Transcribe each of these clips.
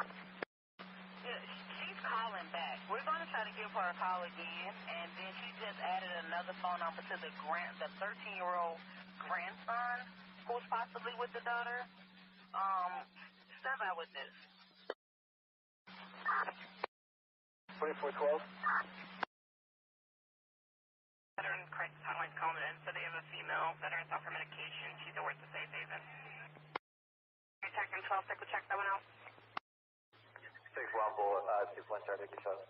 Yeah, she's calling back. We're going to try to give her a call again, and then she just added another phone number to the 13-year-old grandson who's possibly with the daughter. Step out with this. 2412. Veteran crisis hotline's calling in, so they have a female veteran off her medication. She's at work to Safe Haven. Attacking 12, take a check that one out. 6 Rumble, 2 point start, take your shots.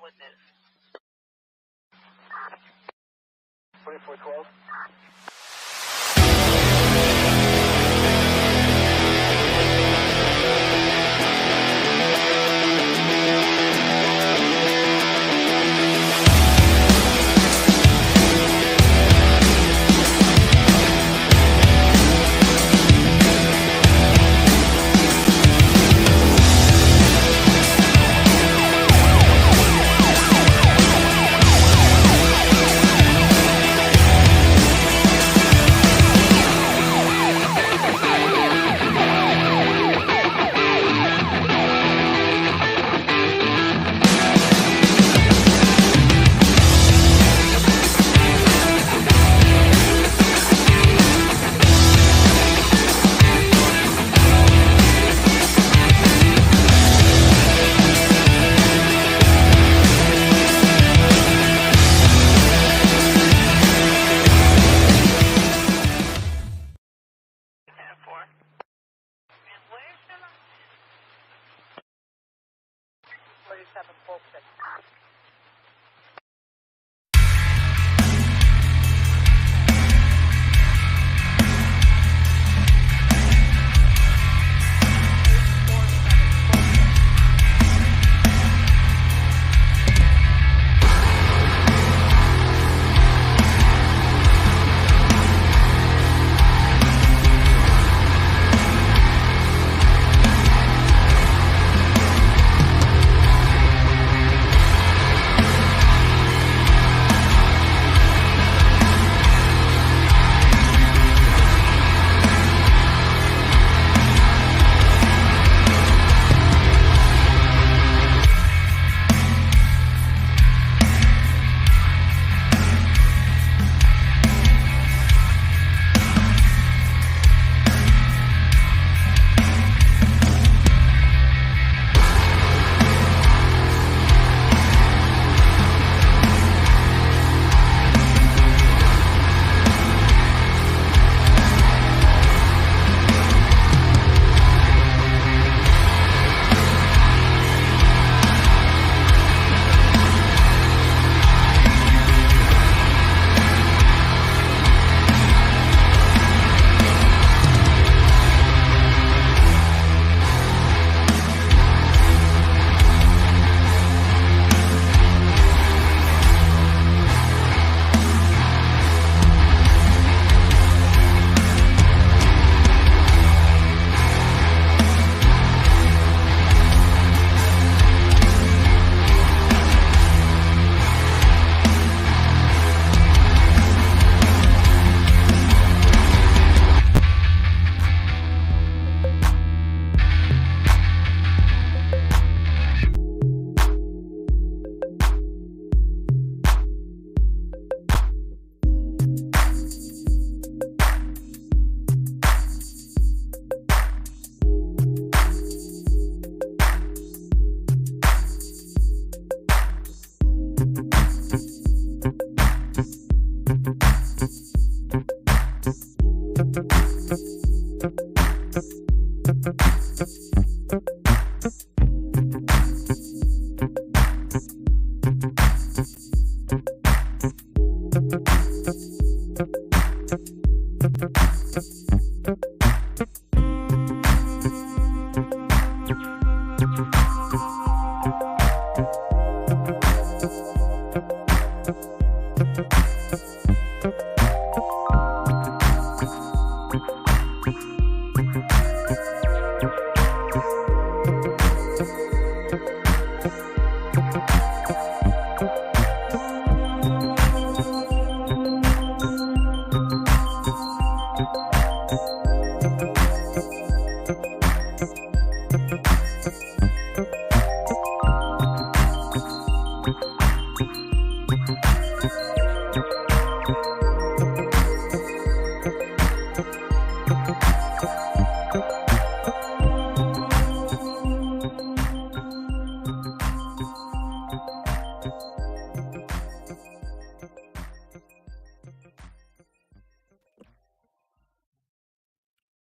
with this. 2412.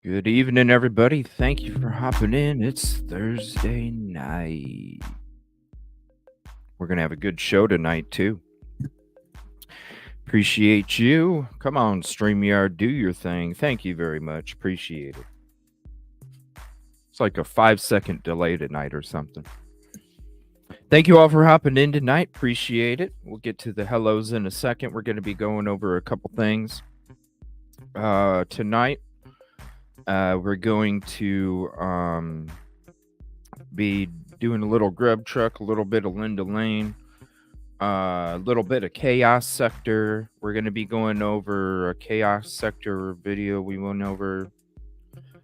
Good evening, everybody. Thank you for hopping in. It's Thursday night. We're going to have a good show tonight, too. Appreciate you. Come on, StreamYard, do your thing. Thank you very much. Appreciate it. It's like a 5-second delay tonight or something. Thank you all for hopping in tonight. Appreciate it. We'll get to the hellos in a second. We're going to be going over a couple things tonight. We're going to be doing a little grub truck, a little bit of Linda Lane, a little bit of Chaos Sector. We're going to be going over a Chaos Sector video we went over,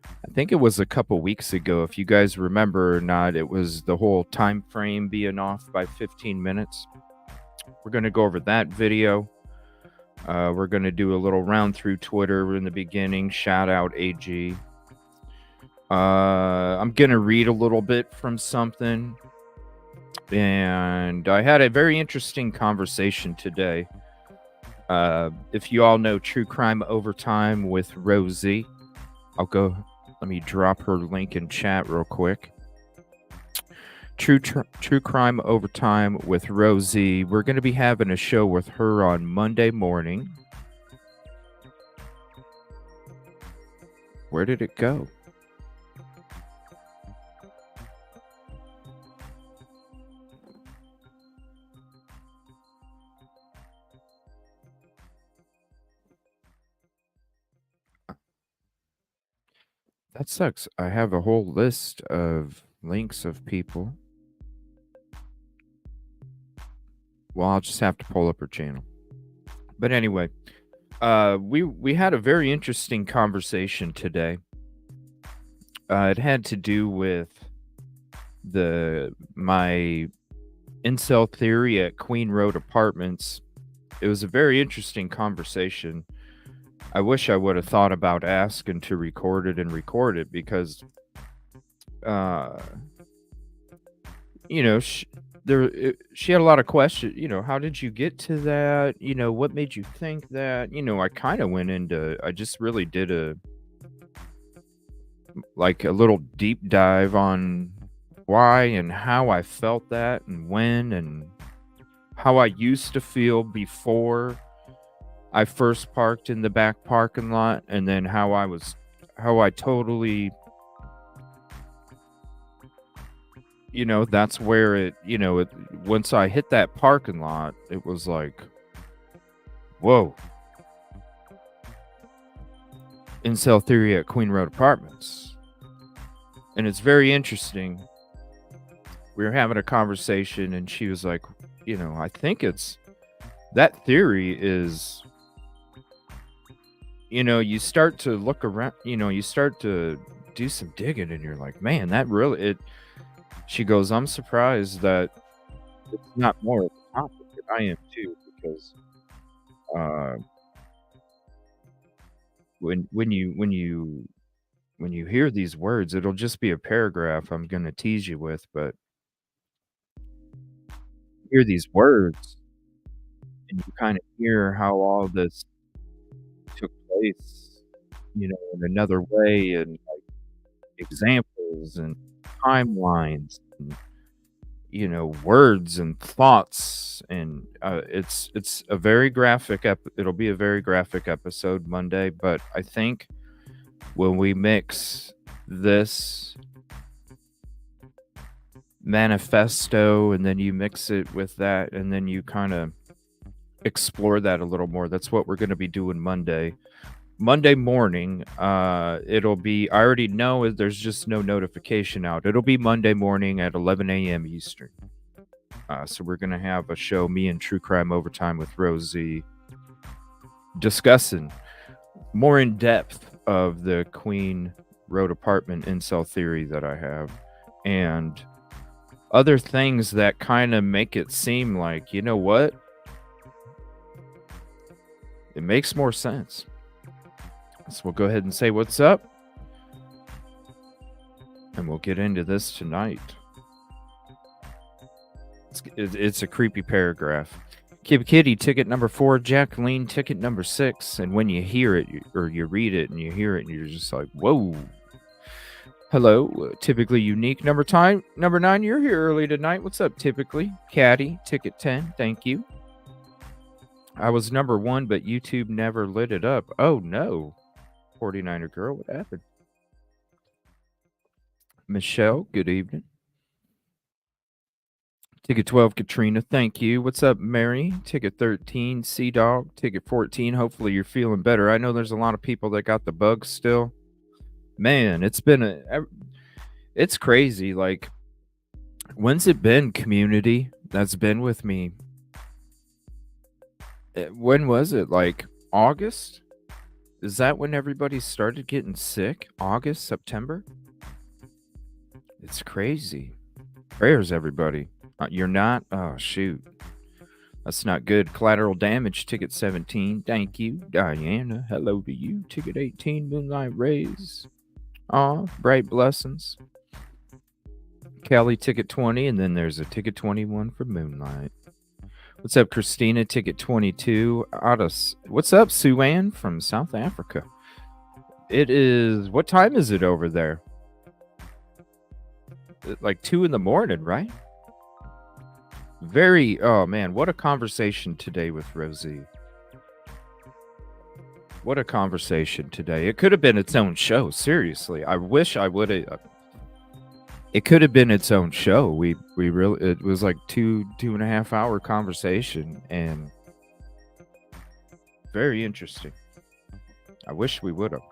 I think it was a couple weeks ago. If you guys remember or not, it was the whole time frame being off by 15 minutes. We're going to go over that video. We're going to do a little round through Twitter in the beginning. Shout out AG. I'm going to read a little bit from something. And I had a very interesting conversation today. If you all know True Crime Overtime with Rosie, let me drop her link in chat real quick. True Crime Overtime with Rosie. We're going to be having a show with her on Monday morning. Where did it go? That sucks. I have a whole list of links of people. Well, I'll just have to pull up her channel. But anyway, we had a very interesting conversation today. It had to do with my incel theory at Queen Road Apartments. It was a very interesting conversation. I wish I would have thought about asking to record it because, she had a lot of questions. How did you get to that? What made you think that? I kind of went into. I just really did a little deep dive on why and how I felt that and when and how I used to feel before I first parked in the back parking lot, and then how I totally, that's where once I hit that parking lot, it was like, whoa. Incel theory at Queen Road Apartments. And it's very interesting. We were having a conversation and she was like, I think that theory is, you start to look around, you start to do some digging and you're like, man, that really, she goes, I'm surprised that it's not more of a topic. And I am too, because when you hear these words, it'll just be a paragraph I'm going to tease you with, but hear these words and you kind of hear how all this took place, in another way, and examples and timelines and, words and thoughts, and it's a very graphic it'll be a very graphic episode Monday, but I think when we mix this manifesto, and then you mix it with that, and then you kind of explore that a little more. That's what we're going to be doing Monday morning. It'll be, I already know there's just no notification out. It'll be Monday morning at 11 a.m. Eastern. So we're going to have a show, me and True Crime Overtime with Rosie, discussing more in depth of the Queen Road apartment incel theory that I have, and other things that kind of make it seem like, you know what? It makes more sense. So we'll go ahead and say what's up, and we'll get into this tonight. It's a creepy paragraph. Kib Kitty, ticket number 4. Jacqueline, ticket number 6. And when you hear it, or you read it and you hear it, and you're just like, whoa. Hello, typically unique number 9. You're here early tonight. What's up, typically? Caddy, ticket 10. Thank you. I was number 1, but YouTube never lit it up. Oh, no. 49er girl, what happened? Michelle, good evening. Ticket 12, Katrina, thank you. What's up, Mary? Ticket 13, Sea-Dog. Ticket 14, hopefully you're feeling better. I know there's a lot of people that got the bug still. Man, it's crazy. Like, when's it been, community, that's been with me? When was it? Like, August? Is that when everybody started getting sick? August, September? It's crazy. Prayers, everybody. You're not? Oh, shoot. That's not good. Collateral damage, ticket 17. Thank you. Diana, hello to you. Ticket 18, Moonlight Rays. Aw, bright blessings. Kelly, ticket 20. And then there's a ticket 21 for Moonlight. What's up, Christina? Ticket 22. What's up, Sue-Ann from South Africa? It is... What time is it over there? Like 2 in the morning, right? Oh man, what a conversation today with Rosie. What a conversation today. It could have been its own show, seriously. I wish I would have... It could have been its own show. We really... It was like 2.5 hour conversation, and very interesting. I wish we would have.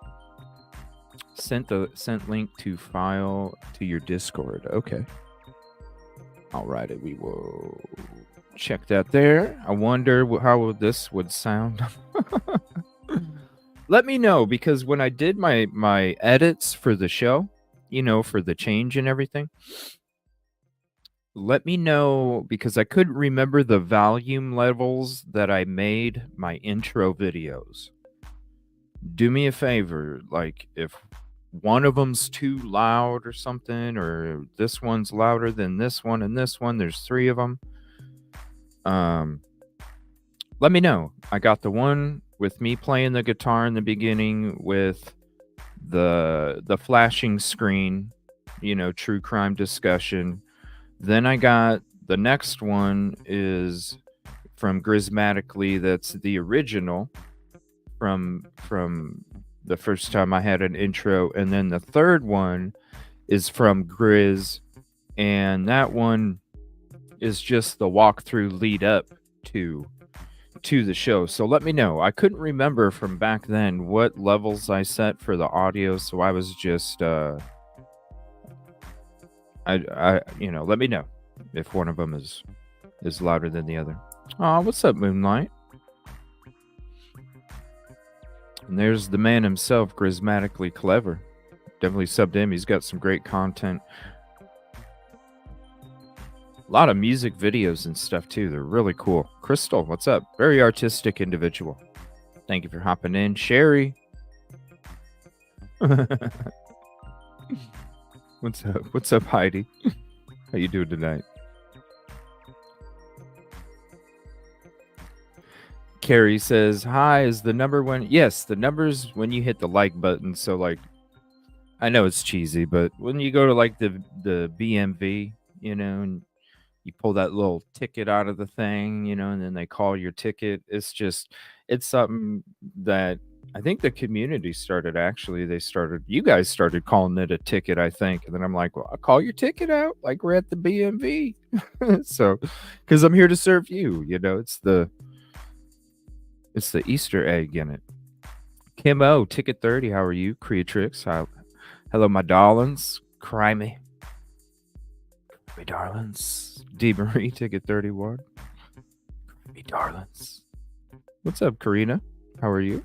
Sent link to file to your Discord. Okay. Alrighty, we will check that there. I wonder how this would sound. Let me know, because when I did my edits for the show, you know, for the change and everything, let me know, because I couldn't remember the volume levels that I made my intro videos. Do me a favor, like, if one of them's too loud or something, or this one's louder than this one and this one, there's 3 of them, let me know. I got the one with me playing the guitar in the beginning with the flashing screen, you know, true crime discussion. Then I got the next one is from Grismatically, that's the original from the first time I had an intro, and then the third one is from Grizz, and that one is just the walkthrough lead up to the show. So let me know. I couldn't remember from back then what levels I set for the audio, so I was just I you know, let me know if one of them is louder than the other. Oh, what's up, Moonlight? And there's the man himself, Grismatically Clever. Definitely subbed him. He's got some great content. A lot of music videos and stuff, too. They're really cool. Crystal, what's up? Very artistic individual. Thank you for hopping in. Sherry. What's up? What's up, Heidi? How you doing tonight? Carrie says, hi, is the number when... Yes, the number's when you hit the like button. So, like, I know it's cheesy, but when you go to, like, the BMV, you know, and you pull that little ticket out of the thing, you know, and then they call your ticket. It's something that, I think the community started, actually. You guys started calling it a ticket, I think. And then I'm like, well, I'll call your ticket out like we're at the BMV. So, because I'm here to serve you. It's the Easter egg in it. Kim O, ticket 30. How are you? Creatrix. Hello, my darlings. Cry me. Me darlings. D. Marie, ticket 31. Me darlings. What's up, Karina? How are you?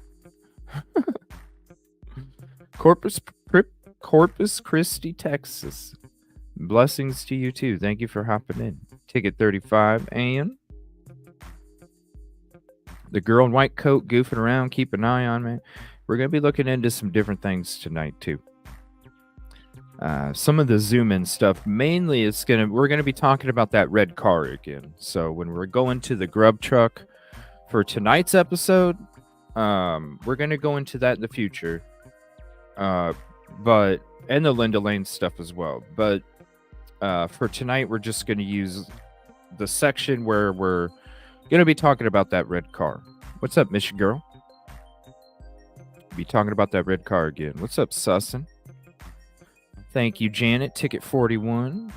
Corpus Christi, Texas. Blessings to you too. Thank you for hopping in. Ticket 35. And the girl in white coat goofing around. Keep an eye on me. We're going to be looking into some different things tonight too. Some of the zoom in stuff. Mainly, we're going to be talking about that red car again. So when we're going to the grub truck for tonight's episode, we're going to go into that in the future. And the Linda Lane stuff as well. But for tonight, we're just going to use the section where we're going to be talking about that red car. What's up, Mission Girl? Be talking about that red car again. What's up, Sussin? Thank you, Janet. Ticket 41.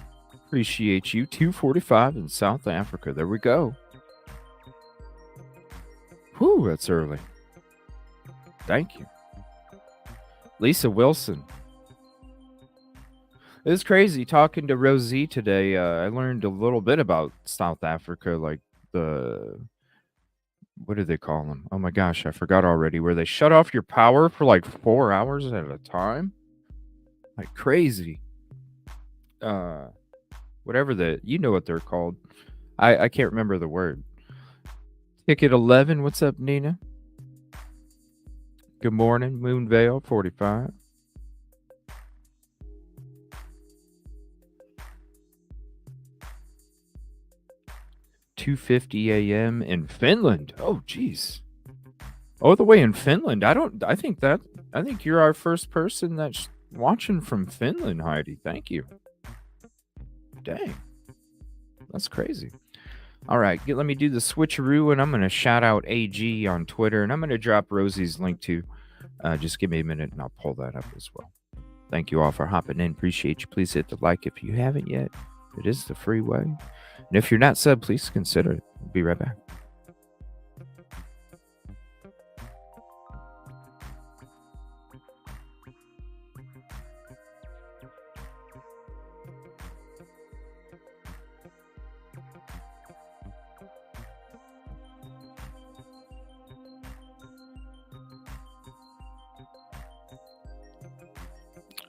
Appreciate you. 2:45 in South Africa. There we go. Whew, that's early. Thank you. Lisa Wilson. It was crazy talking to Rosie today. I learned a little bit about South Africa, like what do they call them? Oh my gosh, I forgot already. Where they shut off your power for like 4 hours at a time? Like crazy. Whatever you know what they're called. I can't remember the word. Ticket 11. What's up, Nina? Good morning, Moonvale 45. $2:50 a.m. in Finland. Oh, geez. Oh, the way in Finland. I think you're our first person that's watching from Finland, Heidi. Thank you. Dang. That's crazy. All right, let me do the switcheroo, and I'm going to shout out AG on Twitter, and I'm going to drop Rosie's link too. Just give me a minute, and I'll pull that up as well. Thank you all for hopping in. Appreciate you. Please hit the like if you haven't yet. It is the free way. And if you're not sub, please consider it. We'll be right back.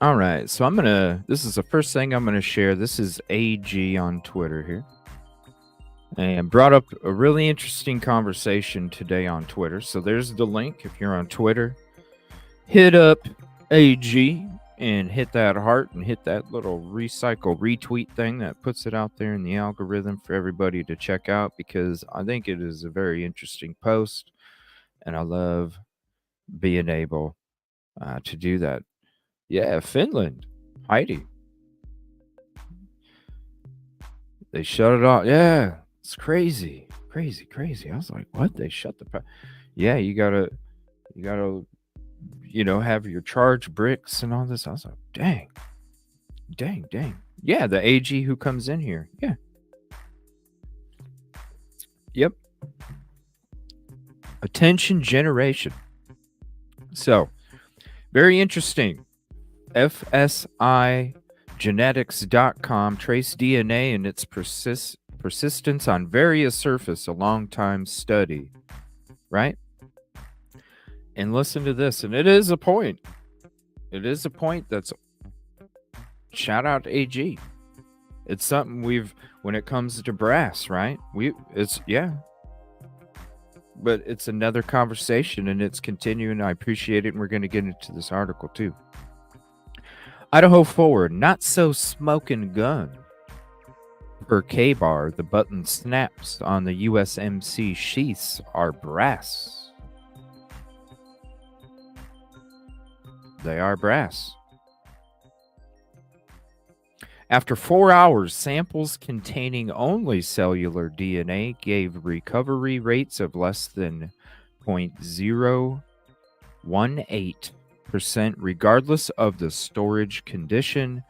All right, so this is the first thing I'm going to share. This is AG on Twitter here. And brought up a really interesting conversation today on Twitter. So there's the link. If you're on Twitter, hit up AG and hit that heart and hit that little retweet thing that puts it out there in the algorithm for everybody to check out, because I think it is a very interesting post. And I love being able to do that. Yeah, Finland. Heidi. They shut it off. Yeah, it's crazy. Crazy. I was like, what? They shut the power. Yeah, you gotta, have your charge bricks and all this. I was like, dang. Yeah, the AG who comes in here. Yeah. Yep. Attention generation. So, very interesting. FSIgenetics.com trace DNA and its persistence on various surface, a long time study, right? And listen to this, and it is a point. That's shout out to AG. It's something when it comes to brass, right? But it's another conversation, and it's continuing. I appreciate it, and we're going to get into this article too. Idaho4, not so smoking gun. Per K-bar, the button snaps on the USMC sheaths are brass. They are brass. After 4 hours, samples containing only cellular DNA gave recovery rates of less than 0.0 18%, regardless of the storage condition.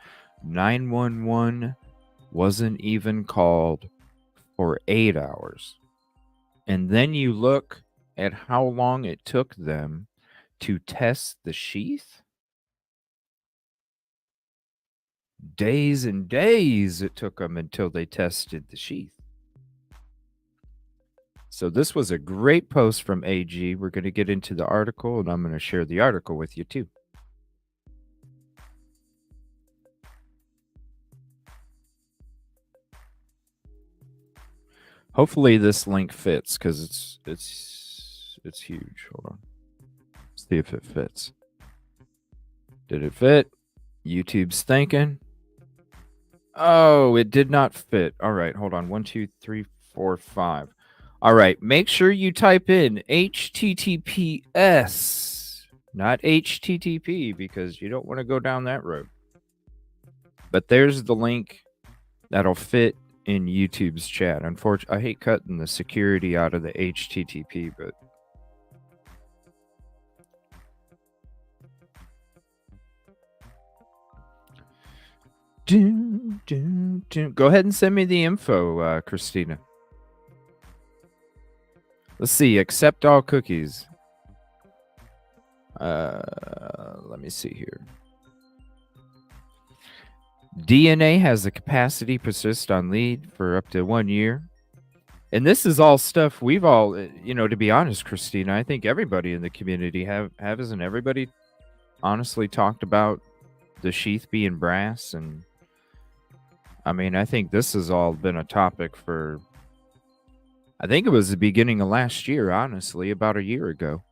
911 wasn't even called for 8 hours. And then you look at how long it took them to test the sheath. Days and days it took them until they tested the sheath. So this was a great post from AG. We're going to get into the article, and I'm going to share the article with you too. Hopefully this link fits because it's huge. Hold on. See if it fits. Did it fit? YouTube's thinking. Oh, it did not fit. All right, hold on. 1, 2, 3, 4, 5. All right, make sure you type in HTTPS, not HTTP, because you don't want to go down that road. But there's the link that'll fit in YouTube's chat. Unfortunately, I hate cutting the security out of the HTTP, but go ahead and send me the info, Christina. Let's see. Accept all cookies. Let me see here. DNA has the capacity to persist on lead for up to 1 year. And this is all stuff we've all, to be honest, Christina, I think everybody in the community hasn't everybody honestly talked about the sheath being brass. And I mean, I think this has all been a topic for, I think it was the beginning of last year, honestly, about a year ago.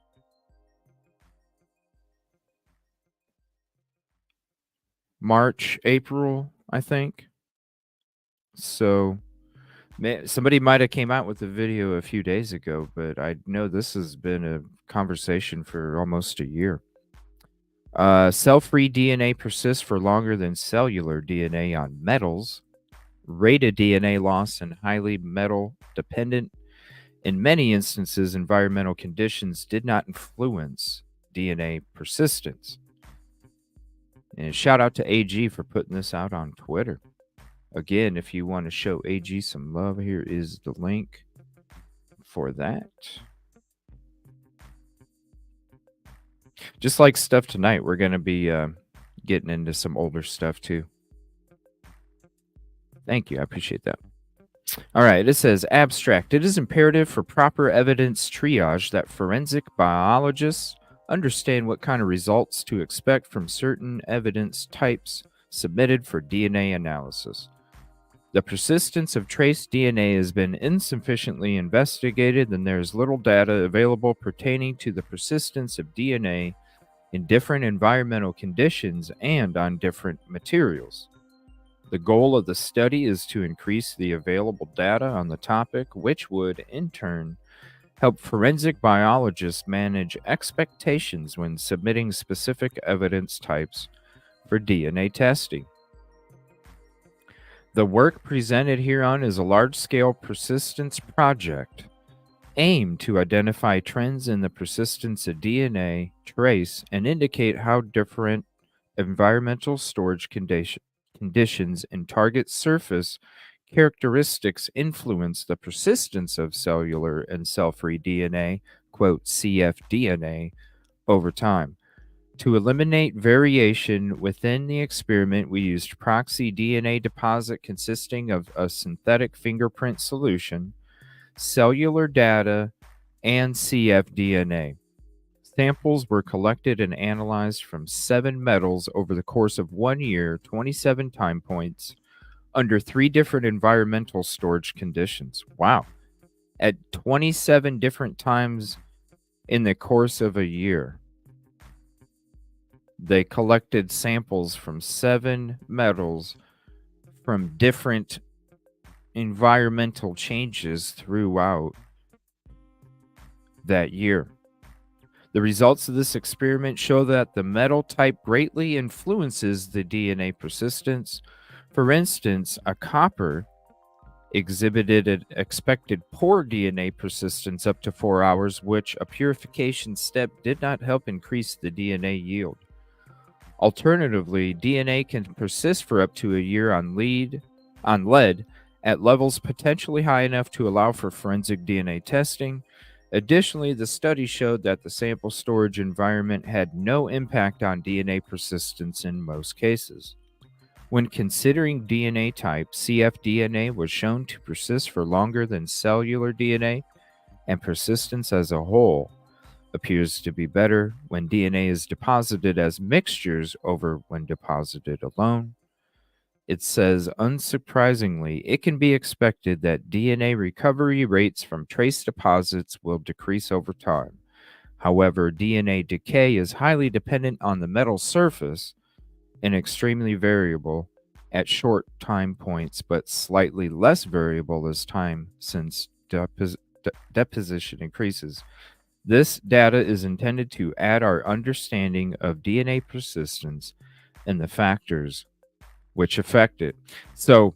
March, April, I think. So somebody might have came out with a video a few days ago, but I know this has been a conversation for almost a year. Cell-free DNA persists for longer than cellular DNA on metals. Rate of DNA loss and highly metal dependent. In many instances, environmental conditions did not influence DNA persistence. And shout out to AG for putting this out on Twitter. Again, if you want to show AG some love, here is the link for that. Just like stuff tonight, we're going to be getting into some older stuff too. Thank you. I appreciate that. All right. It says, abstract. It is imperative for proper evidence triage that forensic biologists understand what kind of results to expect from certain evidence types submitted for DNA analysis. The persistence of trace DNA has been insufficiently investigated, and there is little data available pertaining to the persistence of DNA in different environmental conditions and on different materials. The goal of the study is to increase the available data on the topic, which would, in turn, help forensic biologists manage expectations when submitting specific evidence types for DNA testing. The work presented hereon is a large-scale persistence project aimed to identify trends in the persistence of DNA trace and indicate how different environmental storage conditions and target surface characteristics influence the persistence of cellular and cell-free DNA, quote, cfDNA, over time. To eliminate variation within the experiment, we used proxy DNA deposit consisting of a synthetic fingerprint solution, cellular data, and cfDNA. Samples were collected and analyzed from 7 metals over the course of 1 year, 27 time points, under 3 different environmental storage conditions. Wow. At 27 different times in the course of a year, they collected samples from 7 metals from different environmental changes throughout that year. The results of this experiment show that the metal type greatly influences the DNA persistence. For instance, a copper exhibited an expected poor DNA persistence up to 4 hours, which a purification step did not help increase the DNA yield. Alternatively, DNA can persist for up to a year on lead on lead at levels potentially high enough to allow for forensic DNA testing. Additionally, the study showed that the sample storage environment had no impact on DNA persistence in most cases. When considering DNA type, cfDNA was shown to persist for longer than cellular DNA, and persistence as a whole appears to be better when DNA is deposited as mixtures over when deposited alone. It says, unsurprisingly, it can be expected that DNA recovery rates from trace deposits will decrease over time. However, DNA decay is highly dependent on the metal surface and extremely variable at short time points, but slightly less variable as time since deposition increases. This data is intended to add our understanding of DNA persistence and the factors which affect it. So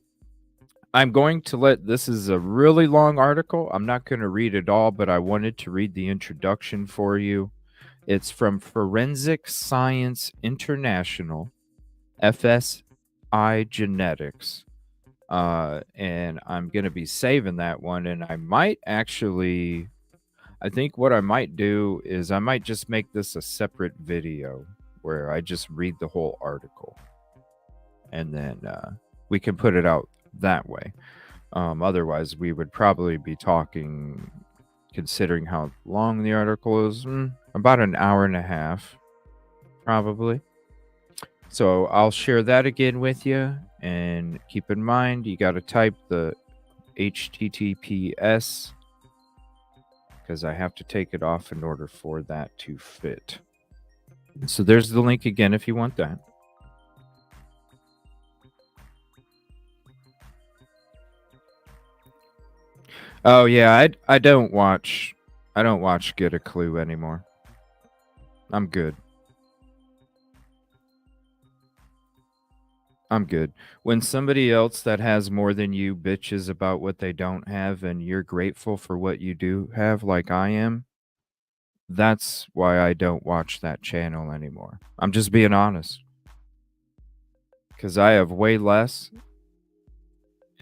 I'm going to this is a really long article. I'm not going to read it all, but I wanted to read the introduction for you. It's from Forensic Science International, FSI Genetics. And I'm going to be saving that one. And I might actually, I think what I might do is I might just make this a separate video where I just read the whole article. And then we can put it out that way. Otherwise, we would probably be talking, considering how long the article is, about an hour and a half, probably. So I'll share that again with you. And keep in mind, you got to type the HTTPS because I have to take it off in order for that to fit. So there's the link again if you want that. Oh yeah, I don't watch Get a Clue anymore. I'm good. I'm good. When somebody else that has more than you bitches about what they don't have and you're grateful for what you do have like I am, that's why I don't watch that channel anymore. I'm just being honest. Cuz I have way less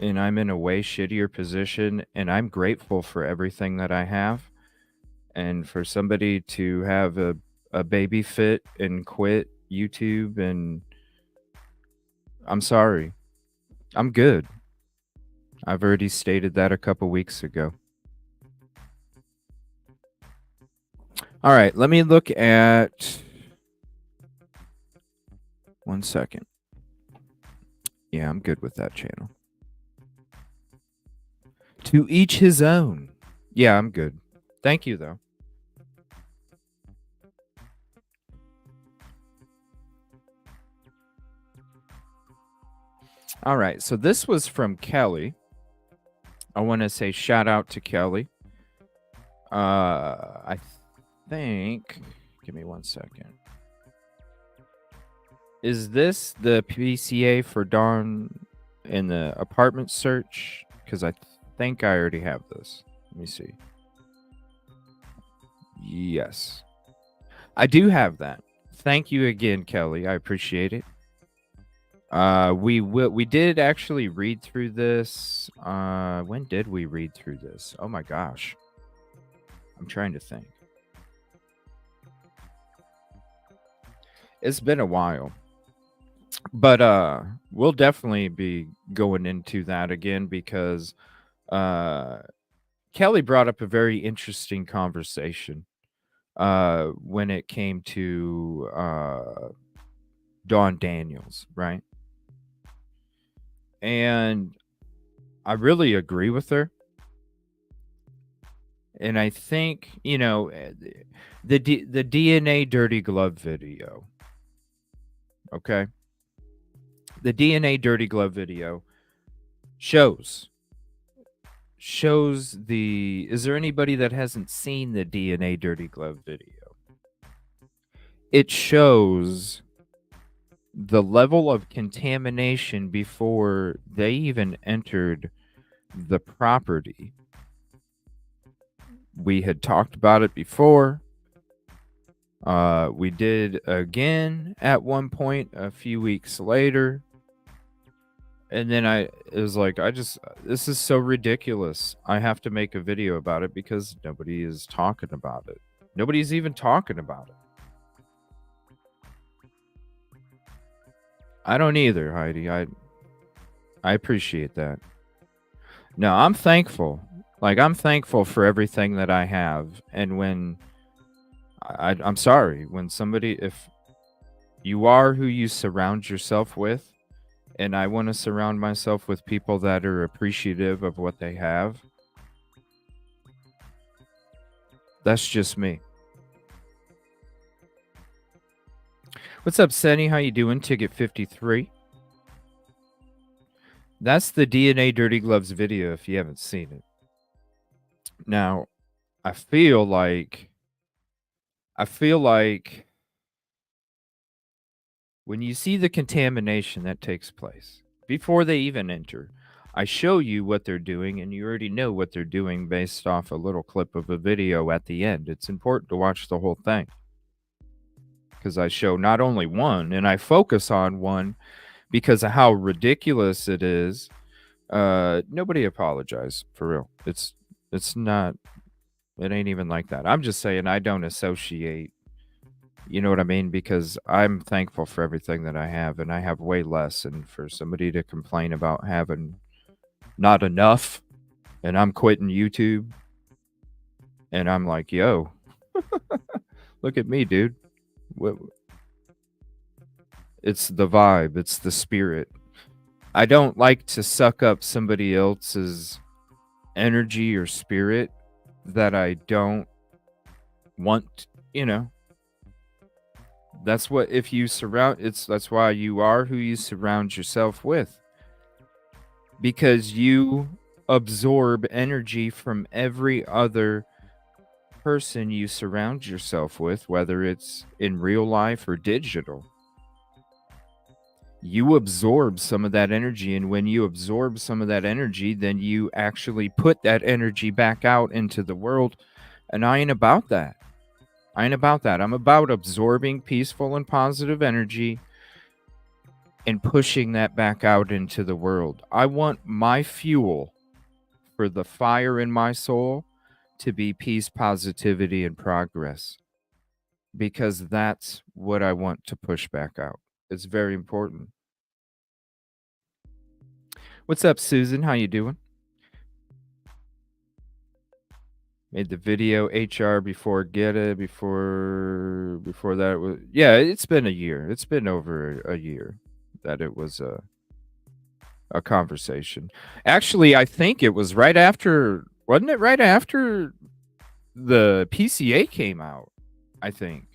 and I'm in a way shittier position and I'm grateful for everything that I have. And for somebody to have a baby fit and quit YouTube, and I'm sorry. I'm good. I've already stated that a couple weeks ago. All right, let me look at 1 second. Yeah, I'm good with that channel. To each his own. Yeah, I'm good. Thank you, though. All right, so this was from Kelly. I want to say shout out to Kelly. I think, give me 1 second. Is this the PCA for Dawn in the apartment search? Because I think I already have this. Let me see. Yes. I do have that. Thank you again, Kelly. I appreciate it. We did actually read through this. When did we read through this? Oh my gosh. I'm trying to think. It's been a while. But we'll definitely be going into that again because Kelly brought up a very interesting conversation when it came to Dawn Daniels, right? And I really agree with her. And I think, you know, the DNA dirty glove video. Okay? The DNA dirty glove video shows the, is there anybody that hasn't seen the DNA dirty glove video? It shows the level of contamination before they even entered the property. We had talked about it before. We did again at one point a few weeks later. And then it was like, this is so ridiculous. I have to make a video about it because nobody is talking about it. Nobody's even talking about it. I don't either, Heidi. I appreciate that. No, I'm thankful. Like, I'm thankful for everything that I have. And when I'm sorry, when somebody, if you are who you surround yourself with, and I want to surround myself with people that are appreciative of what they have, that's just me. What's up, Senny? How you doing? Ticket 53. That's the DNA Dirty Gloves video if you haven't seen it. Now, I feel like when you see the contamination that takes place before they even enter, I show you what they're doing, and you already know what they're doing based off a little clip of a video at the end. It's important to watch the whole thing because I show not only one, and I focus on one because of how ridiculous it is. Nobody apologize, for real. It's not, it ain't even like that. I'm just saying I don't associate, you know what I mean? Because I'm thankful for everything that I have, and I have way less. And for somebody to complain about having not enough, and I'm quitting YouTube, and I'm like, yo, look at me, dude. It's the vibe, it's the spirit. I don't like to suck up somebody else's energy or spirit that I don't want, you know. That's what, if you surround, that's why you are who you surround yourself with. Because you absorb energy from every other person you surround yourself with, whether it's in real life or digital. You absorb some of that energy, and when you absorb some of that energy, then you actually put that energy back out into the world. And I ain't about that. I'm about absorbing peaceful and positive energy and pushing that back out into the world. I want my fuel for the fire in my soul to be peace, positivity, and progress, because that's what I want to push back out. It's very important. What's up, Susan? How you doing? Made the video HR before Get It, before that was, yeah, it's been a year. It's been over a year that it was a conversation. Actually, I think it was right after, wasn't it right after the PCA came out? I think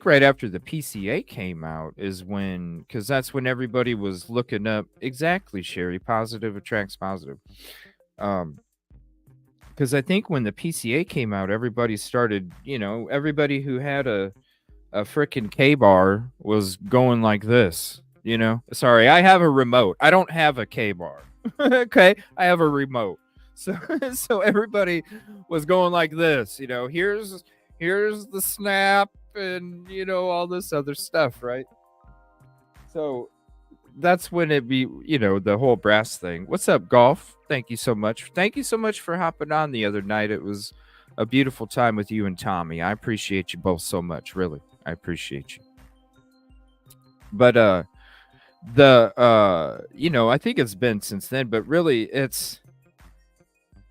right after the PCA came out is when, because that's when everybody was looking up, exactly, Sherry, positive attracts positive. Because I think when the PCA came out, everybody started, everybody who had a freaking K-bar was going like this, Sorry, I have a remote. I don't have a K-bar. Okay, I have a remote. So everybody was going like this, here's the snap and, all this other stuff, right? So that's when it be, the whole brass thing. What's up, Golf? Thank you so much. Thank you so much for hopping on the other night. It was a beautiful time with you and Tommy. I appreciate you both so much, really. I appreciate you. But I think it's been since then, but really it's,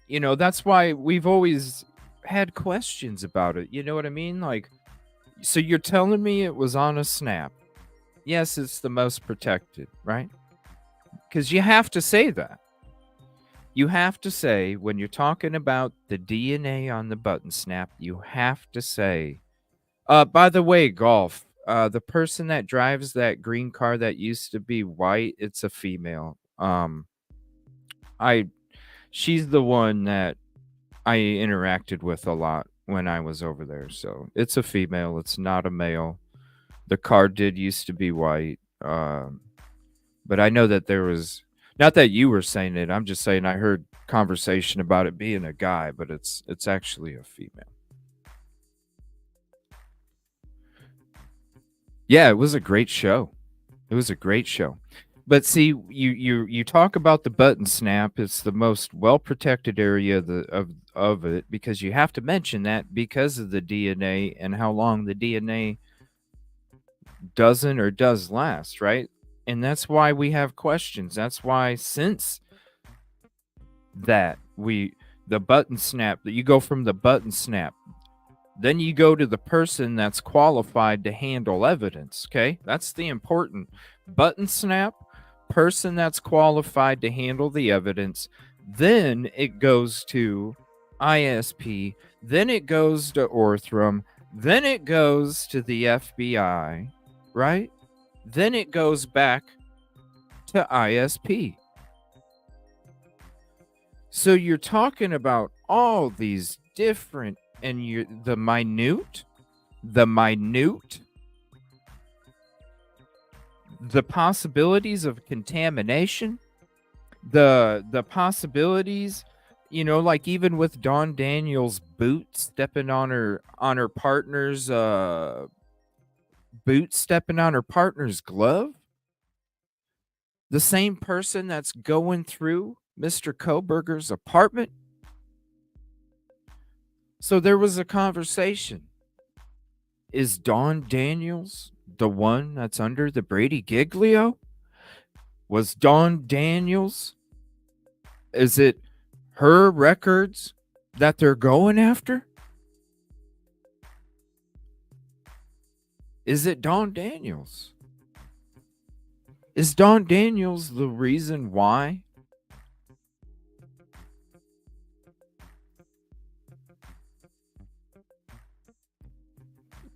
that's why we've always had questions about it. You know what I mean? Like, so you're telling me it was on a snap? Yes, it's the most protected, right? Because you have to say that. You have to say, when you're talking about the DNA on the button snap, you have to say, by the way, Golf, the person that drives that green car that used to be white, it's a female. She's the one that I interacted with a lot when I was over there. So it's a female. It's not a male. The car did used to be white. But I know that there was Not that you were saying it. I'm just saying I heard conversation about it being a guy, but it's actually a female. Yeah, it was a great show. It was a great show. But see, you talk about the button snap. It's the most well protected area of it, because you have to mention that because of the DNA and how long the DNA doesn't or does last, right? And that's why we have questions. That's why since that the button snap, that you go from the button snap, then you go to the person that's qualified to handle evidence. Okay, that's the important button snap, person that's qualified to handle the evidence. Then it goes to ISP, then it goes to Orthram, then it goes to the FBI, right? Then it goes back to ISP. So you're talking about all these different, and the minute, the possibilities of contamination, the possibilities, like even with Dawn Daniels' boot stepping on her partner's glove, the same person that's going through Mr. Koberger's apartment. So there was a conversation. Is Dawn Daniels the one that's under the Brady Giglio? Was Dawn Daniels, is it her records that they're going after? Is it Dawn Daniels? Is Dawn Daniels the reason why?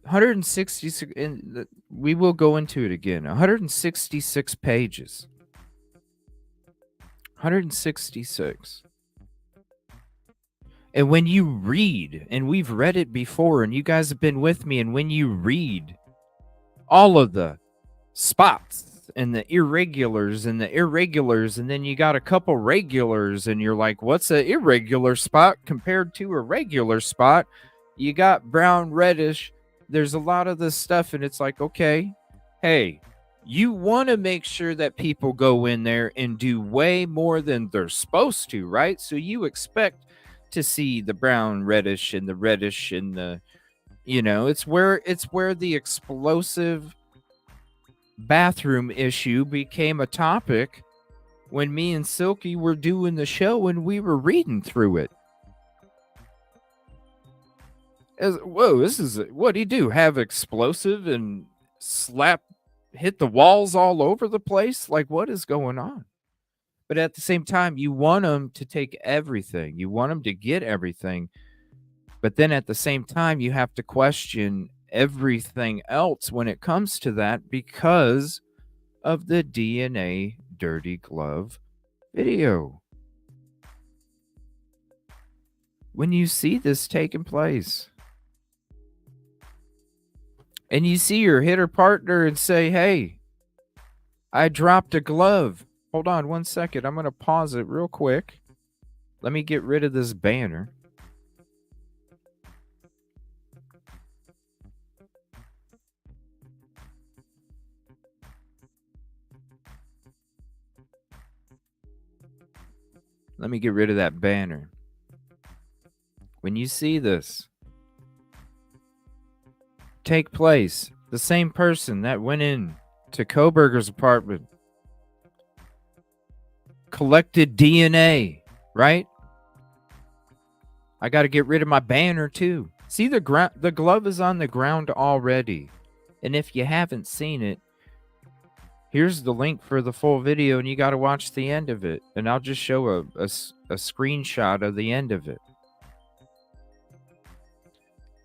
$166, and we will go into it again. 166 pages. 166. And when you read, and we've read it before, and you guys have been with me, and when you read all of the spots and the irregulars, and then you got a couple regulars, and you're like, what's an irregular spot compared to a regular spot? You got brown, reddish. There's a lot of this stuff, and it's like, okay, hey, you want to make sure that people go in there and do way more than they're supposed to, right? So you expect to see the brown, reddish, and the reddish, and the, it's where the explosive bathroom issue became a topic when me and Silky were doing the show and we were reading through it. Whoa, this is, what do you do? Have explosive and hit the walls all over the place? Like, what is going on? But at the same time, you want them to take everything. You want them to get everything. But then at the same time, you have to question everything else when it comes to that because of the DNA dirty glove video. When you see this taking place, and you see your hitter partner and say, hey, I dropped a glove. Hold on 1 second. I'm going to pause it real quick. Let me get rid of this banner. Let me get rid of that banner. When you see this take place, the same person that went in to Koberger's apartment collected DNA, right? I got to get rid of my banner too. See, the glove is on the ground already. And if you haven't seen it, here's the link for the full video, and you got to watch the end of it. And I'll just show a screenshot of the end of it.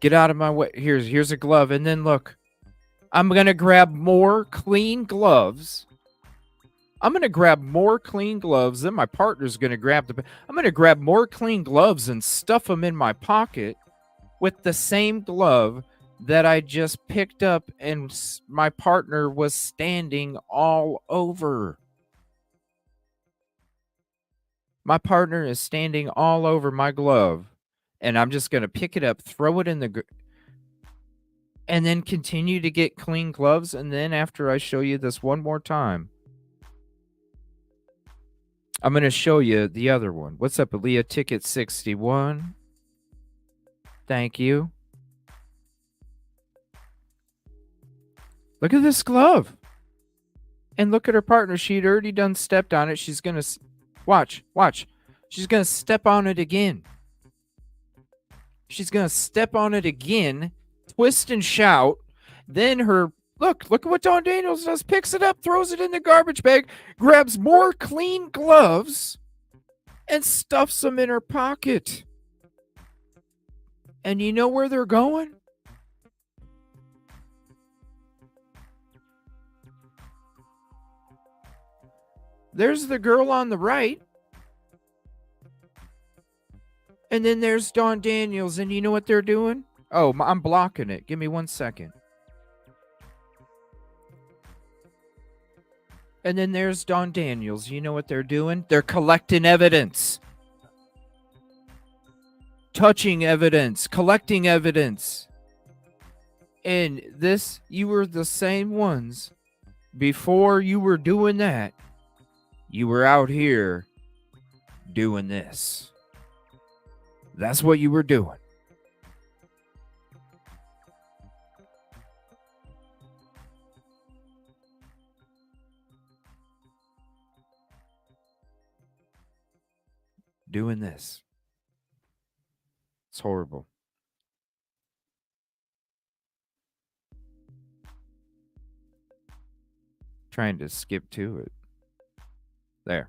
Get out of my way. Here's a glove. And then look, I'm going to grab more clean gloves. I'm going to grab more clean gloves. Then my partner's going to I'm going to grab more clean gloves and stuff them in my pocket with the same glove that I just picked up and my partner was standing all over. My partner is standing all over my glove, and I'm just going to pick it up, throw it in the and then continue to get clean gloves. And then after I show you this one more time, I'm going to show you the other one. What's up, Aaliyah? Ticket 61. Thank you. Look at this glove. And look at her partner. She'd already done stepped on it. She's going to... Watch. She's going to step on it again. She's going to step on it again, twist and shout. Then her... Look at what Dawn Daniels does. Picks it up, throws it in the garbage bag, grabs more clean gloves, and stuffs them in her pocket. And you know where they're going? There's the girl on the right. And then there's Dawn Daniels. And you know what they're doing? Oh, I'm blocking it. Give me 1 second. And then there's Dawn Daniels. You know what they're doing? They're collecting evidence. Touching evidence. Collecting evidence. And this, you were the same ones. Before you were doing that, you were out here doing this. That's what you were doing. Doing this. It's horrible. Trying to skip to it. There.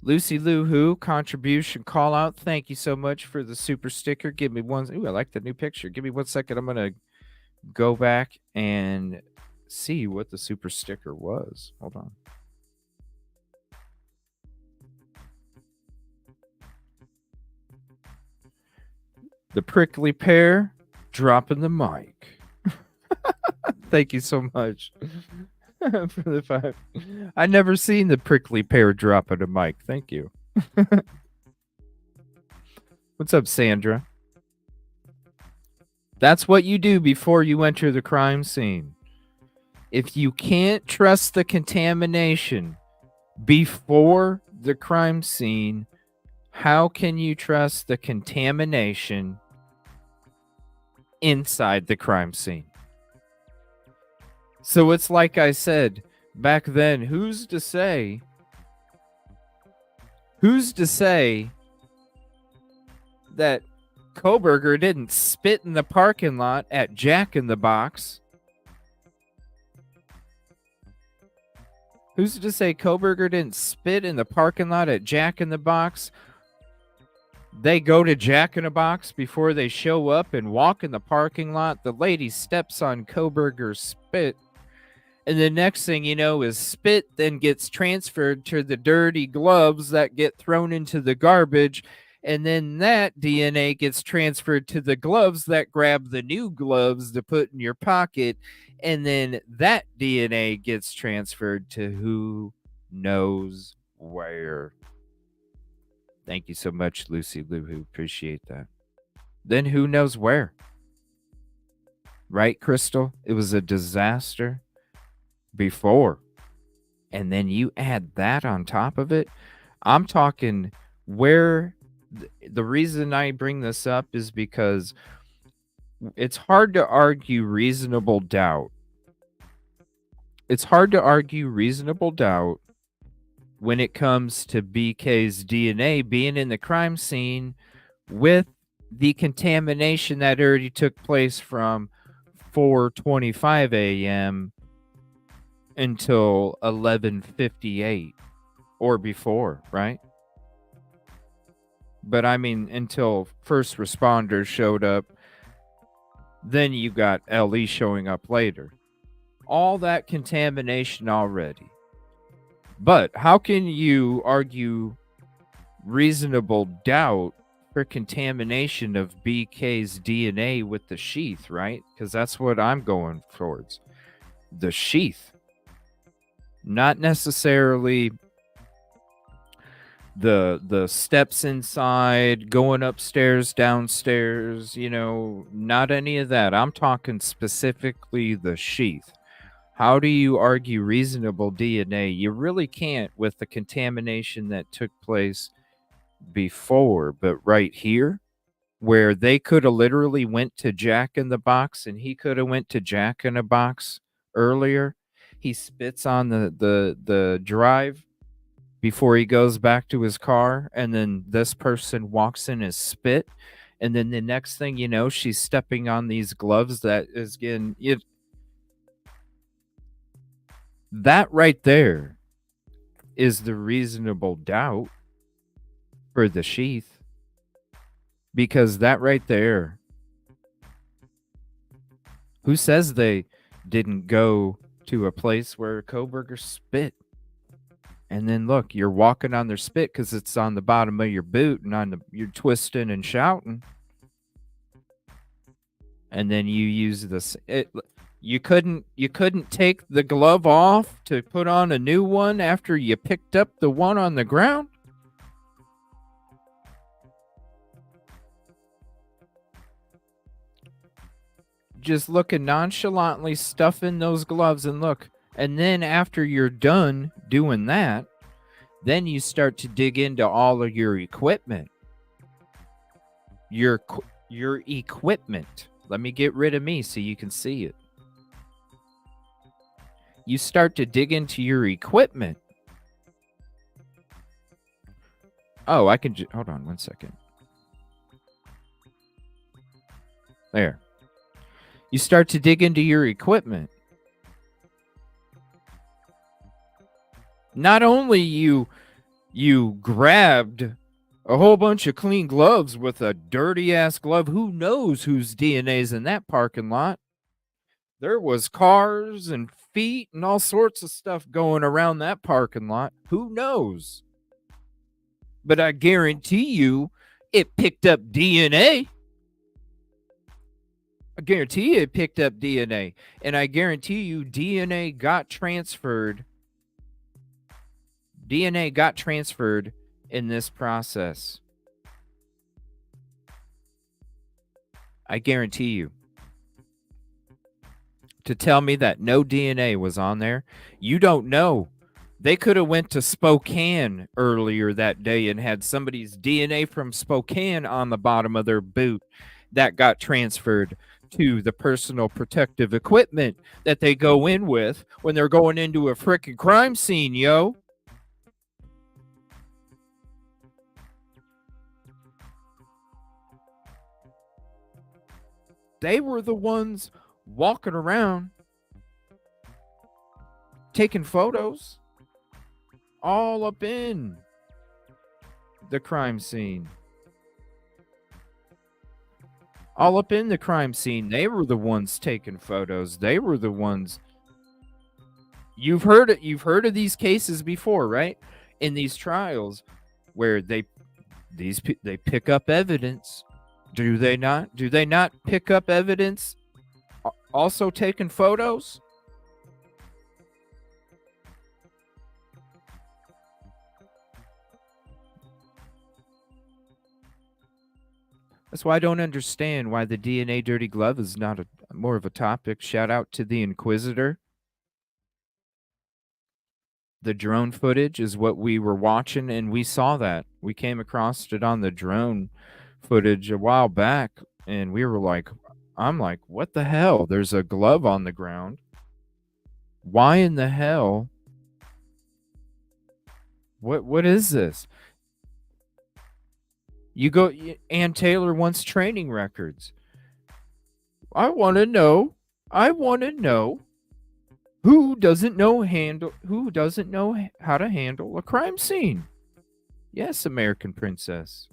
Lucy Lou Who, contribution call out. Thank you so much for the super sticker. Give me one. Ooh, I like the new picture. Give me 1 second. I'm going to go back and see what the super sticker was. Hold on. The prickly pear dropping the mic. Thank you so much for the 5. I never seen the prickly pear dropping a mic. Thank you. What's up, Sandra? That's what you do before you enter the crime scene. If you can't trust the contamination before the crime scene, how can you trust the contamination inside the crime scene? So it's like I said back then, who's to say that Koberger didn't spit in the parking lot at Jack in the Box? Who's to say Koberger didn't spit in the parking lot at Jack in the Box? They go to Jack in the Box before they show up and walk in the parking lot. The lady steps on Koberger's spit. And the next thing you know is spit then gets transferred to the dirty gloves that get thrown into the garbage. And then that DNA gets transferred to the gloves that grab the new gloves to put in your pocket. And then that DNA gets transferred to who knows where. Thank you so much, Lucy Lou. Appreciate that. Then who knows where? Right, Crystal? It was a disaster before. And then you add that on top of it. I'm talking where the reason I bring this up is because it's hard to argue reasonable doubt. It's hard to argue reasonable doubt when it comes to BK's DNA being in the crime scene with the contamination that already took place from 4:25 a.m. until 11:58 or before, right? But I mean, until first responders showed up, then you got LE showing up later. All that contamination already. But how can you argue reasonable doubt for contamination of BK's DNA with the sheath, right? Because that's what I'm going towards. The sheath. Not necessarily the steps inside, going upstairs, downstairs, not any of that. I'm talking specifically the sheath. How do you argue reasonable DNA? You really can't with the contamination that took place before, but right here, where they could have literally went to Jack in the Box and he could have went to Jack in a Box earlier. He spits on the drive before he goes back to his car, and then this person walks in his spit, and then the next thing you know, she's stepping on these gloves that is getting it. That right there is the reasonable doubt for the sheath, because that right there, who says they didn't go to a place where Koberger spit? And then look, you're walking on their spit because it's on the bottom of your boot, and you're twisting and shouting. And then you use this. You couldn't take the glove off to put on a new one after you picked up the one on the ground? Just looking nonchalantly, stuffing those gloves, and look. And then after you're done doing that, then you start to dig into all of your equipment. Your equipment. Let me get rid of me so you can see it. You start to dig into your equipment. Oh, I can hold on one second. There. You start to dig into your equipment. Not only you grabbed a whole bunch of clean gloves with a dirty ass glove. Who knows whose DNA's in that parking lot? There was cars and feet and all sorts of stuff going around that parking lot. Who knows? But I guarantee you it picked up DNA. I guarantee you it picked up DNA. And I guarantee you DNA got transferred. DNA got transferred in this process. I guarantee you. To tell me that no DNA was on there, you don't know. They could have went to Spokane earlier that day and had somebody's DNA from Spokane on the bottom of their boot that got transferred to the personal protective equipment that they go in with when they're going into a frickin' crime scene, yo. They were the ones walking around taking photos all up in the crime scene. All up in the crime scene. They were the ones taking photos. They were the ones. You've heard of these cases before, right? In these trials where they pick up evidence. Do they not? Do they not pick up evidence? Also taking photos? That's why I don't understand why the DNA dirty glove is not more of a topic. Shout out to the Inquisitor. The drone footage is what we were watching, and we saw that. We came across it on the drone footage a while back, and we were like, I'm like, what the hell? There's a glove on the ground. Why in the hell? What is this? You go, Ann Taylor wants training records. I want to know who doesn't know how to handle a crime scene. Yes, American Princess.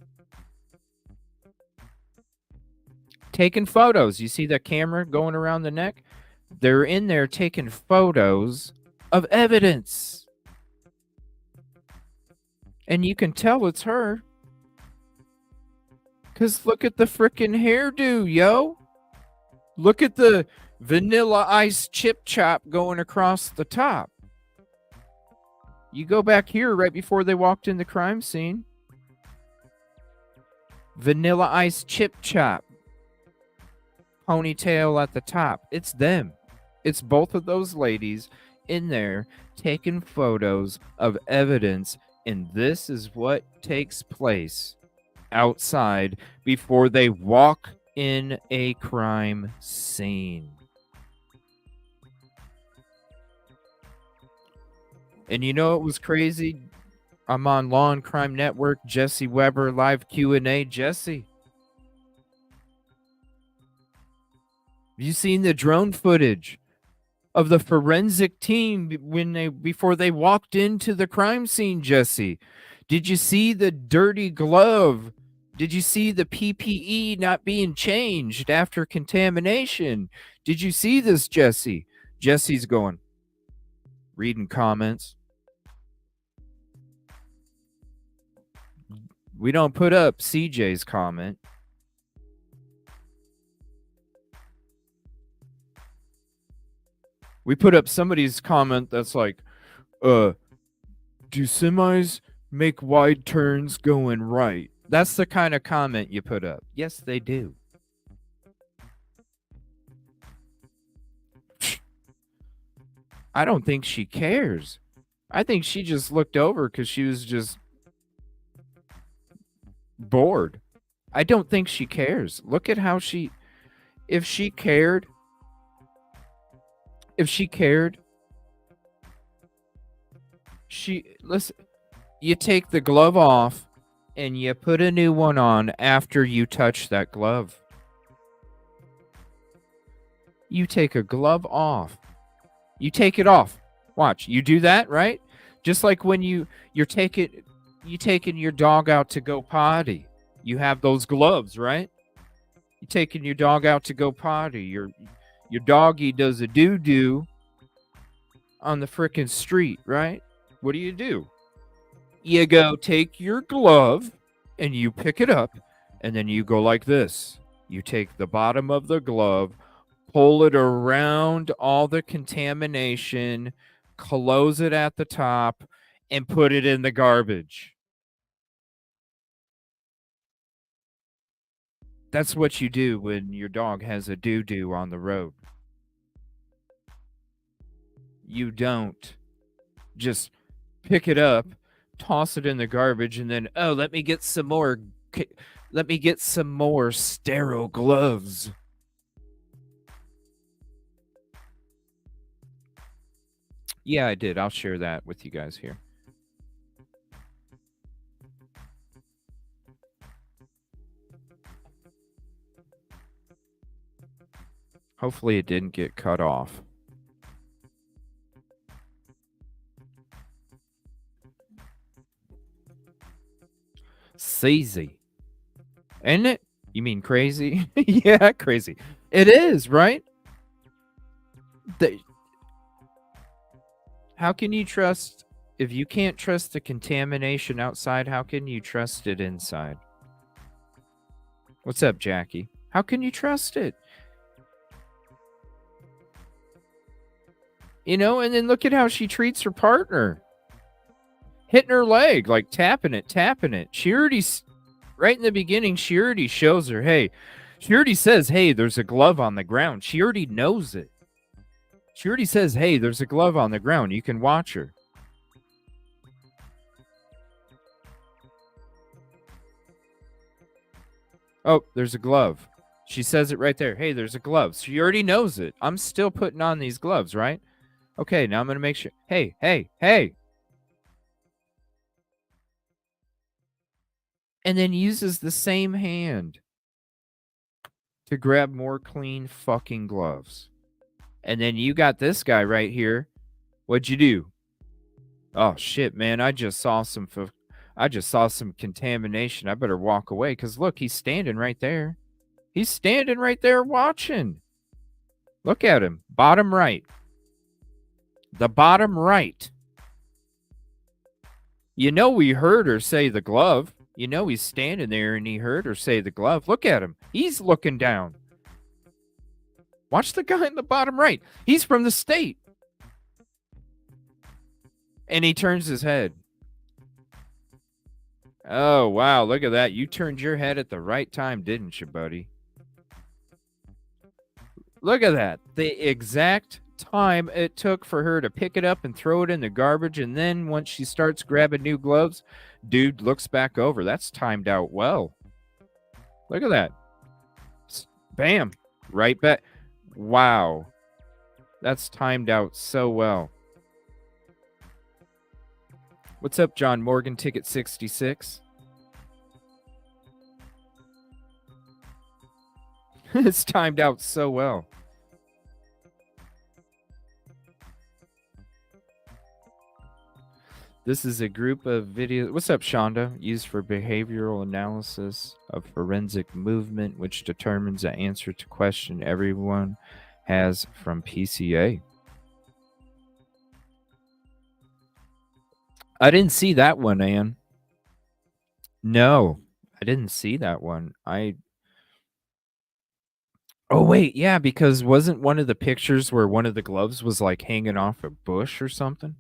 Taking photos. You see that camera going around the neck? They're in there taking photos of evidence. And you can tell it's her. Because look at the frickin' hairdo, yo. Look at the Vanilla Ice chip chop going across the top. You go back here right before they walked in the crime scene. Vanilla Ice Chip Chop. Ponytail at the top. It's them. It's both of those ladies in there taking photos of evidence, and this is what takes place outside before they walk in a crime scene. And you know what was crazy? I'm on Law and Crime Network, Jesse Weber, live Q&A. Jesse, have you seen the drone footage of the forensic team before they walked into the crime scene, Jesse? Did you see the dirty glove? Did you see the PPE not being changed after contamination? Did you see this, Jesse? Jesse's going, reading comments. We don't put up CJ's comment. We put up somebody's comment that's like, do semis make wide turns going right? That's the kind of comment you put up. Yes, they do. I don't think she cares. I think she just looked over because she was just bored. I don't think she cares. Look at how she... If she cared... Listen, you take the glove off and you put a new one on after you touch that glove. You take a glove off. You take it off. Watch. You do that, right? Just like when you're taking your dog out to go potty. You have those gloves, right? You're taking your dog out to go potty. Your doggy does a doo-doo on the frickin' street, right? What do? You go take your glove and you pick it up and then you go like this. You take the bottom of the glove, pull it around all the contamination, close it at the top, and put it in the garbage. That's what you do when your dog has a doo-doo on the road. You don't just pick it up, toss it in the garbage, and then, let me get some more sterile gloves. Yeah, I did. I'll share that with you guys here. Hopefully it didn't get cut off. Crazy. Isn't it? You mean crazy? Yeah, crazy. It is, right? How can you trust... If you can't trust the contamination outside, how can you trust it inside? What's up, Jackie? How can you trust it? You know, and then look at how she treats her partner. Hitting her leg, like tapping it. She already, right in the beginning, she already shows her, hey, she already says, hey, there's a glove on the ground. She already knows it. She already says, hey, there's a glove on the ground. You can watch her. Oh, there's a glove. She says it right there. Hey, there's a glove. She already knows it. I'm still putting on these gloves, right? Okay, now I'm going to make sure. Hey. And then uses the same hand to grab more clean fucking gloves. And then you got this guy right here. What'd you do? Oh, shit, man. I just saw some contamination. I better walk away. Because, look, he's standing right there. He's standing right there watching. Look at him. Bottom right. The bottom right. You know we heard her say the glove. You know he's standing there and he heard her say the glove. Look at him. He's looking down. Watch the guy in the bottom right. He's from the state. And he turns his head. Oh, wow. Look at that. You turned your head at the right time, didn't you, buddy? Look at that. The exact time it took for her to pick it up and throw it in the garbage. And then once she starts grabbing new gloves, dude looks back over. That's timed out well. Look at that. Bam. Right back. Wow. That's timed out so well. What's up, John Morgan, ticket 66? It's timed out so well. This is a group of videos. What's up, Shonda? Used for behavioral analysis of forensic movement, which determines the answer to question everyone has from PCA. I didn't see that one, Ann. No, I didn't see that one. Oh, wait, yeah, because wasn't one of the pictures where one of the gloves was like hanging off a bush or something?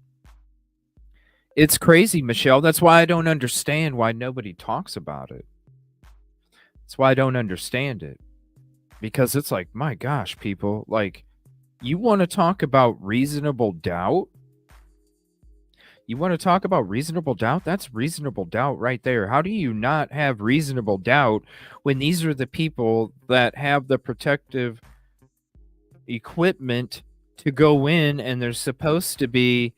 It's crazy, Michelle. That's why I don't understand why nobody talks about it. That's why I don't understand it. Because it's like, my gosh, people, like, you want to talk about reasonable doubt? You want to talk about reasonable doubt? That's reasonable doubt right there. How do you not have reasonable doubt when these are the people that have the protective equipment to go in, and they're supposed to be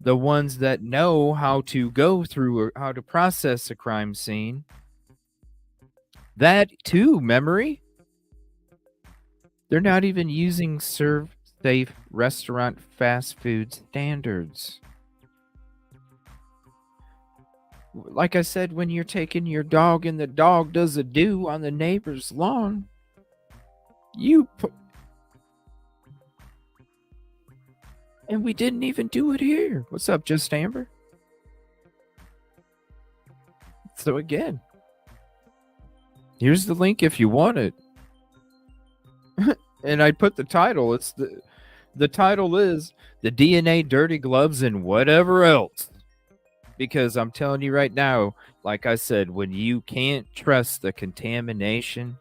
the ones that know how to go through or how to process a crime scene? That too, memory. They're not even using serve safe restaurant fast food standards. Like I said, when you're taking your dog and the dog does a do on the neighbor's lawn, and we didn't even do it here. What's up, Just Amber? So again, here's the link if you want it. And I put the title. It's the title is The DNA, Dirty Gloves, and Whatever Else. Because I'm telling you right now, like I said, when you can't trust the contamination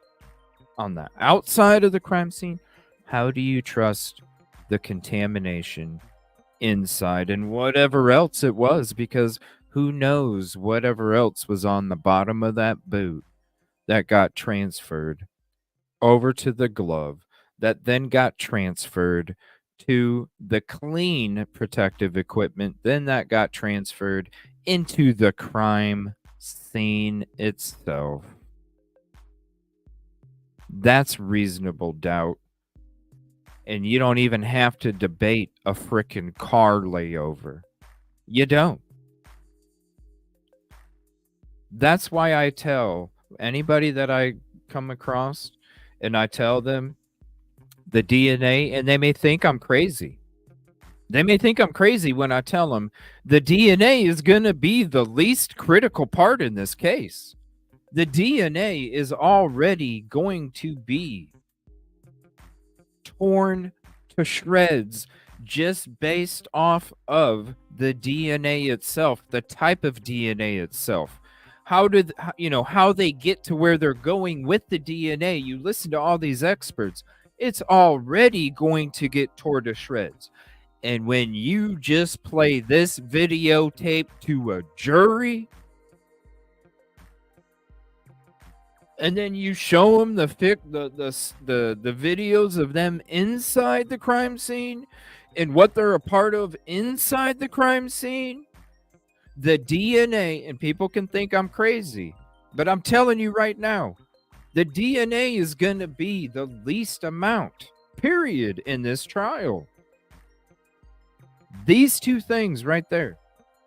on the outside of the crime scene, how do you trust the contamination inside and whatever else it was? Because who knows whatever else was on the bottom of that boot that got transferred over to the glove, that then got transferred to the clean protective equipment, then that got transferred into the crime scene itself. That's reasonable doubt. And you don't even have to debate a frickin' car layover. You don't. That's why I tell anybody that I come across, and I tell them the DNA, and they may think I'm crazy. They may think I'm crazy when I tell them the DNA is going to be the least critical part in this case. The DNA is already going to be torn to shreds just based off of the DNA itself, the type of DNA itself. How they get to where they're going with the DNA. You listen to all these experts, it's already going to get torn to shreds. And when you just play this videotape to a jury, and then you show them the videos of them inside the crime scene and what they're a part of inside the crime scene, the DNA, and people can think I'm crazy, but I'm telling you right now, the DNA is going to be the least amount, period, in this trial. These two things right there,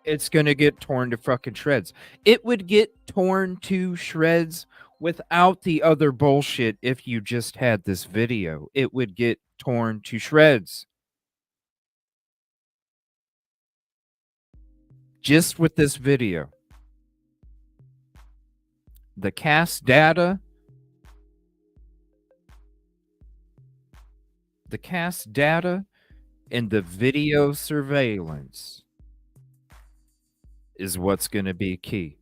it's going to get torn to fucking shreds. It would get torn to shreds without the other bullshit. If you just had this video, it would get torn to shreds. Just with this video. The cast data, and the video surveillance is what's going to be key.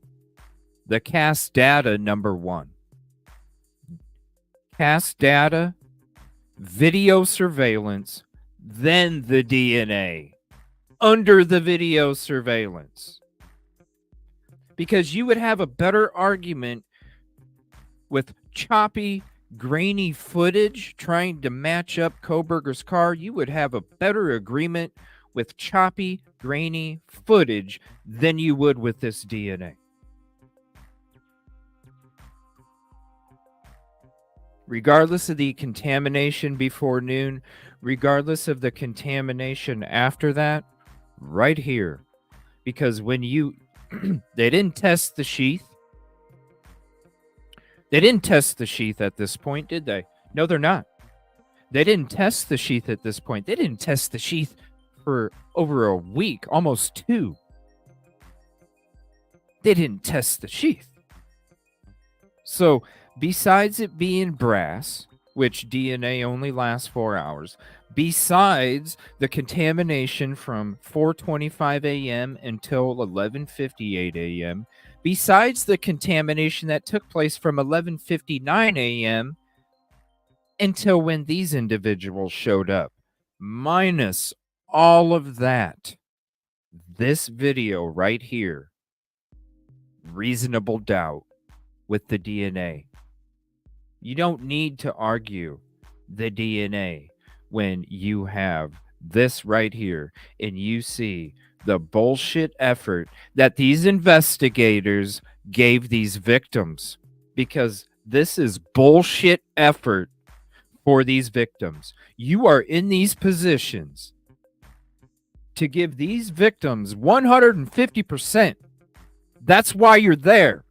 The CAS data, number one. CAS data, video surveillance, then the DNA under the video surveillance. Because you would have a better argument with choppy, grainy footage trying to match up Kohberger's car. You would have a better agreement with choppy, grainy footage than you would with this DNA. Regardless of the contamination before noon, regardless of the contamination after that, right here. Because when you, they didn't test the sheath. They didn't test the sheath at this point, did they? No, they're not. They didn't test the sheath at this point. They didn't test the sheath for over a week, almost 2. They didn't test the sheath. So, besides it being brass, which DNA only lasts 4 hours, besides the contamination from 4:25 a.m. until 11:58 a.m., besides the contamination that took place from 11:59 a.m. until when these individuals showed up, minus all of that, this video right here, reasonable doubt with the DNA. You don't need to argue the DNA when you have this right here and you see the bullshit effort that these investigators gave these victims, because this is bullshit effort for these victims. You are in these positions to give these victims 150%. That's why you're there.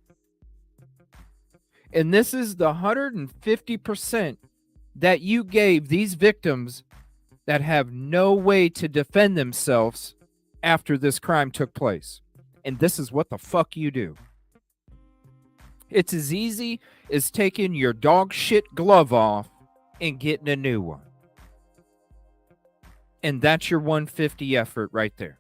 And this is the 150% that you gave these victims that have no way to defend themselves after this crime took place. And this is what the fuck you do. It's as easy as taking your dog shit glove off and getting a new one. And that's your 150 effort right there.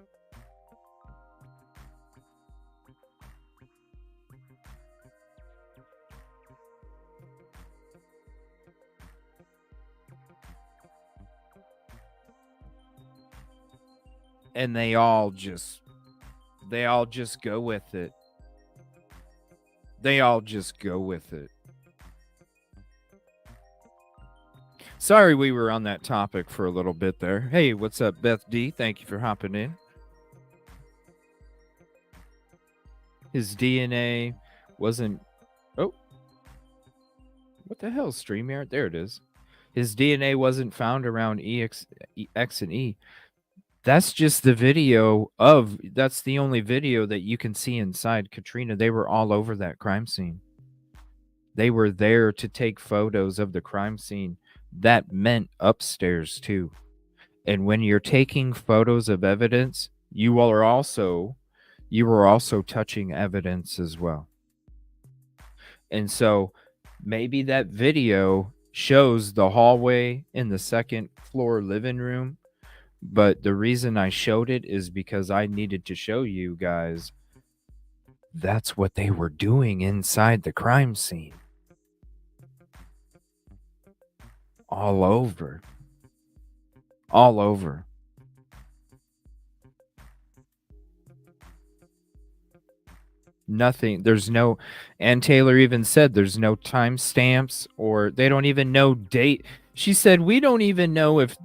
And they all just go with it. They all just go with it. Sorry we were on that topic for a little bit there. Hey, what's up, Beth D? Thank you for hopping in. His DNA wasn't... Oh. What the hell, StreamYard? There it is. His DNA wasn't found around X and E. That's just the video of... That's the only video that you can see inside Katrina. They were all over that crime scene. They were there to take photos of the crime scene. That meant upstairs too. And when you're taking photos of evidence, you were also touching evidence as well. And so maybe that video shows the hallway in the second floor living room, but the reason I showed it is because I needed to show you guys that's what they were doing inside the crime scene. All over. All over. Nothing. There's no... And Taylor even said there's no timestamps, or they don't even know date. She said, we don't even know if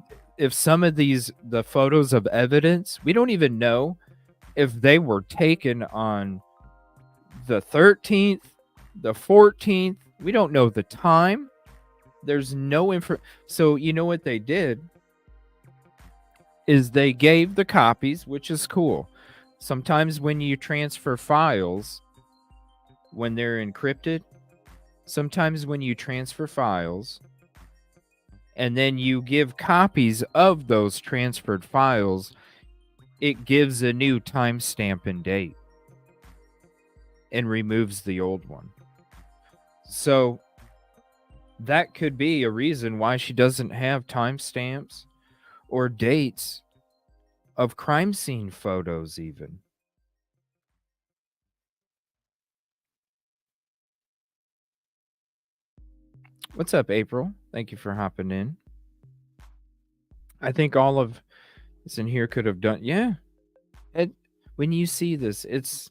some of the photos of evidence, we don't even know if they were taken on the 13th, the 14th. We don't know the time. There's no info. So you know what they did is they gave the copies, which is cool. Sometimes when you transfer files, when they're encrypted, sometimes when you transfer files and then you give copies of those transferred files, it gives a new timestamp and date and removes the old one. So that could be a reason why she doesn't have timestamps or dates of crime scene photos even. What's up, April? Thank you for hopping in. I think all of this in here could have done. Yeah. When you see this, it's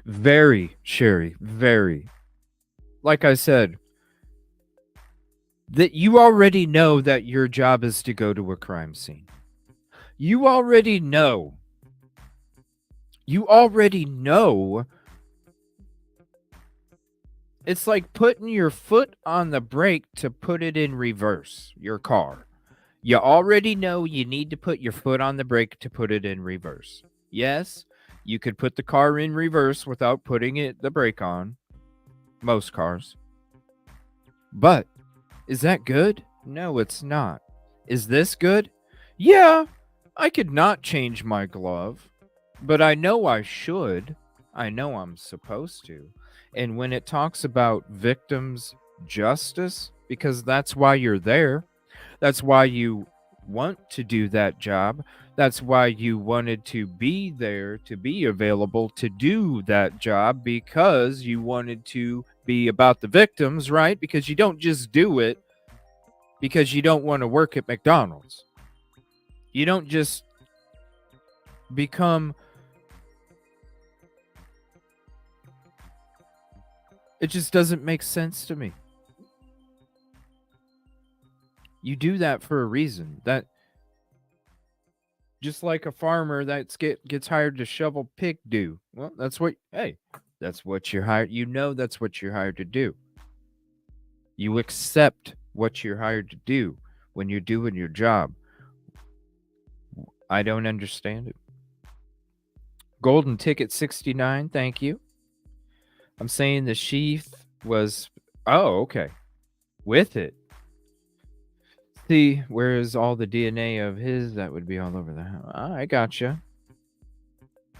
very, Sherry, very. Like I said, that you already know that your job is to go to a crime scene. You already know. You already know. It's like putting your foot on the brake to put it in reverse, your car. You already know you need to put your foot on the brake to put it in reverse. Yes, you could put the car in reverse without putting the brake on. Most cars. But is that good? No, it's not. Is this good? Yeah, I could not change my glove, but I know I should. I know I'm supposed to. And when it talks about victims' justice, because that's why you're there, that's why you want to do that job. That's why you wanted to be there, to be available to do that job, because you wanted to be about the victims, right? Because you don't just do it because you don't want to work at McDonald's. You don't just become. It just doesn't make sense to me. You do that for a reason. That just like a farmer that gets hired to shovel pig do. Well, that's what. Hey, that's what you're hired. You know that's what you're hired to do. You accept what you're hired to do when you're doing your job. I don't understand it. Golden Ticket 69, thank you. I'm saying the sheath was. Oh, okay. With it. See, whereas all the DNA of his, that would be all over the house. I gotcha.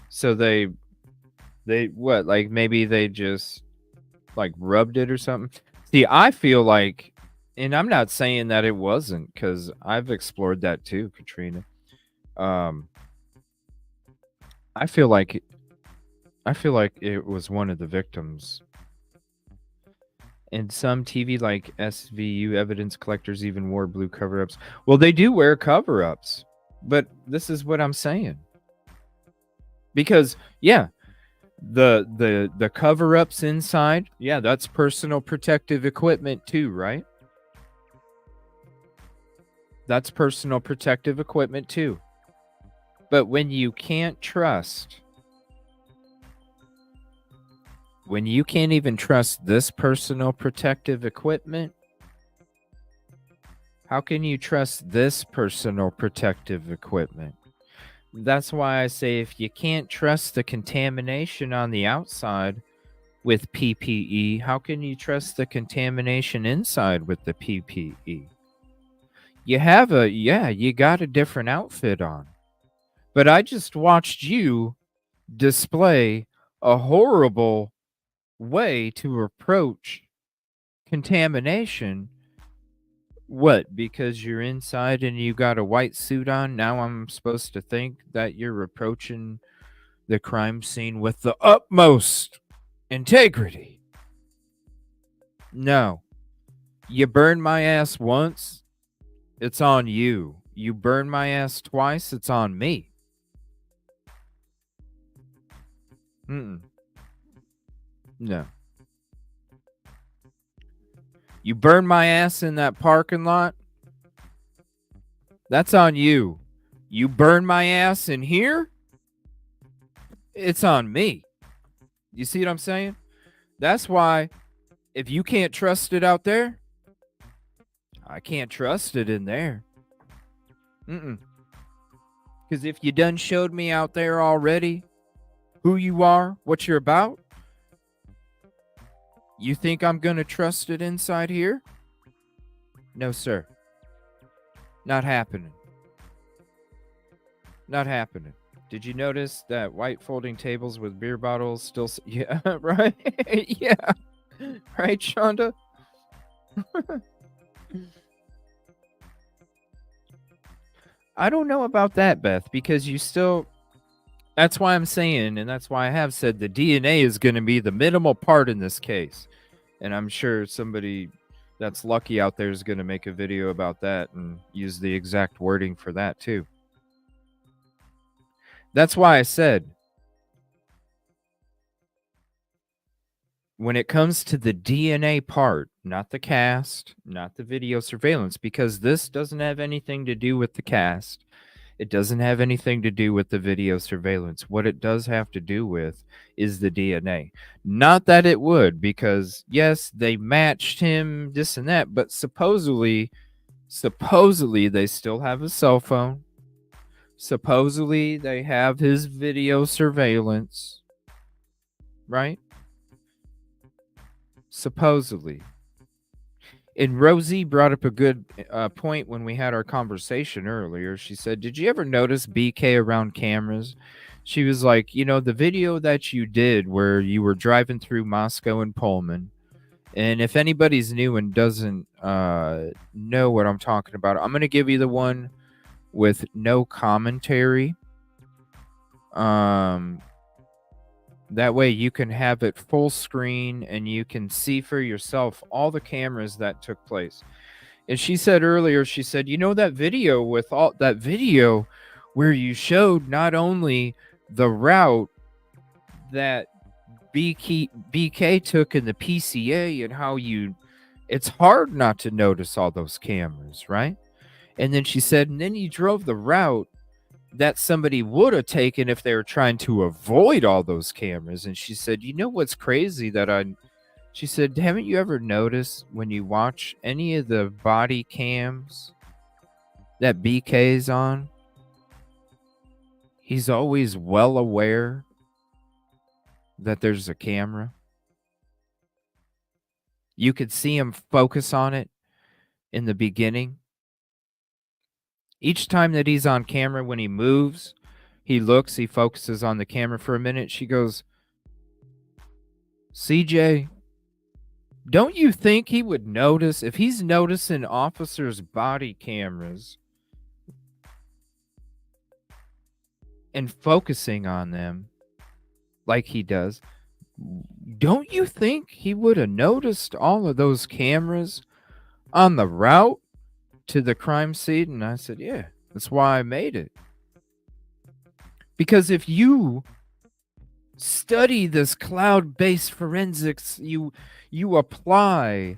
So they what? Like maybe they just like rubbed it or something. See, I feel like, and I'm not saying that it wasn't, because I've explored that too, Katrina. I feel like it was one of the victims. And some TV like SVU evidence collectors even wore blue cover-ups. Well, they do wear cover-ups, but this is what I'm saying. Because yeah, the cover-ups inside, yeah, that's personal protective equipment too, right? That's personal protective equipment too. But when you can't trust, when you can't even trust this personal protective equipment, how can you trust this personal protective equipment? That's why I say if you can't trust the contamination on the outside with PPE, how can you trust the contamination inside with the PPE? You got a different outfit on. But I just watched you display a horrible way to approach contamination. What? Because you're inside and you got a white suit on, now I'm supposed to think that you're approaching the crime scene with the utmost integrity? No. You burn my ass once, it's on you. You burn my ass twice, it's on me. No. You burn my ass in that parking lot, that's on you. You burn my ass in here, it's on me. You see what I'm saying? That's why if you can't trust it out there, I can't trust it in there. Because if you done showed me out there already who you are, what you're about, you think I'm going to trust it inside here? No, sir. Not happening. Not happening. Did you notice that white folding tables with beer bottles still... Yeah, right? Yeah. Right, Shonda? I don't know about that, Beth, because you still... That's why I'm saying, and that's why I have said the DNA is going to be the minimal part in this case. And I'm sure somebody that's lucky out there is going to make a video about that and use the exact wording for that too. That's why I said, when it comes to the DNA part, not the cast, not the video surveillance, because this doesn't have anything to do with the cast. It doesn't have anything to do with the video surveillance. What it does have to do with is the DNA. Not that it would, because yes, they matched him, this and that, but supposedly they still have a cell phone. Supposedly they have his video surveillance, right? Supposedly. And Rosie brought up a good point when we had our conversation earlier. She said, "Did you ever notice BK around cameras?" She was like, the video that you did where you were driving through Moscow and Pullman. And if anybody's new and doesn't know what I'm talking about, I'm going to give you the one with no commentary. That way you can have it full screen and you can see for yourself all the cameras that took place. And she said earlier, that video where you showed not only the route that BK took in the PCA and how it's hard not to notice all those cameras, right? And then she said, and then you drove the route that somebody would have taken if they were trying to avoid all those cameras. And she said, what's crazy she said, haven't you ever noticed when you watch any of the body cams that BK's on, he's always well aware that there's a camera. You could see him focus on it in the beginning. Each time that he's on camera, when he moves, he focuses on the camera for a minute. She goes, CJ, don't you think he would notice if he's noticing officers' body cameras and focusing on them like he does? Don't you think he would have noticed all of those cameras on the route to the crime scene? And I said, yeah, that's why I made it. Because if you study this cloud-based forensics, you apply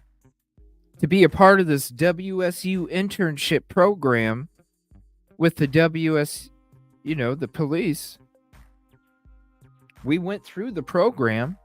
to be a part of this WSU internship program with the the police. We went through the program.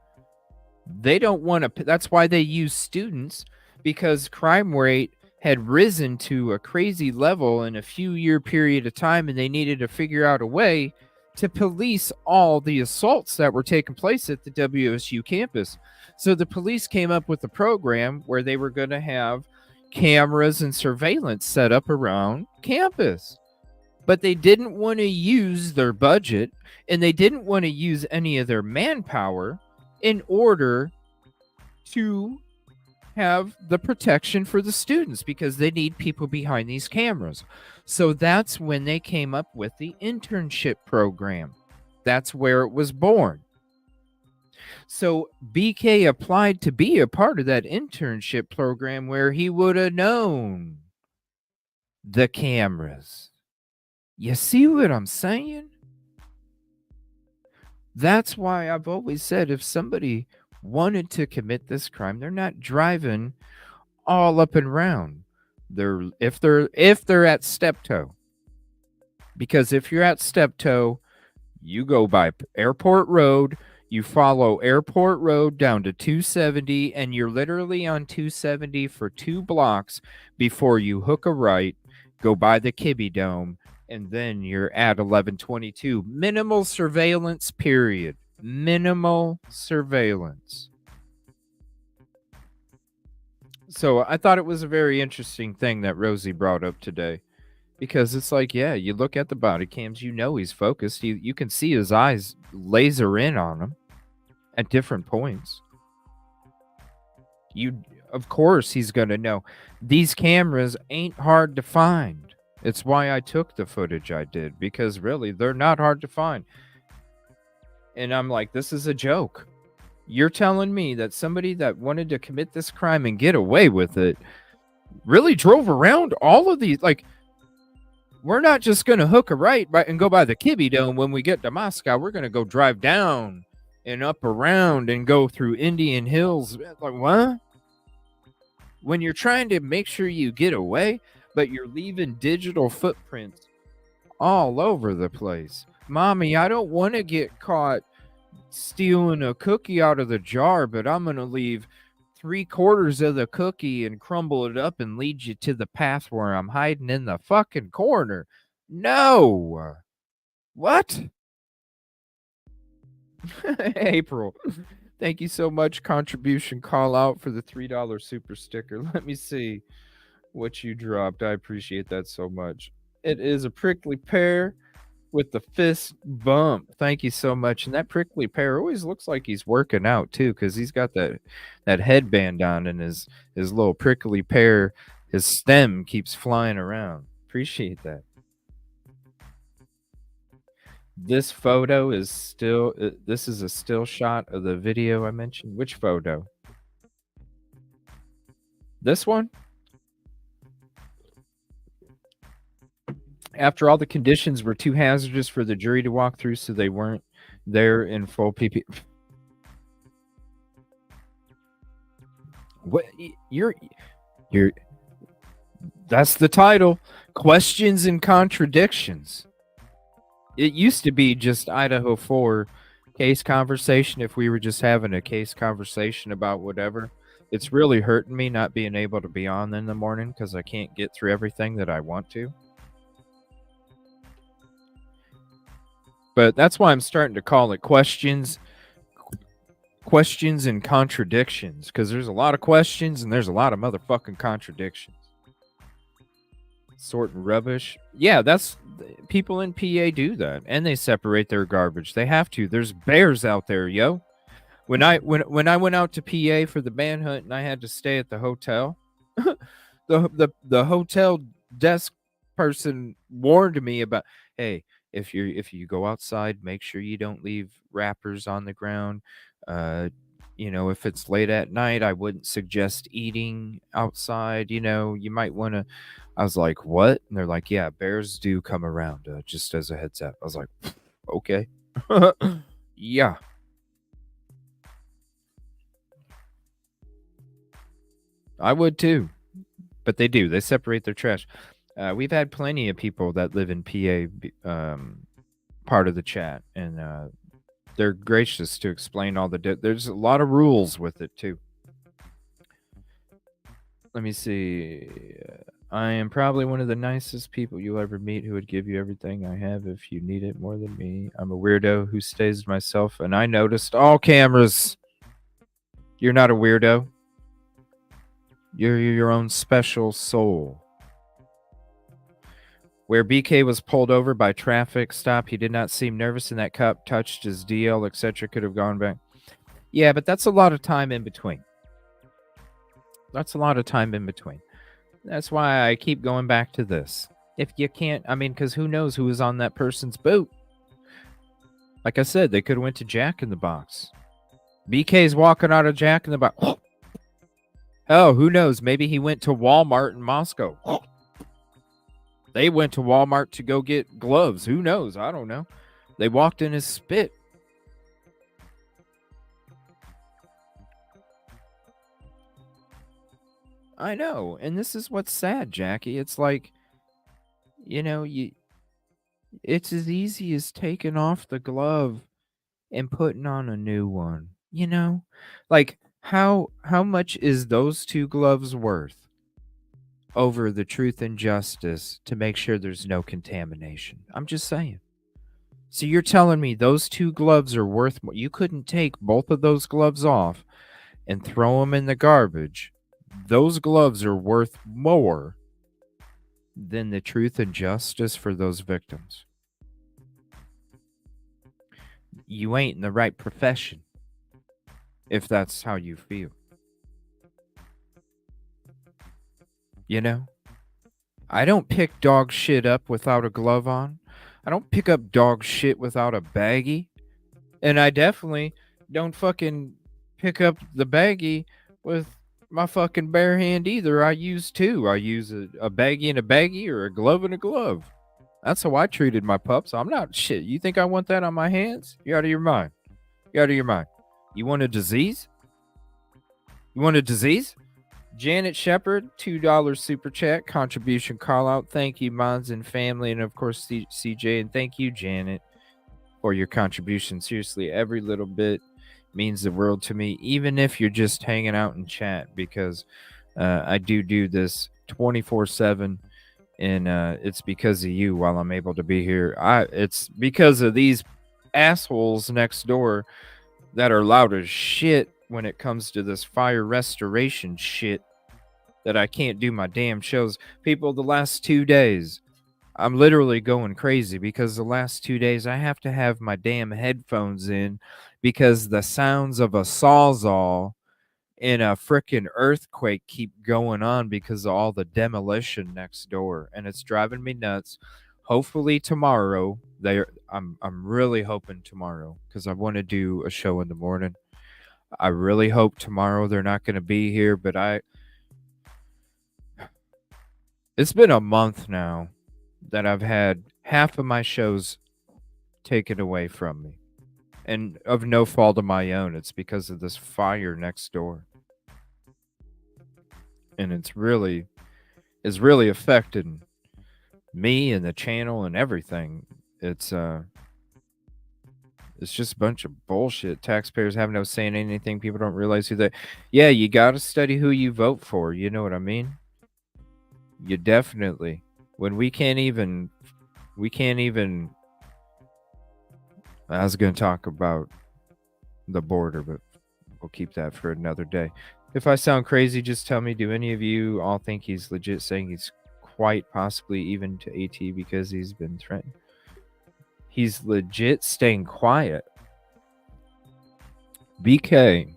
They don't want to, that's why they use students, because crime rate had risen to a crazy level in a few year period of time, and they needed to figure out a way to police all the assaults that were taking place at the WSU campus. So the police came up with a program where they were going to have cameras and surveillance set up around campus. But they didn't want to use their budget, and they didn't want to use any of their manpower in order to have the protection for the students, because they need people behind these cameras. So that's when they came up with the internship program. That's where it was born. So BK applied to be a part of that internship program where he would have known the cameras. You see what I'm saying? That's why I've always said, if somebody wanted to commit this crime, they're not driving all up and around. If they're at Steptoe. Because if you're at Steptoe, you go by Airport Road, you follow Airport Road down to 270, and you're literally on 270 for 2 blocks before you hook a right, go by the Kibbe Dome, and then you're at 1122. Minimal surveillance, period. Minimal surveillance. So I thought it was a very interesting thing that Rosie brought up today, because it's like, yeah, you look at the body cams, he's focused. You can see his eyes laser in on him at different points. Of course, he's going to know. These cameras ain't hard to find. It's why I took the footage I did, because really, they're not hard to find. And I'm like, this is a joke. You're telling me that somebody that wanted to commit this crime and get away with it really drove around all of these? Like, we're not just going to hook a right and go by the Kibbe Dome when we get to Moscow. We're going to go drive down and up around and go through Indian Hills. Like, what? When you're trying to make sure you get away, but you're leaving digital footprints all over the place. Mommy, I don't want to get caught stealing a cookie out of the jar, but I'm going to leave 3/4 of the cookie and crumble it up and lead you to the path where I'm hiding in the fucking corner. No. What? April, thank you so much. Contribution call out for the $3 super sticker. Let me see what you dropped. I appreciate that so much. It is a prickly pear with the fist bump. Thank you so much. And that prickly pear always looks like he's working out too, because he's got that headband on, and his little prickly pear, his stem keeps flying around. Appreciate that. This photo is still, this is a still shot of the video I mentioned. Which photo? This one? After all the conditions were too hazardous for the jury to walk through, so they weren't there in full PP. What? You're that's the title. Questions and Contradictions. It used to be just Idaho4 case conversation if we were just having a case conversation about whatever. It's really hurting me not being able to be on in the morning because I can't get through everything that I want to. But that's why I'm starting to call it questions and contradictions, because there's a lot of questions and there's a lot of motherfucking contradictions. Sorting rubbish. Yeah, that's people in PA do that, and they separate their garbage. They have to. There's bears out there, yo. When I went out to PA for the manhunt and I had to stay at the hotel, the hotel desk person warned me about, hey, if you go outside, make sure you don't leave wrappers on the ground. If it's late at night, I wouldn't suggest eating outside. You might want to. I was like, what? And they're like, yeah, bears do come around, just as a heads up. I was like, okay. Yeah. I would too. But they do. They separate their trash. We've had plenty of people that live in PA part of the chat, and they're gracious to explain all the... There's a lot of rules with it too. Let me see. I am probably one of the nicest people you'll ever meet, who would give you everything I have if you need it more than me. I'm a weirdo who stays to myself, and I noticed all cameras. You're not a weirdo. You're your own special soul. Where BK was pulled over by traffic stop, he did not seem nervous, and that cop touched his DL, etc. Could have gone back. Yeah, but that's a lot of time in between. That's why I keep going back to this. If you can't, because who knows who was on that person's boat? Like I said, they could have went to Jack in the Box. BK's walking out of Jack in the Box. Oh, who knows? Maybe he went to Walmart in Moscow. They went to Walmart to go get gloves. Who knows? I don't know. They walked in his spit. I know. And this is what's sad, Jackie. It's like, it's as easy as taking off the glove and putting on a new one. Like, how much is those two gloves worth over the truth and justice to make sure there's no contamination? I'm just saying. So you're telling me those two gloves are worth more? You couldn't take both of those gloves off and throw them in the garbage. Those gloves are worth more than the truth and justice for those victims. You ain't in the right profession if that's how you feel. I don't pick dog shit up without a glove on. I don't pick up dog shit without a baggie. And I definitely don't fucking pick up the baggie with my fucking bare hand either. I use two. I use a baggie and a baggie, or a glove and a glove. That's how I treated my pups. I'm not shit. You think I want that on my hands? You're out of your mind. You're out of your mind. You want a disease? You want a disease? Janet Shepard, $2 super chat contribution call out. Thank you, Mons and family, and of course CJ, and thank you, Janet, for your contribution. Seriously, every little bit means the world to me, even if you're just hanging out in chat, because I do this 24/7, and it's because of you. While I'm able to be here, it's because of these assholes next door that are loud as shit when it comes to this fire restoration shit, that I can't do my damn shows. People, the last 2 days, I'm literally going crazy, because the last 2 days I have to have my damn headphones in, because the sounds of a sawzall and a frickin' earthquake keep going on because of all the demolition next door, and it's driving me nuts. Hopefully tomorrow, I'm really hoping tomorrow, because I want to do a show in the morning. I really hope tomorrow they're not going to be here, but it's been a month now that I've had half of my shows taken away from me, and of no fault of my own. It's because of this fire next door, and it's really affecting me and the channel and everything. It's just a bunch of bullshit. Taxpayers have no say in anything. People don't realize who they. Yeah, you got to study who you vote for. You know what I mean? You definitely. When we can't even. I was going to talk about the border, but we'll keep that for another day. If I sound crazy, just tell me. Do any of you all think he's legit saying he's quite possibly even to AT because he's been threatened? He's legit staying quiet. BK.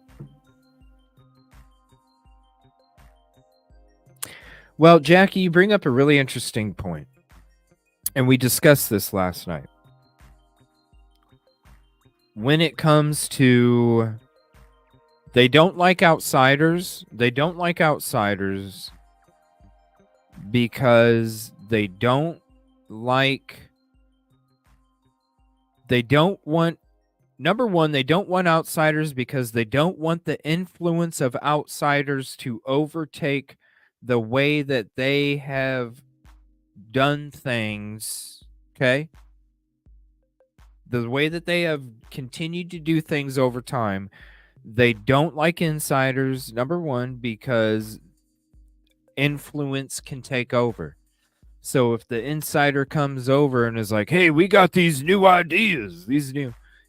Well, Jackie, you bring up a really interesting point, and we discussed this last night. When it comes to, they don't like outsiders. They don't like outsiders because they don't want, number one, they don't want outsiders because they don't want the influence of outsiders to overtake the way that they have done things, okay? The way that they have continued to do things over time. They don't like insiders, number one, because influence can take over. So if the insider comes over and is like, hey, we got these new ideas,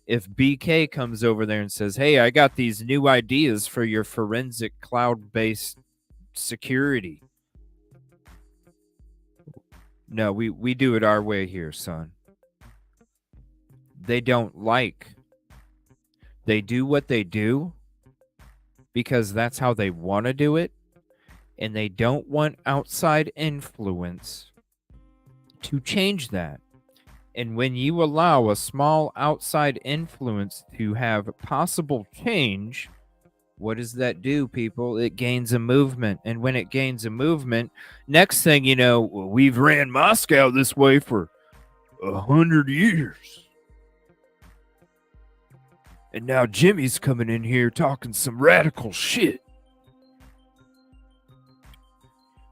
if BK comes over there and says, hey, I got these new ideas for your forensic cloud-based security. No, we do it our way here, son. They don't like. They do what they do because that's how they want to do it, and they don't want outside influence to change that. And when you allow a small outside influence to have possible change, what does that do, people? It gains a movement. And when it gains a movement, next thing you know, we've ran Moscow this way for 100 years. And now Jimmy's coming in here talking some radical shit.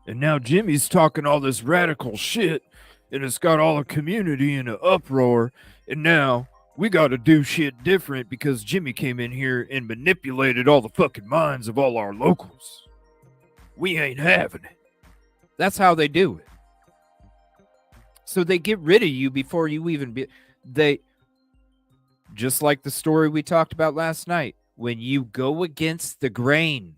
And now Jimmy's talking all this radical shit, and it's got all the community in an uproar. And now we got to do shit different because Jimmy came in here and manipulated all the fucking minds of all our locals. We ain't having it. That's how they do it. So they get rid of you before you even be. They, just like the story we talked about last night, when you go against the grain,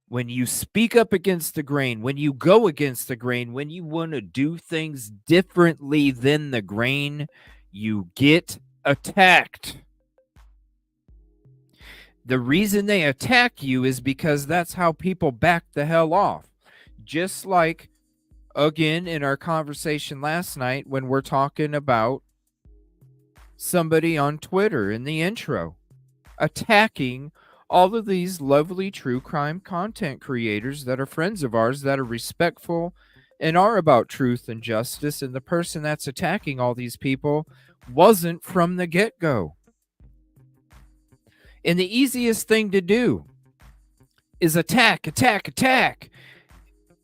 when you speak up against the grain, when you go against the grain, when you want to do things differently than the grain, you get attacked. The reason they attack you is because that's how people back the hell off. Just like, again, in our conversation last night when we're talking about somebody on Twitter in the intro attacking all of these lovely true crime content creators that are friends of ours that are respectful and are about truth and justice. And the person that's attacking all these people wasn't from the get-go. And the easiest thing to do is attack,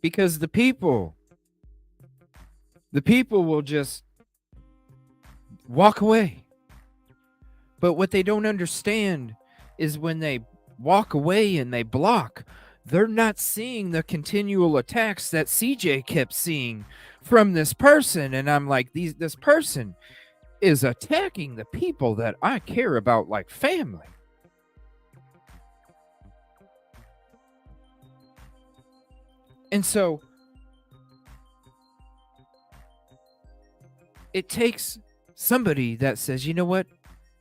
because the people will just walk away. But what they don't understand is when they walk away and they block, they're not seeing the continual attacks that CJ kept seeing from this person. And I'm like, this person is attacking the people that I care about like family. And so it takes somebody that says, you know what?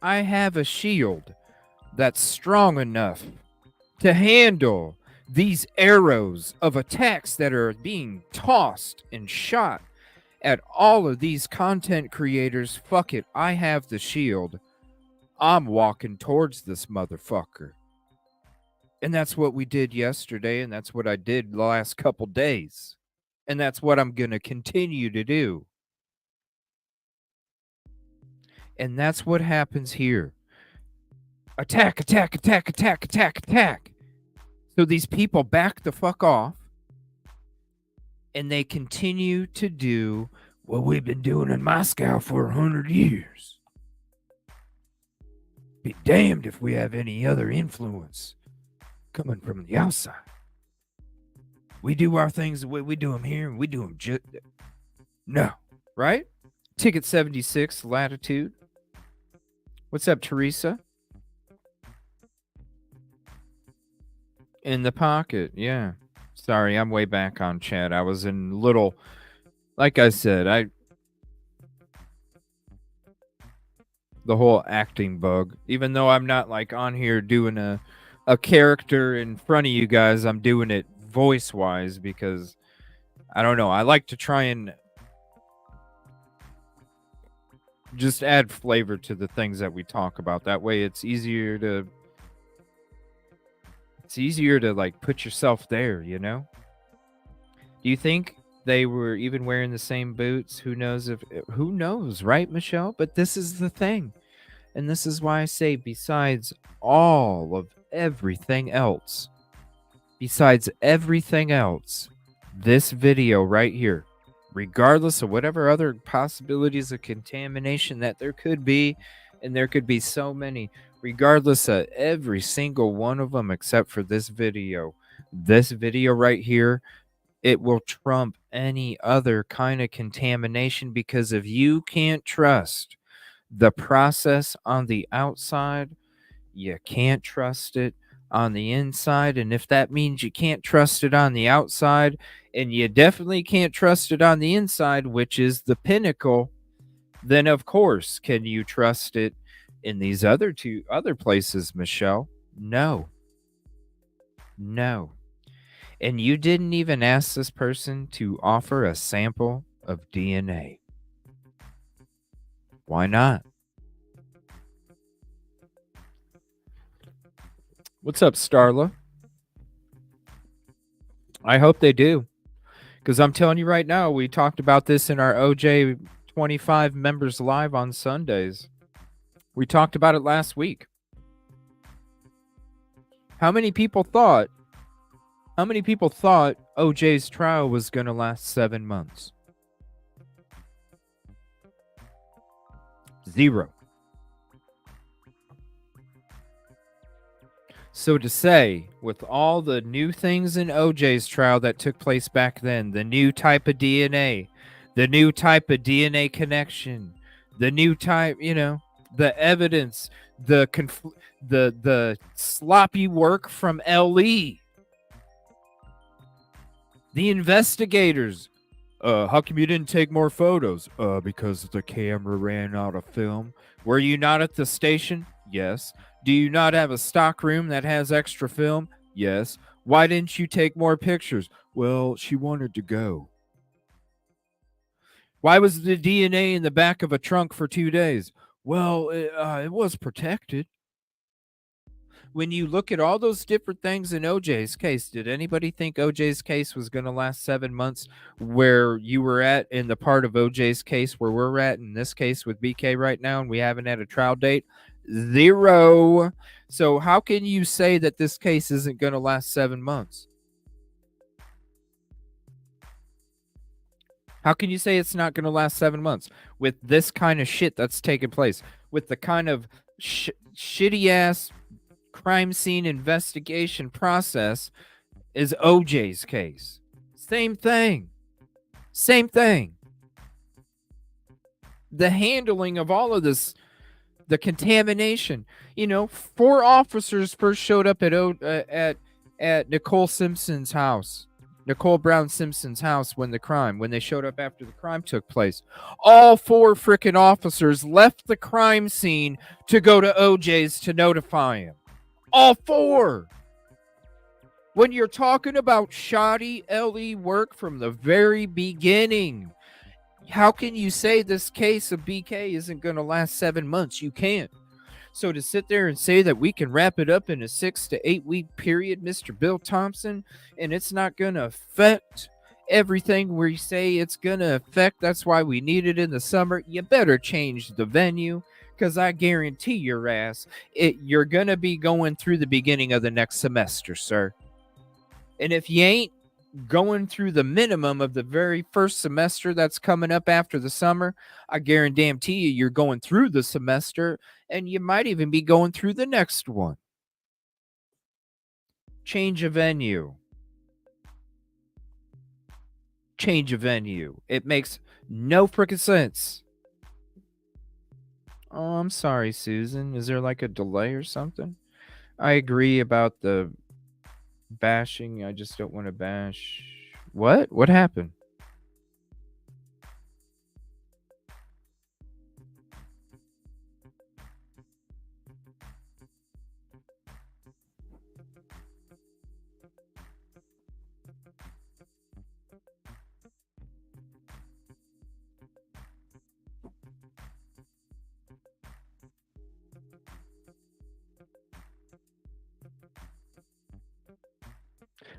I have a shield that's strong enough to handle these arrows of attacks that are being tossed and shot at all of these content creators. Fuck it. I have the shield. I'm walking towards this motherfucker. And that's what we did yesterday, and that's what I did the last couple days. And that's what I'm going to continue to do. And that's what happens here. Attack. So these people back the fuck off, and they continue to do what we've been doing in Moscow for 100 years. Be damned if we have any other influence coming from the outside. We do our things the way we do them here, and we do them just... No, right? Ticket 76, Latitude. What's up, Teresa? In the pocket, yeah. Sorry, I'm way back on chat. I was in little... Like I said, the whole acting bug. Even though I'm not like on here doing a character in front of you guys, I'm doing it voice-wise because, I don't know, I like to try and just add flavor to the things that we talk about. That way it's easier to like put yourself there, you know? Do you think they were even wearing the same boots? Who knows, right, Michelle? But this is the thing. And this is why I say, besides all of everything else, this video right here, regardless of whatever other possibilities of contamination that there could be, and there could be so many, regardless of every single one of them except for this video right here, it will trump any other kind of contamination, because if you can't trust the process on the outside, you can't trust it on the inside. And if that means you can't trust it on the outside, and you definitely can't trust it on the inside, which is the pinnacle, then of course, can you trust it in these other places, Michelle? No. And you didn't even ask this person to offer a sample of DNA. Why not? What's up, Starla? I hope they do. Because I'm telling you right now, we talked about this in our OJ25 members live on Sundays. We talked about it last week. How many people thought OJ's trial was going to last 7 months? 0. So to say, with all the new things in OJ's trial that took place back then, the new type of DNA, the new type of DNA connection, the new type, the evidence, the sloppy work from LE, the investigators. How come you didn't take more photos? Because the camera ran out of film. Were you not at the station? Yes. Do you not have a stock room that has extra film? Yes. Why didn't you take more pictures? Well, she wanted to go. Why was the DNA in the back of a trunk for 2 days? Well, it was protected. When you look at all those different things in OJ's case, did anybody think OJ's case was going to last 7 months where you were at in the part of OJ's case where we're at in this case with BK right now, and we haven't had a trial date? Zero. So how can you say that this case isn't going to last 7 months? How can you say it's not going to last 7 months with this kind of shit that's taking place, with the kind of shitty ass crime scene investigation process is OJ's case? Same thing. Same thing. The handling of all of this, the contamination. 4 officers first showed up at Nicole Simpson's house. Nicole Brown Simpson's house when they showed up after the crime took place. All 4 freaking officers left the crime scene to go to OJ's to notify him. All 4. When you're talking about shoddy LE work from the very beginning, how can you say this case of BK isn't going to last 7 months? You can't. So to sit there and say that we can wrap it up in a 6 to 8 week period, Mr. Bill Thompson, and it's not going to affect everything we say it's going to affect, that's why we need it in the summer, you better change the venue, because I guarantee your ass, you're going to be going through the beginning of the next semester, sir. And if you ain't going through the minimum of the very first semester that's coming up after the summer, I guarantee you you're going through the semester, and you might even be going through the next one. Change a venue. Change a venue. It makes no freaking sense. Oh, I'm sorry, Susan. Is there like a delay or something? I agree about the bashing. I just don't want to bash. What? What happened?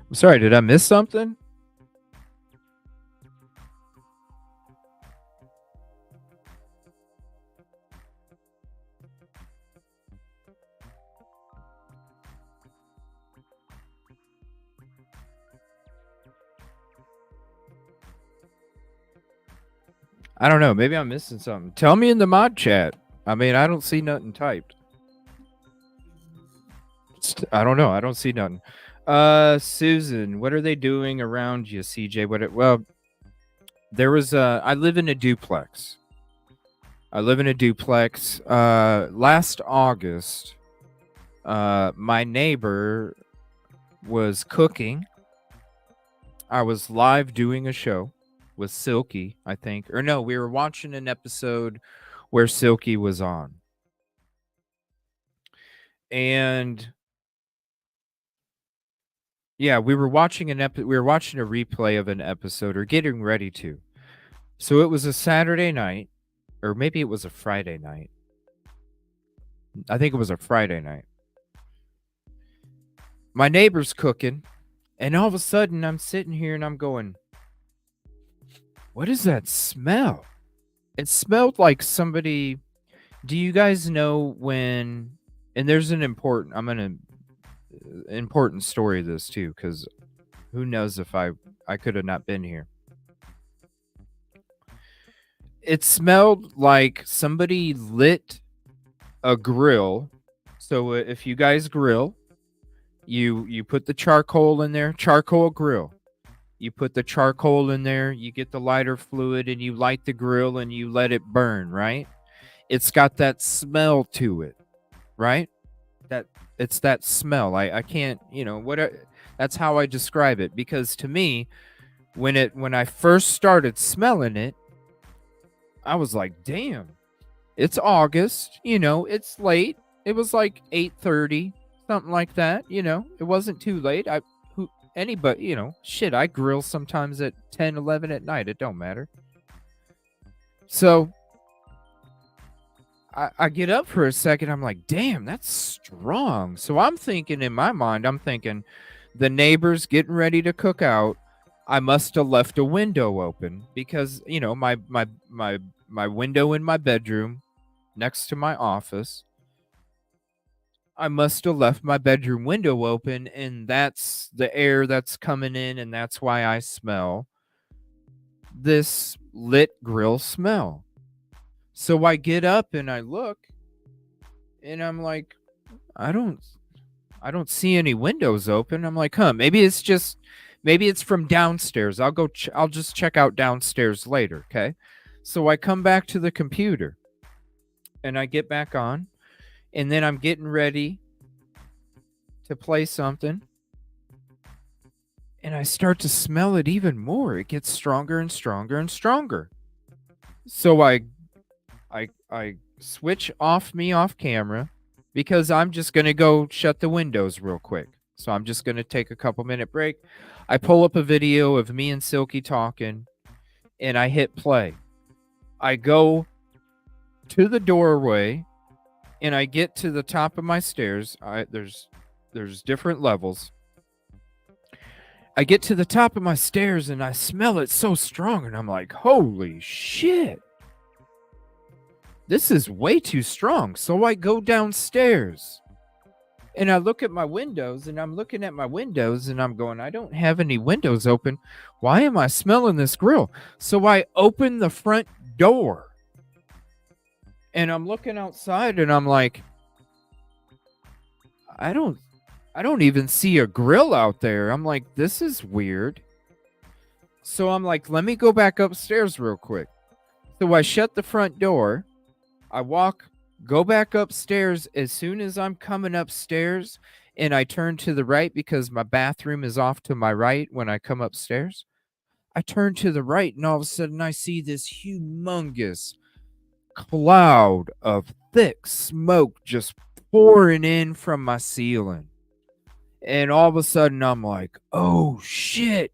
I'm sorry, did I miss something? I don't know. Maybe I'm missing something. Tell me in the mod chat. I mean, I don't see nothing typed. I don't know. I don't see nothing. Susan, what are they doing around you, CJ? Well, there was I live in a duplex. Last August, my neighbor was cooking. I was live doing a show with Silky, I think. Or no, we were watching an episode where Silky was on. And yeah, we were watching a replay of an episode, or getting ready to. So it was a Saturday night, or maybe it was a Friday night. I think it was a Friday night. My neighbor's cooking, and all of a sudden I'm sitting here and I'm going, what is that smell? It smelled like somebody. Do you guys know when? And there's an important story of this too, because who knows if I could have not been here. It smelled like somebody lit a grill. So if you guys grill, you put the charcoal in there, charcoal grill. You put the charcoal in there, you get the lighter fluid, and you light the grill and you let it burn, right? It's got that smell to it, right? It's that smell. I can't, that's how I describe it, because to me, when I first started smelling it, I was like, damn, it's August, it's late. It was like 8:30, something like that, it wasn't too late. Anybody, shit, I grill sometimes at 10, 11 at night. It don't matter. So I get up for a second. I'm like, damn, that's strong. So I'm thinking in my mind, the neighbor's getting ready to cook out. I must have left a window open because, my window in my bedroom next to my office, I must have left my bedroom window open, and that's the air that's coming in, and that's why I smell this lit grill smell. So I get up and I look, and I'm like, I don't see any windows open. I'm like, maybe it's from downstairs. I'll just check out downstairs later, okay? So I come back to the computer and I get back on, and then I'm getting ready to play something, and I start to smell it even more. It gets stronger and stronger and stronger. So I switch off camera because I'm just going to go shut the windows real quick. So I'm just going to take a couple minute break. I pull up a video of me and Silky talking, and I hit play. I go to the doorway, and I get to the top of my stairs. There's different levels. I get to the top of my stairs, and I smell it so strong, and I'm like, holy shit. This is way too strong. So I go downstairs and I look at my windows, and I'm looking at my windows, and I'm going, I don't have any windows open. Why am I smelling this grill? So I open the front door, and I'm looking outside, and I'm like, I don't even see a grill out there. I'm like, this is weird. So I'm like, let me go back upstairs real quick. So I shut the front door. I go back upstairs. As soon as I'm coming upstairs and I turn to the right because my bathroom is off to my right when I come upstairs, I turn to the right, and all of a sudden I see this humongous cloud of thick smoke just pouring in from my ceiling. And all of a sudden I'm like, oh shit.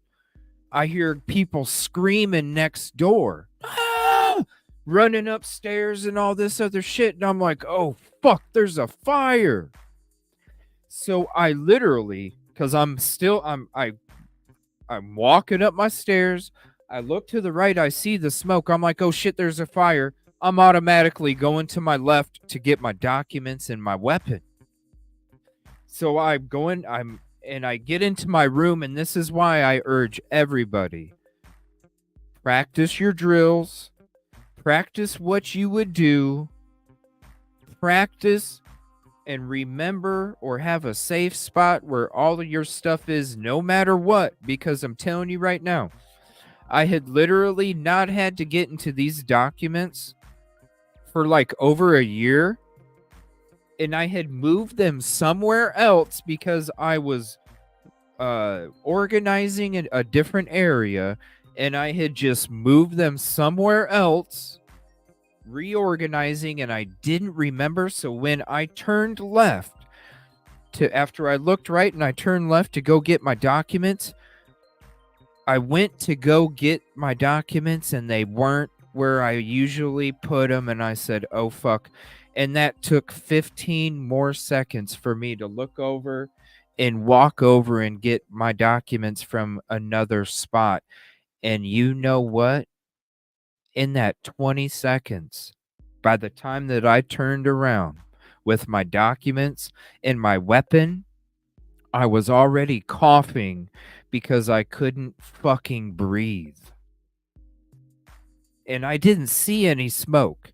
I hear people screaming next door. Ah! Running upstairs and all this other shit. And I'm like, oh, fuck, there's a fire. So I literally, because I'm walking up my stairs. I look to the right. I see the smoke. I'm like, oh, shit, there's a fire. I'm automatically going to my left to get my documents and my weapon. So I get into my room, and this is why I urge everybody. Practice your drills. Practice what you would do. Practice and remember, or have a safe spot where all of your stuff is, no matter what. Because I'm telling you right now, I had literally not had to get into these documents for like over a year. And I had moved them somewhere else because I was organizing in a different area, and I had just moved them somewhere else, reorganizing, and I didn't remember. So when I turned left after I looked right and I turned left to go get my documents, I went to go get my documents and they weren't where I usually put them, and I said, oh fuck. And that took 15 more seconds for me to look over and walk over and get my documents from another spot. And you know what? In that 20 seconds, by the time that I turned around with my documents and my weapon, I was already coughing because I couldn't fucking breathe. And I didn't see any smoke.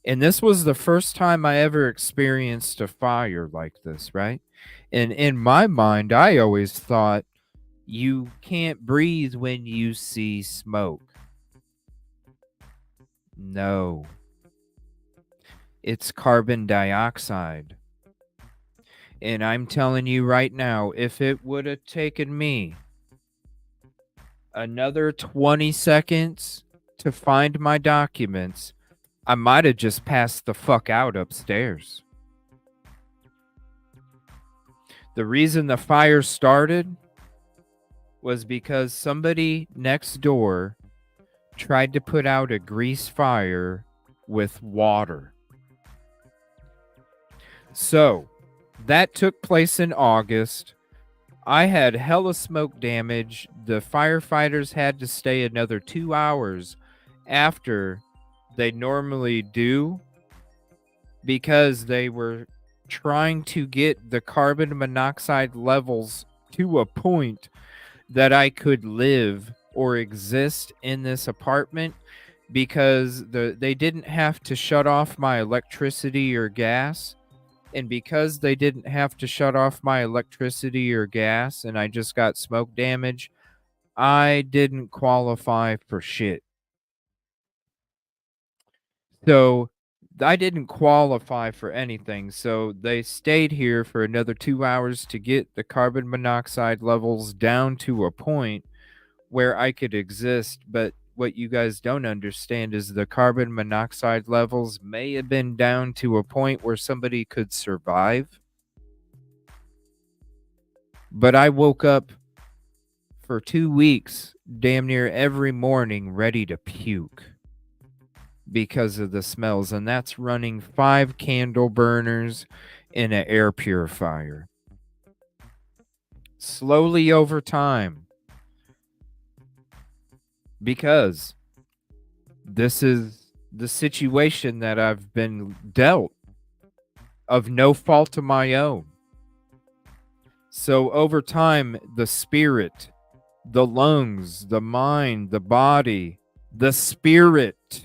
And this was the first time I ever experienced a fire like this, right? And in my mind, I always thought you can't breathe when you see smoke. No. It's carbon dioxide. And I'm telling you right now, if it would have taken me another 20 seconds to find my documents, I might have just passed the fuck out upstairs. The reason the fire started was because somebody next door tried to put out a grease fire with water. So that took place in August. I had hella smoke damage. The firefighters had to stay another 2 hours after they normally do because they were trying to get the carbon monoxide levels to a point that I could live or exist in this apartment, because they didn't have to shut off my electricity or gas. And because they didn't have to shut off my electricity or gas and I just got smoke damage, I didn't qualify for shit. So I didn't qualify for anything. So they stayed here for another 2 hours to get the carbon monoxide levels down to a point where I could exist. But what you guys don't understand is the carbon monoxide levels may have been down to a point where somebody could survive. But I woke up for 2 weeks, damn near every morning, ready to puke because of the smells. And that's running 5 candle burners in an air purifier. Slowly over time. Because this is the situation that I've been dealt, of no fault of my own. So over time, the spirit, the lungs, the mind, the body, the spirit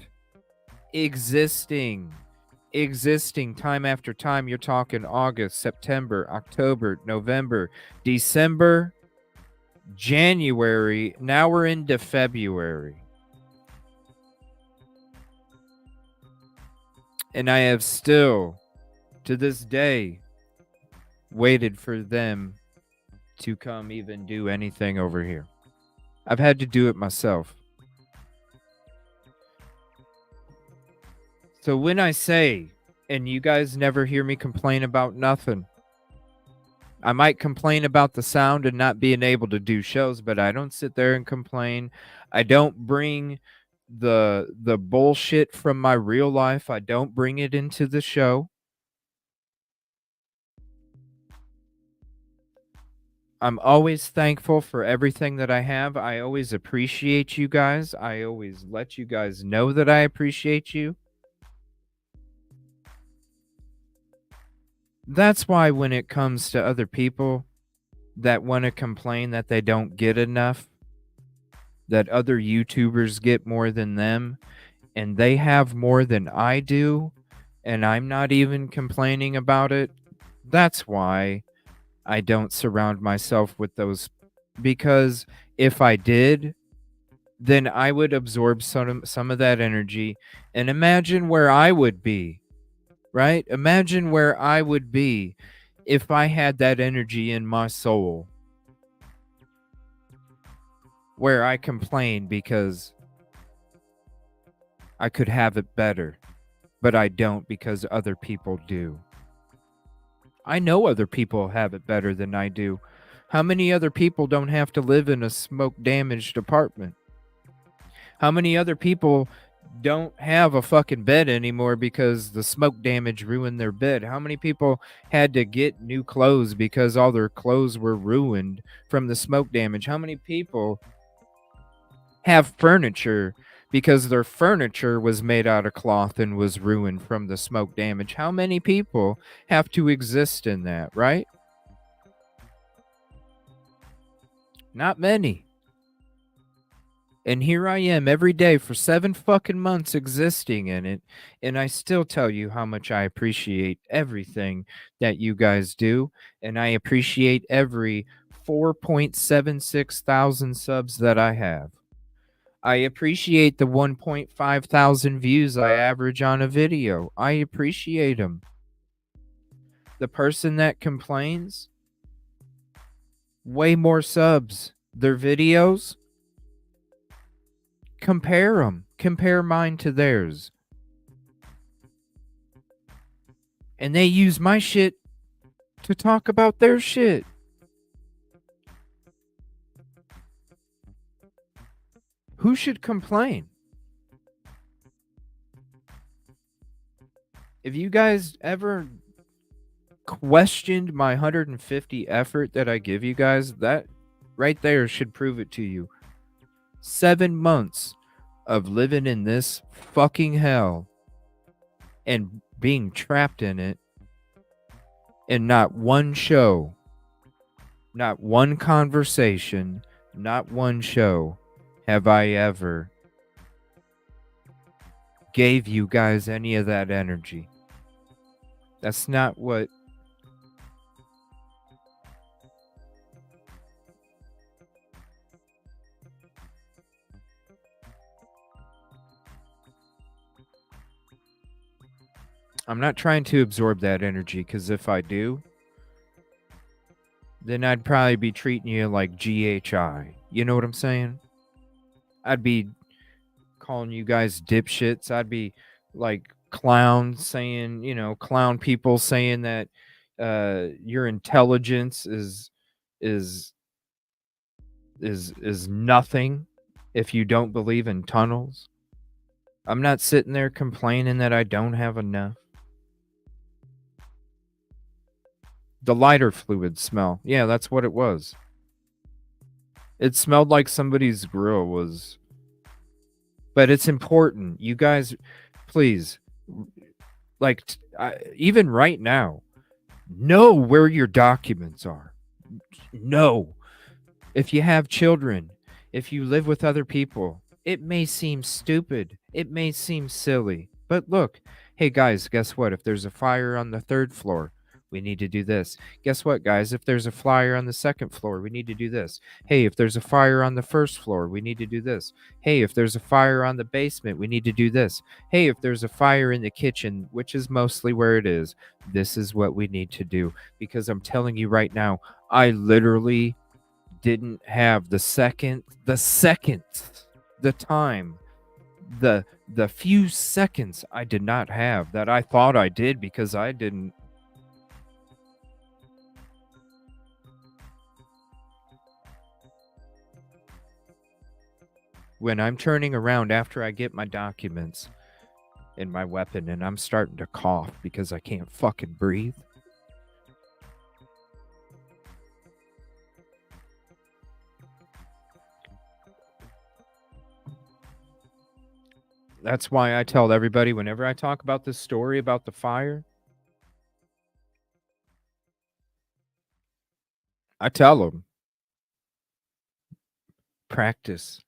existing time after time. You're talking August, September, October, November, December, January. Now we're into February. And I have still, to this day, waited for them to come even do anything over here. I've had to do it myself. So when I say, and you guys never hear me complain about nothing, I might complain about the sound and not being able to do shows, but I don't sit there and complain. I don't bring the bullshit from my real life. I don't bring it into the show. I'm always thankful for everything that I have. I always appreciate you guys. I always let you guys know that I appreciate you. That's why when it comes to other people that want to complain that they don't get enough, that other YouTubers get more than them, and they have more than I do, and I'm not even complaining about it, that's why I don't surround myself with those. Because if I did, then I would absorb some of that energy, and imagine where I would be, right? Imagine where I would be if I had that energy in my soul, where I complain because I could have it better, but I don't because other people do. I know other people have it better than I do. How many other people don't have to live in a smoke-damaged apartment? How many other people don't have a fucking bed anymore because the smoke damage ruined their bed? How many people had to get new clothes because all their clothes were ruined from the smoke damage? How many people have furniture because their furniture was made out of cloth and was ruined from the smoke damage? How many people have to exist in that, right? Not many. And here I am every day for 7 fucking months existing in it, and I still tell you how much I appreciate everything that you guys do, and I appreciate every 4.76 thousand subs that I have. I appreciate the 1.5 thousand views I average on a video. I appreciate them. The person that complains, way more subs. Their videos, compare them. Compare mine to theirs. And they use my shit to talk about their shit. Who should complain? If you guys ever questioned my 150 effort that I give you guys, that right there should prove it to you. 7 months of living in this fucking hell and being trapped in it, and not one show, not one conversation, not one show have I ever gave you guys any of that energy. That's not what... I'm not trying to absorb that energy, because if I do, then I'd probably be treating you like GHI. You know what I'm saying? I'd be calling you guys dipshits. I'd be like clowns saying, clown people saying that your intelligence is nothing if you don't believe in tunnels. I'm not sitting there complaining that I don't have enough. The lighter fluid smell. Yeah, that's what it was. It smelled like somebody's grill was... But it's important. You guys, please, like, even right now, know where your documents are. Know. If you have children, if you live with other people, it may seem stupid. It may seem silly. But look, hey guys, guess what? If there's a fire on the 3rd floor, we need to do this. Guess what, guys? If there's a fire on the 2nd floor, we need to do this. Hey, if there's a fire on the 1st floor, we need to do this. Hey, if there's a fire on the basement, we need to do this. Hey, if there's a fire in the kitchen, which is mostly where it is, this is what we need to do. Because I'm telling you right now, I literally didn't have the time, the few seconds I did not have that I thought I did, because I didn't. When I'm turning around after I get my documents and my weapon and I'm starting to cough because I can't fucking breathe, that's why I tell everybody whenever I talk about this story about the fire, I tell them, practice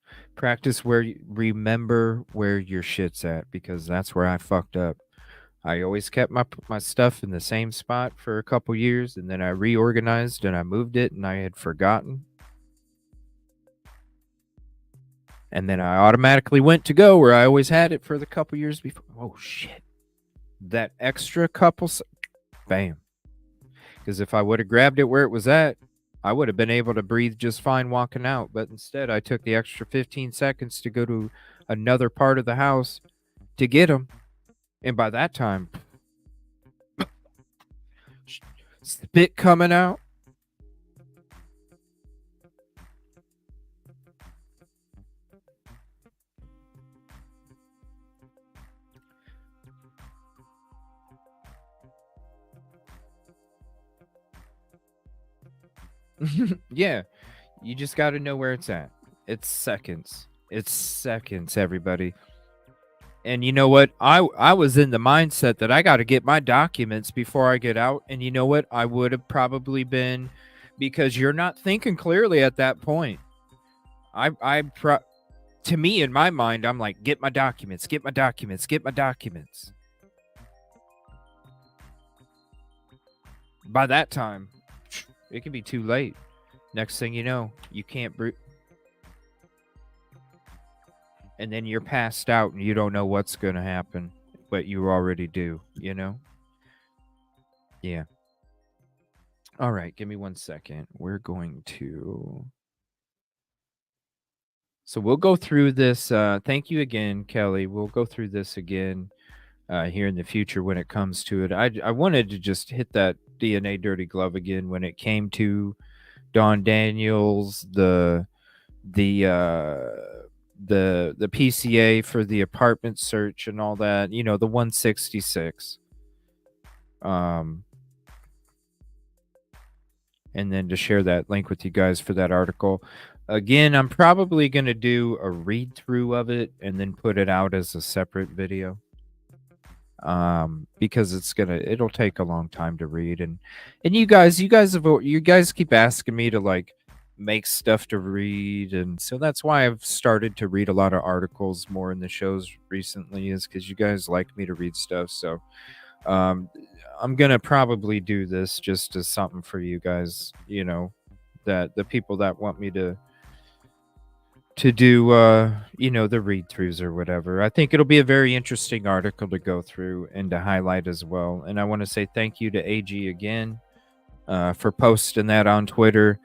where you remember where your shit's at, because that's where I fucked up. I always kept my stuff in the same spot for a couple years, and then I reorganized and I moved it, and I had forgotten. And then I automatically went to go where I always had it for the couple years before. Oh shit. That extra couple bam. Because if I would have grabbed it where it was at, I would have been able to breathe just fine walking out. But instead, I took the extra 15 seconds to go to another part of the house to get them. And by that time, spit coming out. Yeah, you just got to know where it's at. It's seconds. It's seconds, everybody. And you know what? I was in the mindset that I got to get my documents before I get out. And you know what? I would have probably been, because you're not thinking clearly at that point. To me, in my mind, I'm like, get my documents, get my documents, get my documents. By that time, it can be too late. Next thing you know, you can't breathe. And then you're passed out and you don't know what's going to happen, but you already do, you know? Yeah. All right, give me 1 second. We're going to... So we'll go through this. Thank you again, Kelly. We'll go through this again here in the future when it comes to it. I wanted to just hit that DNA dirty glove again when it came to Don Daniels, the PCA for the apartment search and all that, you know, the 166. and then to share that link with you guys for that article. Again, I'm probably going to do a read through of it and then put it out as a separate video. Because it'll take a long time to read, and you guys keep asking me to like make stuff to read, and so that's why I've started to read a lot of articles more in the shows recently, is because you guys like me to read stuff. So I'm gonna probably do this just as something for you guys, that the people that want me to do the read throughs or whatever. I think it'll be a very interesting article to go through and to highlight as well. And I want to say thank you to AG again for posting that on Twitter,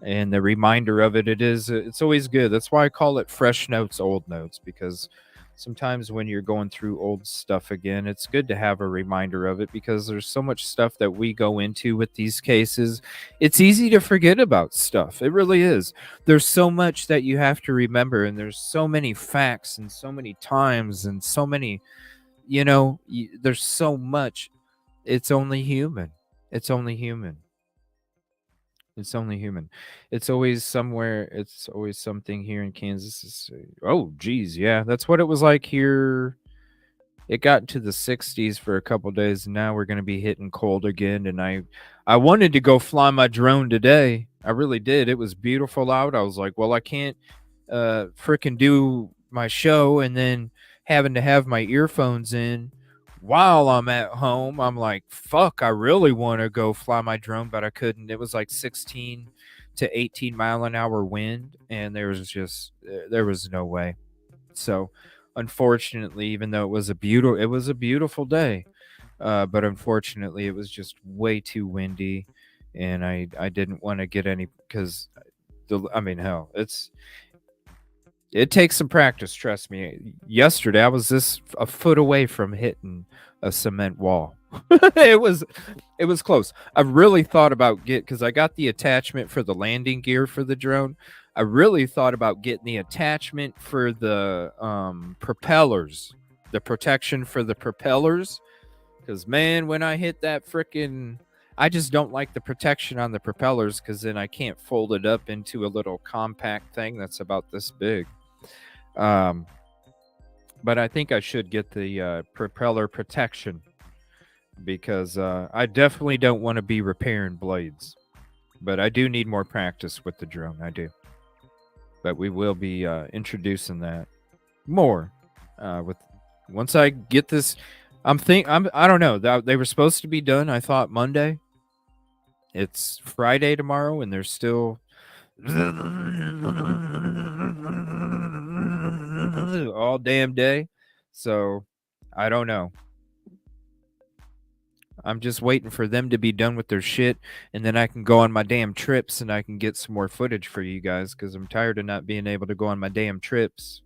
and the reminder of it's always good. That's why I call it fresh notes, old notes, because sometimes when you're going through old stuff again, it's good to have a reminder of it, because there's so much stuff that we go into with these cases. It's easy to forget about stuff. It really is. There's so much that you have to remember, and there's so many facts and so many times and so many, there's so much. It's only human. It's only human. It's only human. It's always somewhere. It's always something here in Kansas. Oh, geez. Yeah, that's what it was like here. It got into the 60s for a couple days, and now we're going to be hitting cold again. And I wanted to go fly my drone today. I really did. It was beautiful out. I was like, well, I can't freaking do my show and then having to have my earphones in while I'm at home. I'm like, fuck, I really want to go fly my drone, but I couldn't. It was like 16 to 18 mile an hour wind, and there was no way. So unfortunately, even though it was a beautiful day, but unfortunately it was just way too windy, and I didn't want to get any, because hell, it takes some practice, trust me. Yesterday, I was a foot away from hitting a cement wall. it was close. I really thought about because I got the attachment for the landing gear for the drone. I really thought about getting the attachment for the propellers, the protection for the propellers. Because, man, when I hit that I just don't like the protection on the propellers, because then I can't fold it up into a little compact thing that's about this big. But I think I should get the propeller protection, because I definitely don't want to be repairing blades. But I do need more practice with the drone. I do. But we will be introducing that more once I get this. I don't know. They were supposed to be done, I thought, Monday. It's Friday tomorrow, and they're still all damn day. So I don't know. I'm just waiting for them to be done with their shit, and then I can go on my damn trips and I can get some more footage for you guys, because I'm tired of not being able to go on my damn trips.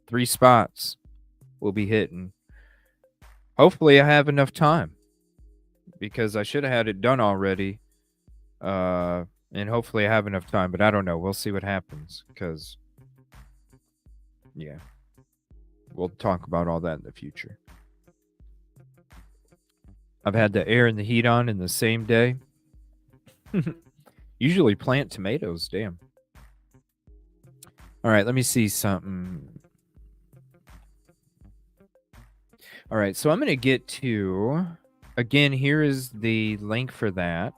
3 spots we'll be hitting. Hopefully I have enough time, because I should have had it done already. And hopefully I have enough time, but I don't know. We'll see what happens, because, yeah, we'll talk about all that in the future. I've had the air and the heat on in the same day. Usually plant tomatoes, damn. All right, let me see something. All right, so I'm going to get to, again, here is the link for that.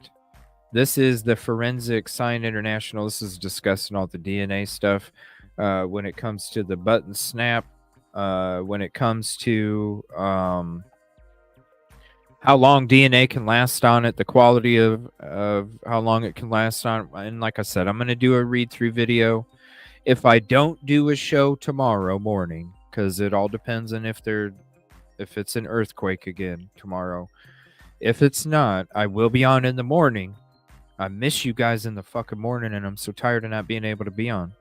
This is the Forensic Science International. This is discussing all the DNA stuff when it comes to the button snap, when it comes to how long DNA can last on it, the quality of how long it can last on. And like I said, I'm going to do a read-through video. If I don't do a show tomorrow morning, because it all depends on if it's an earthquake again tomorrow. If it's not, I will be on in the morning. I miss you guys in the fucking morning, and I'm so tired of not being able to be on.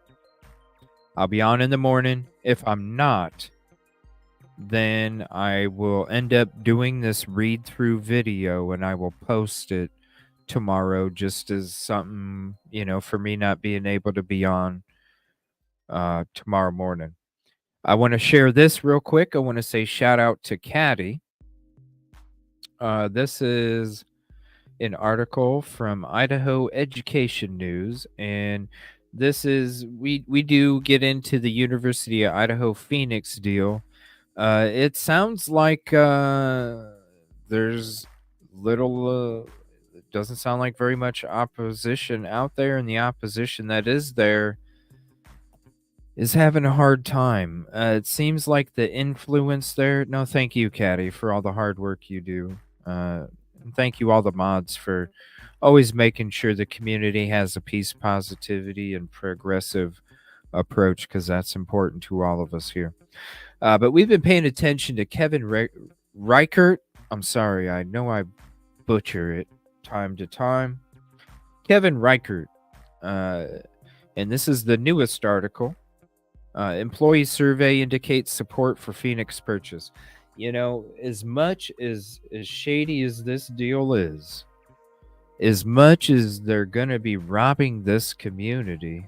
I'll be on in the morning. If I'm not, then I will end up doing this read-through video, and I will post it tomorrow, just as something, for me not being able to be on tomorrow morning. I want to share this real quick. I want to say shout out to Caddy. This is an article from Idaho Education News, and this is we do get into the University of Idaho Phoenix deal. It sounds like there's little. It doesn't sound like very much opposition out there, and the opposition that is there is having a hard time. It seems like the influence there. No, thank you, Caddy, for all the hard work you do. And thank you, all the mods, for always making sure the community has a peace, positivity, and progressive approach, because that's important to all of us here. But we've been paying attention to Kevin Reichert. I'm sorry, I know I butcher it time to time. Kevin Reichert. And this is the newest article. Employee survey indicates support for Phoenix purchase. You know, as much as shady as this deal is, as much as they're going to be robbing this community,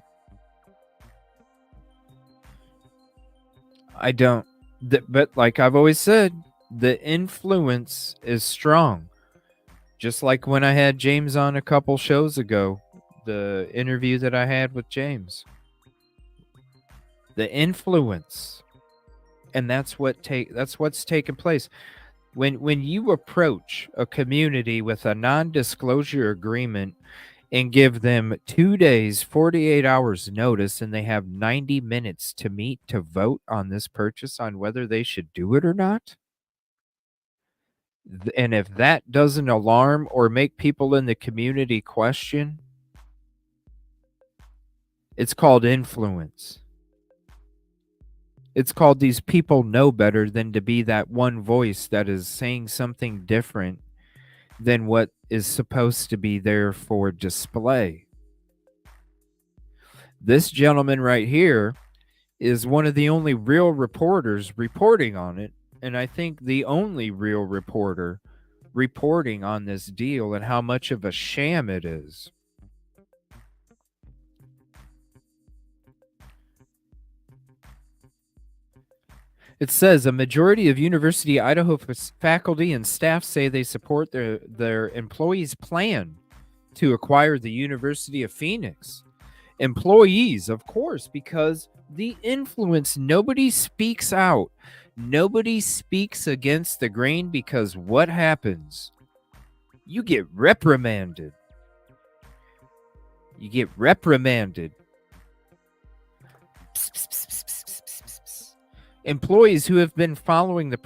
I don't. But like I've always said, the influence is strong. Just like when I had James on a couple shows ago, the interview that I had with James. The influence, and that's what's taking place. When you approach a community with a non-disclosure agreement and give them 2 days, 48 hours notice, and they have 90 minutes to meet to vote on this purchase on whether they should do it or not. And if that doesn't alarm or make people in the community question, it's called influence. It's called these people know better than to be that one voice that is saying something different than what is supposed to be there for display. This gentleman right here is one of the only real reporters reporting on it, and I think the only real reporter reporting on this deal and how much of a sham it is. It says a majority of University of Idaho faculty and staff say they support their employees' plan to acquire the University of Phoenix. Employees, of course, because the influence, nobody speaks out. Nobody speaks against the grain, because what happens? You get reprimanded. You get reprimanded. Employees who have been following the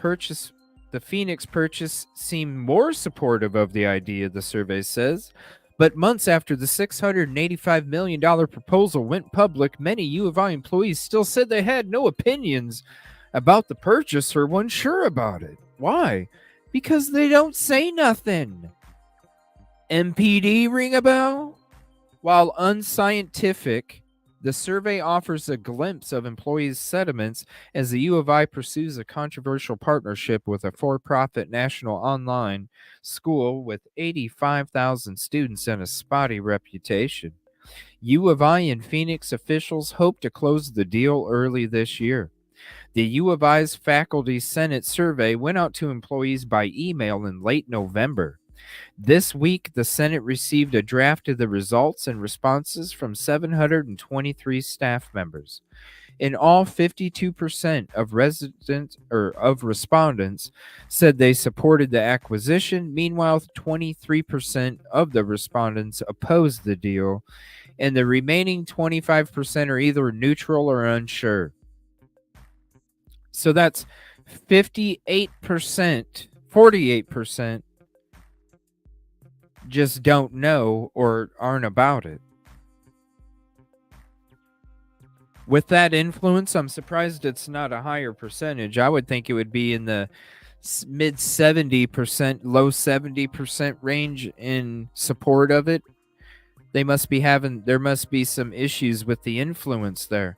Phoenix purchase, seem more supportive of the idea, the survey says. But months after the $685 million proposal went public, many U of I employees still said they had no opinions about the purchase or weren't sure about it. Why? Because they don't say nothing. MPD ring a bell? While unscientific, the survey offers a glimpse of employees' sentiments as the U of I pursues a controversial partnership with a for-profit national online school with 85,000 students and a spotty reputation. U of I and Phoenix officials hope to close the deal early this year. The U of I's faculty senate survey went out to employees by email in late November. This week, the Senate received a draft of the results and responses from 723 staff members. In all, 52% of respondents said they supported the acquisition. Meanwhile, 23% of the respondents opposed the deal, and the remaining 25% are either neutral or unsure. So that's 58%, 48% just don't know or aren't about it. With that influence, I'm surprised it's not a higher percentage. I would think it would be in the mid 70%, low 70% range in support of it. There must be some issues with the influence there.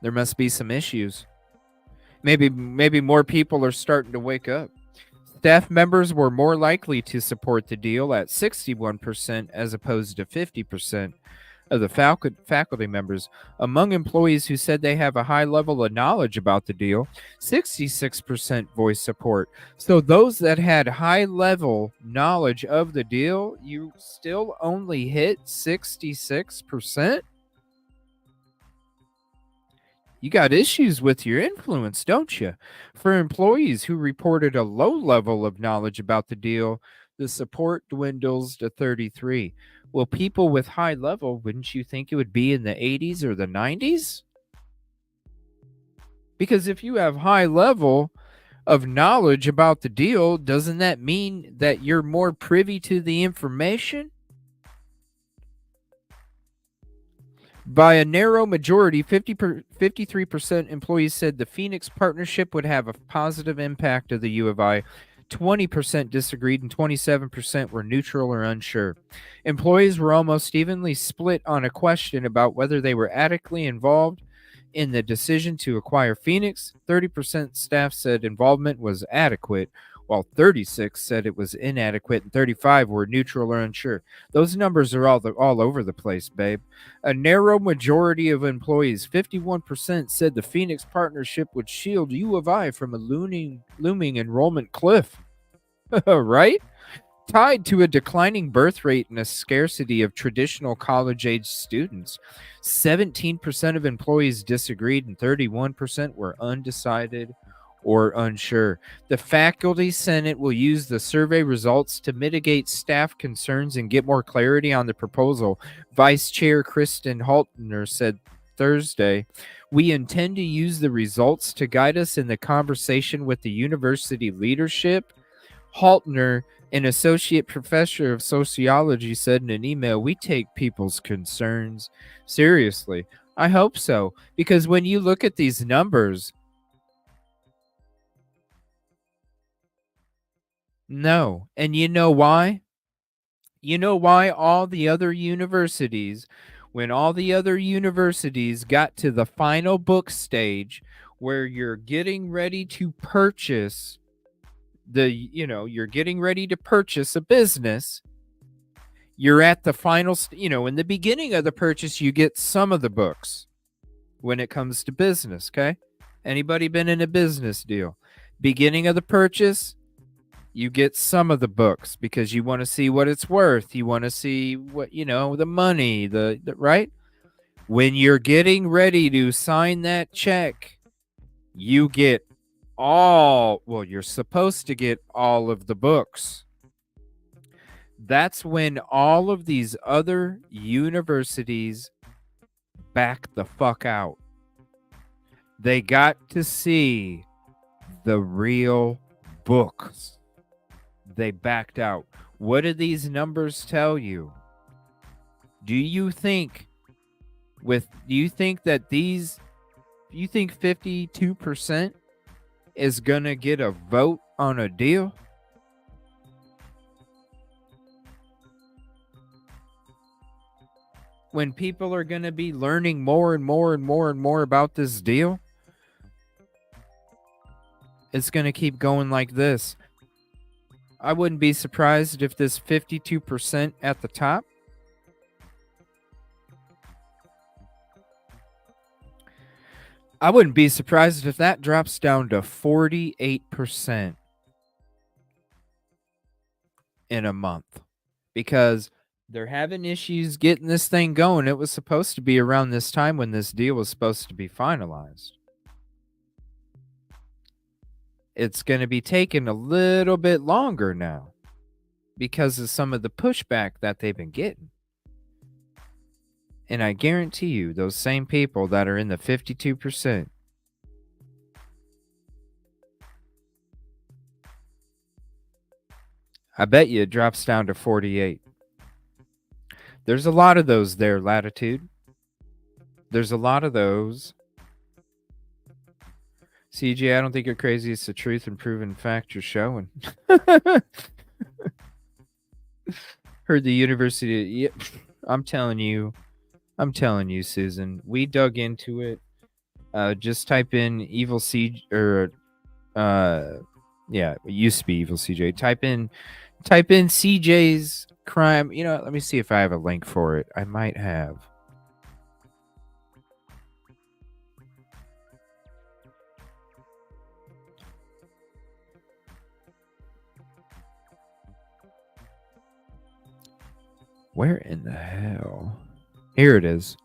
There must be some issues. Maybe more people are starting to wake up. Staff members were more likely to support the deal at 61% as opposed to 50%. of the faculty members. Among employees who said they have a high level of knowledge about the deal, 66% voiced support. So those that had high level knowledge of the deal, you still only hit 66%? You got issues with your influence, don't you? For employees who reported a low level of knowledge about the deal, the support dwindles to 33. Well, people with high level, wouldn't you think it would be in the 80s or the 90s? Because if you have high level of knowledge about the deal, doesn't that mean that you're more privy to the information? By a narrow majority, 53% employees said the Phoenix partnership would have a positive impact of the U of I. 20% disagreed and 27% were neutral or unsure. Employees were almost evenly split on a question about whether they were adequately involved in the decision to acquire Phoenix. 30% staff said involvement was adequate, while 36 said it was inadequate and 35 were neutral or unsure. Those numbers are all over the place, babe. A narrow majority of employees, 51%, said the Phoenix partnership would shield U of I from a looming enrollment cliff. Right? Tied to a declining birth rate and a scarcity of traditional college-age students. 17% of employees disagreed and 31% were undecided or unsure. The Faculty Senate will use the survey results to mitigate staff concerns and get more clarity on the proposal. Vice Chair Kristen Haltner said Thursday, "We intend to use the results to guide us in the conversation with the university leadership." Haltner, an associate professor of sociology, said in an email, "We take people's concerns seriously." I hope so, because when you look at these numbers, no. And you know why? You know why all the other universities, when all the other universities got to the final book stage where you're getting ready to purchase you're getting ready to purchase a business, you're at the final, in the beginning of the purchase, you get some of the books when it comes to business, okay? Anybody been in a business deal? Beginning of the purchase, you get some of the books because you want to see what it's worth. You want to see what, the money, the right? When you're getting ready to sign that check, you get you're supposed to get all of the books. That's when all of these other universities back the fuck out. They got to see the real books. They backed out. What do these numbers tell you? Do you think that you think 52% is going to get a vote on a deal? When people are going to be learning more and more and more and more about this deal, it's going to keep going like this. I wouldn't be surprised if this 52% at the top I wouldn't be surprised if that drops down to 48% in a month, because they're having issues getting this thing going. It was supposed to be around this time when this deal was supposed to be finalized. It's going to be taking a little bit longer now because of some of the pushback that they've been getting. And I guarantee you, those same people that are in the 52%, I bet you it drops down to 48. There's a lot of those there, Latitude. There's a lot of those. CJ, I don't think you're crazy. It's the truth and proven fact you're showing. Heard the university. Yeah, I'm telling you, Susan. We dug into it. Just type in evil CJ, or it used to be evil CJ. Type in CJ's crime. Let me see if I have a link for it. I might have. Where in the hell? Here it is.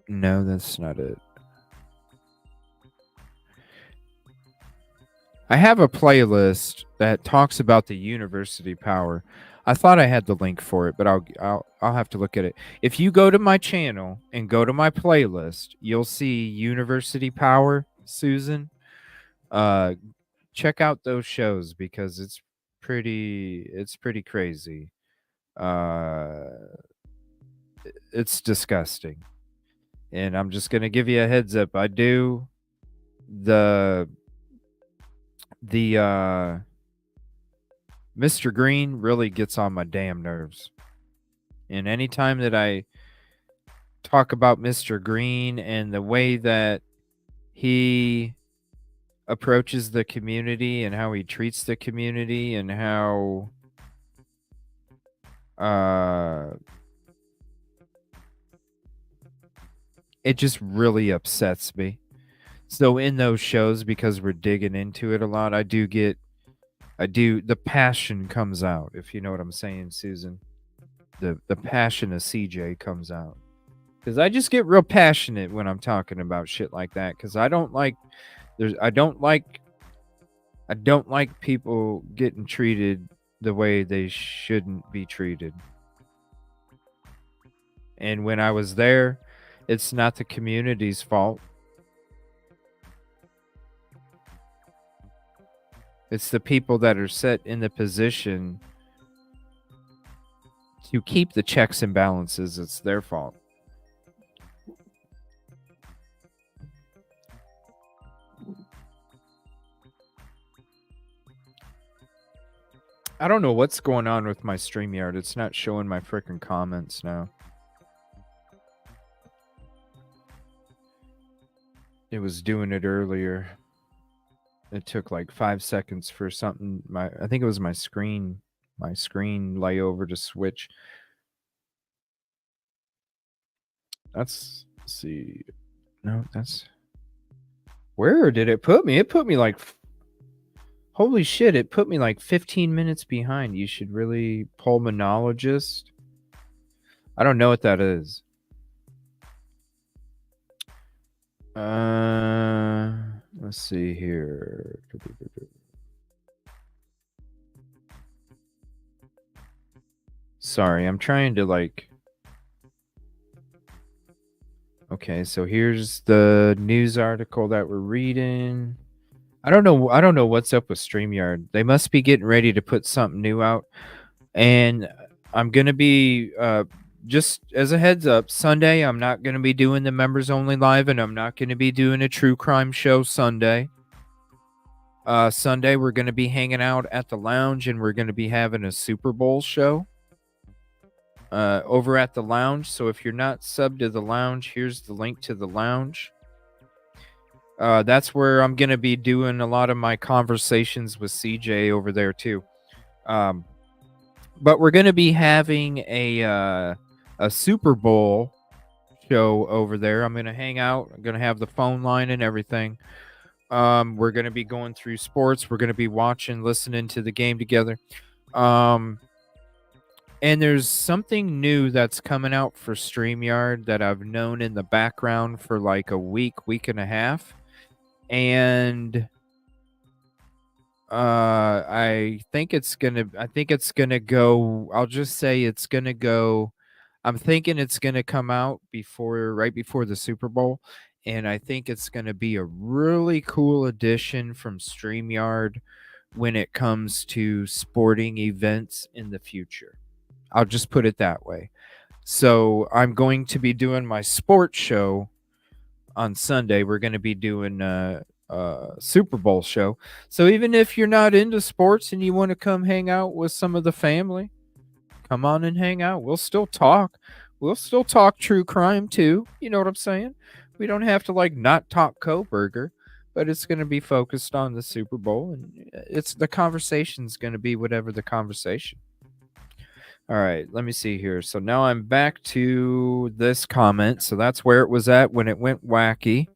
No, that's not it. I have a playlist that talks about the university power. I thought I had the link for it, but I'll have to look at it. If you go to my channel and go to my playlist, you'll see university power, Susan. Check out those shows because it's pretty crazy. It's disgusting. And I'm just going to give you a heads up. I do the Mr. Green really gets on my damn nerves. And anytime that I talk about Mr. Green and the way that he approaches the community and how he treats the community and how it just really upsets me. So in those shows, because we're digging into it a lot, the passion comes out, if you know what I'm saying, Susan. The passion of CJ comes out. Because I just get real passionate when I'm talking about shit like that. Because I don't like people getting treated the way they shouldn't be treated. And when I was there, it's not the community's fault. It's the people that are set in the position to keep the checks and balances. It's their fault. I don't know what's going on with my StreamYard. It's not showing my freaking comments now. It was doing it earlier. It took like 5 seconds for something. I think it was my screen layover to switch. Let's see. No, that's... Where did it put me? It put me like... Holy shit, it put me like 15 minutes behind. You should really... Pulmonologist? I don't know what that is. Let's see here. Sorry, I'm trying to like... Okay, so here's the news article that we're reading. I don't know what's up with StreamYard. They must be getting ready to put something new out. And I'm going to be, just as a heads up, Sunday, I'm not going to be doing the members only live, and I'm not going to be doing a true crime show Sunday. Sunday, we're going to be hanging out at the lounge, and we're going to be having a Super Bowl show over at the lounge. So if you're not subbed to the lounge, here's the link to the lounge. That's where I'm going to be doing a lot of my conversations with CJ over there too. But we're going to be having a Super Bowl show over there. I'm going to hang out. I'm going to have the phone line and everything. We're going to be going through sports. We're going to be watching, listening to the game together. And there's something new that's coming out for StreamYard that I've known in the background for like a week and a half. And I think it's gonna go. I'll just say it's gonna go. I'm thinking it's gonna come out right before the Super Bowl, and I think it's gonna be a really cool addition from StreamYard when it comes to sporting events in the future. I'll just put it that way. So I'm going to be doing my sports show on Sunday. We're going to be doing a Super Bowl show. So even if you're not into sports and you want to come hang out with some of the family, come on and hang out. We'll still talk. We'll still talk true crime too. You know what I'm saying? We don't have to like not talk Coburger, but it's going to be focused on the Super Bowl, and the conversation's going to be whatever the conversation. All right, let me see here. So now I'm back to this comment. So that's where it was at when it went wacky.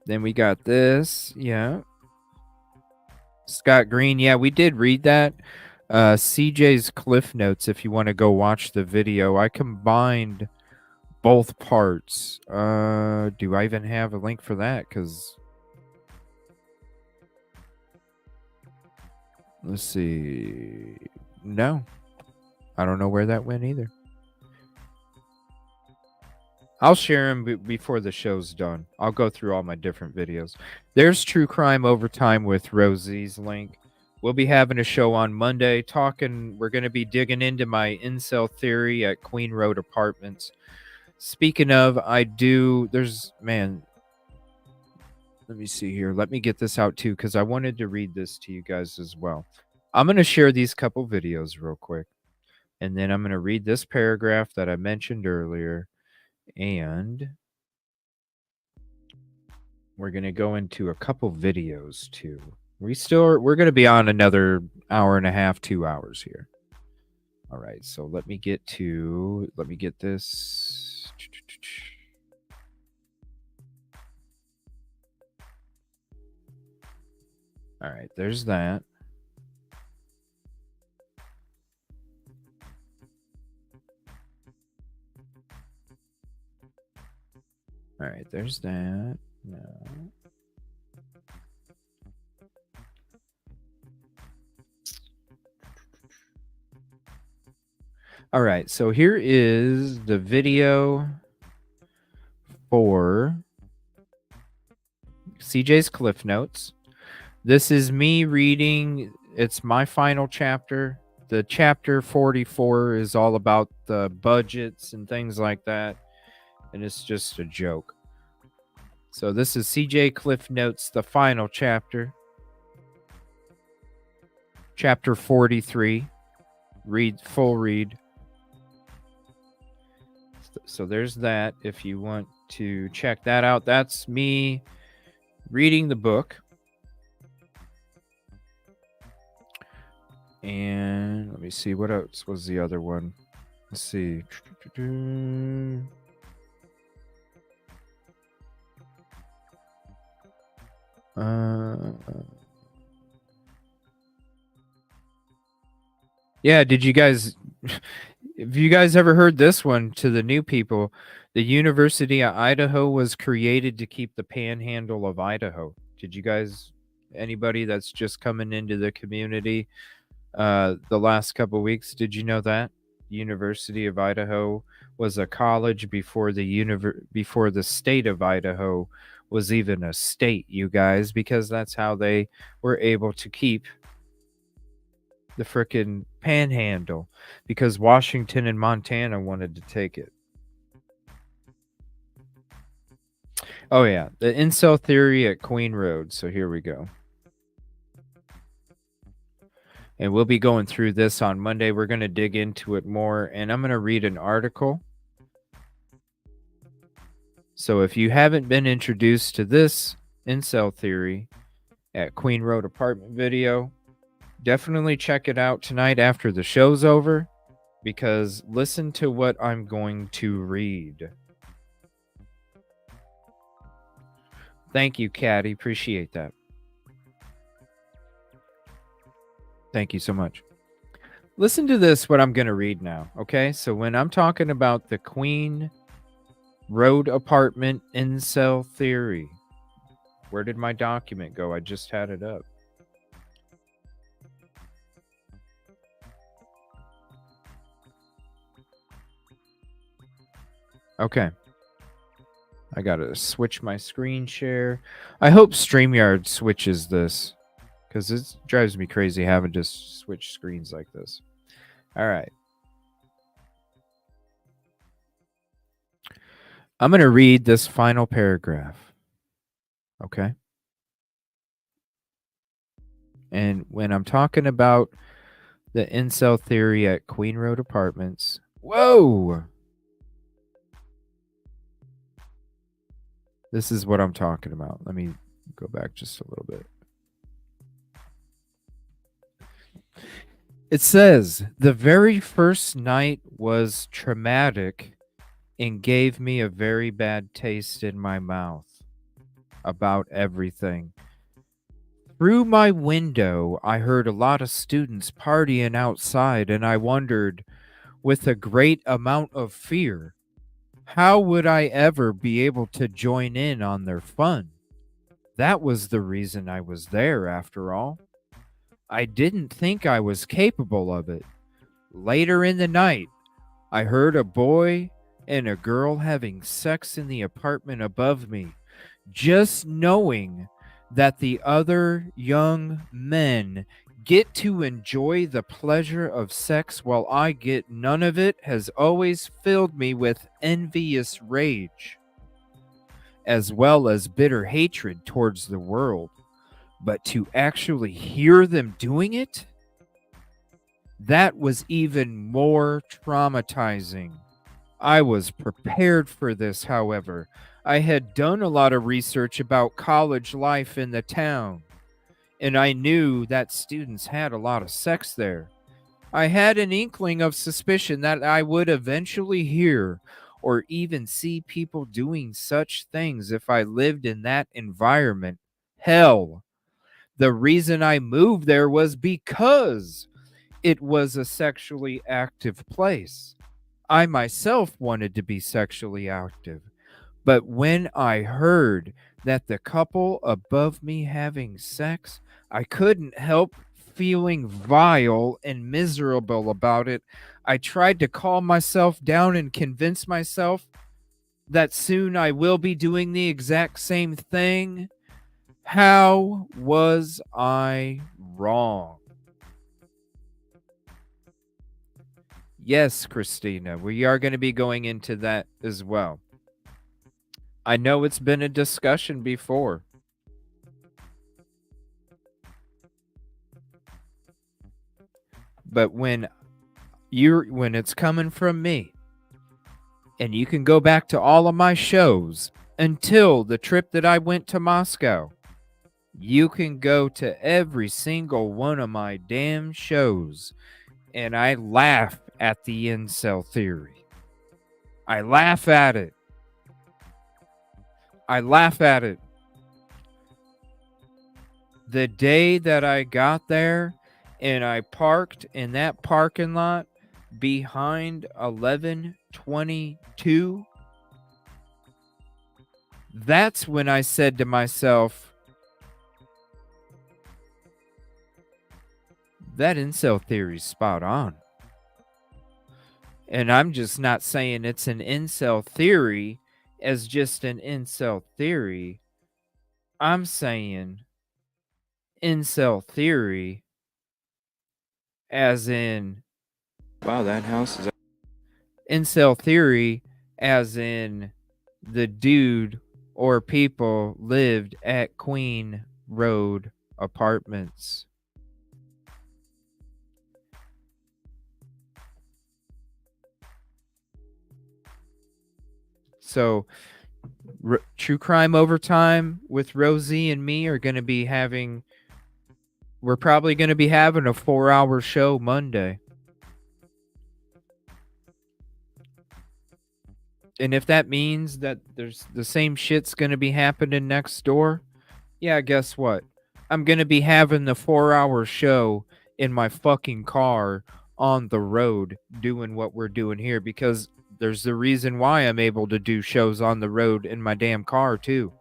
Then we got this. Yeah. Scott Green. Yeah, we did read that. CJ's Cliff Notes, if you want to go watch the video. I combined both parts. Do I even have a link for that? Because let's see. No. I don't know where that went either. I'll share them before the show's done. I'll go through all my different videos. There's True Crime Overtime with Rosie's link. We'll be having a show on Monday we're going to be digging into my incel theory at Queen Road Apartments. Speaking of, let me see here. Let me get this out too, because I wanted to read this to you guys as well. I'm going to share these couple videos real quick. And then I'm going to read this paragraph that I mentioned earlier. And we're going to go into a couple videos too. We're going to be on another hour and a half, 2 hours here. All right. So let me get this. All right. There's that. All right. There's that. No. All right, so here is the video for CJ's Cliff Notes. This is me reading. It's my final chapter. The chapter 44 is all about the budgets and things like that, and it's just a joke. So this is CJ Cliff Notes, the final chapter. Chapter 43. Full read. So there's that. If you want to check that out, that's me reading the book. And let me see, what else was the other one? Let's see. Yeah, did you guys... Have you guys ever heard this one? To the new people, the University of Idaho was created to keep the panhandle of Idaho. Did you guys, anybody that's just coming into the community the last couple of weeks, did you know that? University of Idaho was a college before the state of Idaho was even a state, you guys, because that's how they were able to keep the frickin' panhandle, because Washington and Montana wanted to take it. Oh yeah, the incel theory at Queen Road. So here we go. And we'll be going through this on Monday. We're going to dig into it more, and I'm going to read an article. So if you haven't been introduced to this incel theory at Queen Road Apartment video, definitely check it out tonight after the show's over, because listen to what I'm going to read. Thank you, Caddy. Appreciate that. Thank you so much. Listen to this, what I'm going to read now, okay? So when I'm talking about the Queen Road Apartment incel theory, where did my document go? I just had it up. Okay. I gotta switch my screen share. I hope StreamYard switches this, because it drives me crazy having to switch screens like this. All right. I'm going to read this final paragraph. Okay. And when I'm talking about the incel theory at Queen Road Apartments, whoa! This is what I'm talking about. Let me go back just a little bit. It says, the very first night was traumatic and gave me a very bad taste in my mouth. about everything. Through my window, I heard a lot of students partying outside, and I wondered, with a great amount of fear, how would I ever be able to join in on their fun? That was the reason I was there, after all. I didn't think I was capable of it. Later in the night, I heard a boy and a girl having sex in the apartment above me. Just knowing that the other young men get to enjoy the pleasure of sex while I get none of it has always filled me with envious rage, as well as bitter hatred towards the world. But to actually hear them doing it, that was even more traumatizing. I was prepared for this, however. I had done a lot of research about college life in the town, and I knew that students had a lot of sex there. I had an inkling of suspicion that I would eventually hear or even see people doing such things if I lived in that environment. Hell, the reason I moved there was because it was a sexually active place. I myself wanted to be sexually active, but when I heard that the couple above me having sex, I couldn't help feeling vile and miserable about it. I tried to calm myself down and convince myself that soon I will be doing the exact same thing. How was I wrong? Yes, Christina, we are going to be going into that as well. I know it's been a discussion before. But when it's coming from me, and you can go back to all of my shows until the trip that I went to Moscow, you can go to every single one of my damn shows, and I laugh at the incel theory. I laugh at it. I laugh at it. The day that I got there and I parked in that parking lot behind 1122, that's when I said to myself, that incel theory's spot on. And I'm just not saying it's an incel theory as just an incel theory. I'm saying incel theory as in, wow, that house is incel theory as in the dude or people lived at Queen Road Apartments. So, True Crime Overtime with Rosie and me are going to be having, we're probably going to be having a 4-hour show Monday. And if that means that there's the same shit's going to be happening next door, yeah, guess what? I'm going to be having the 4-hour show in my fucking car on the road doing what we're doing here, because there's the reason why I'm able to do shows on the road in my damn car too.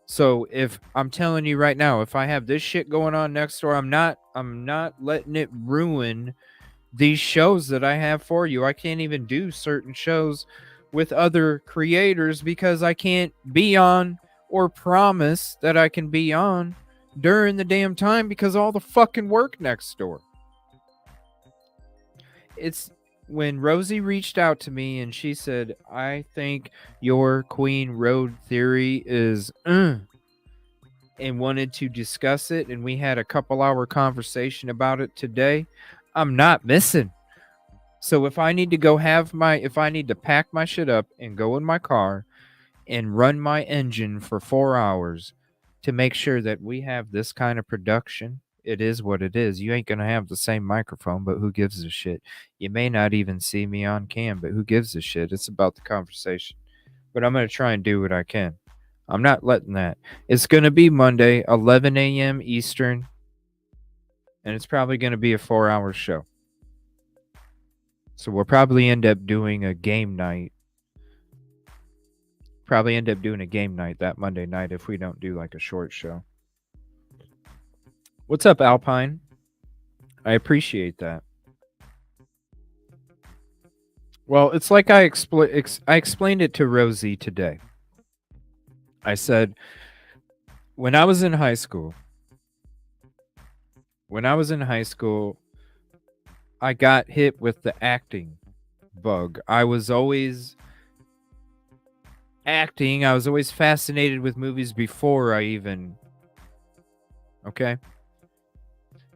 So if I'm telling you right now, if I have this shit going on next door, I'm not letting it ruin these shows that I have for you. I can't even do certain shows with other creators because I can't be on or promise that I can be on during the damn time because all the fucking work next door. It's when Rosie reached out to me and she said, I think your Queen Road theory is and wanted to discuss it, and we had a couple-hour conversation about it today. I'm not missing. So if I need to if I need to pack my shit up and go in my car and run my engine for 4 hours to make sure that we have this kind of production, it is what it is. You ain't going to have the same microphone, but who gives a shit? You may not even see me on cam, but who gives a shit? It's about the conversation. But I'm going to try and do what I can. I'm not letting that. It's going to be Monday, 11 a.m. Eastern, and it's probably going to be a 4-hour show. So we'll probably end up doing a game night. Probably end up doing a game night that Monday night if we don't do like a short show. What's up, Alpine? I appreciate that. Well, it's like I explained it to Rosie today. I said, when I was in high school, I got hit with the acting bug. I was always acting. I was always fascinated with movies before I even... Okay?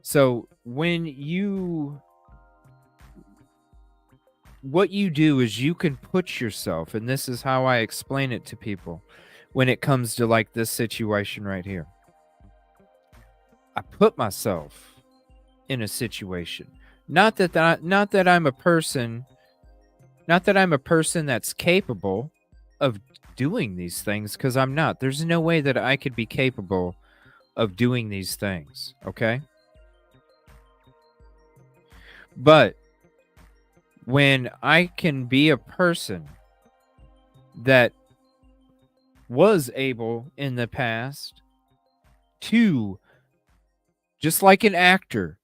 So when what you do is you can put yourself, and this is how I explain it to people when it comes to like this situation right here. I put myself in a situation. Not that I'm a person that's capable of doing these things, because I'm not. There's no way that I could be capable of doing these things, okay? But when I can be a person that was able in the past to, just like an actor,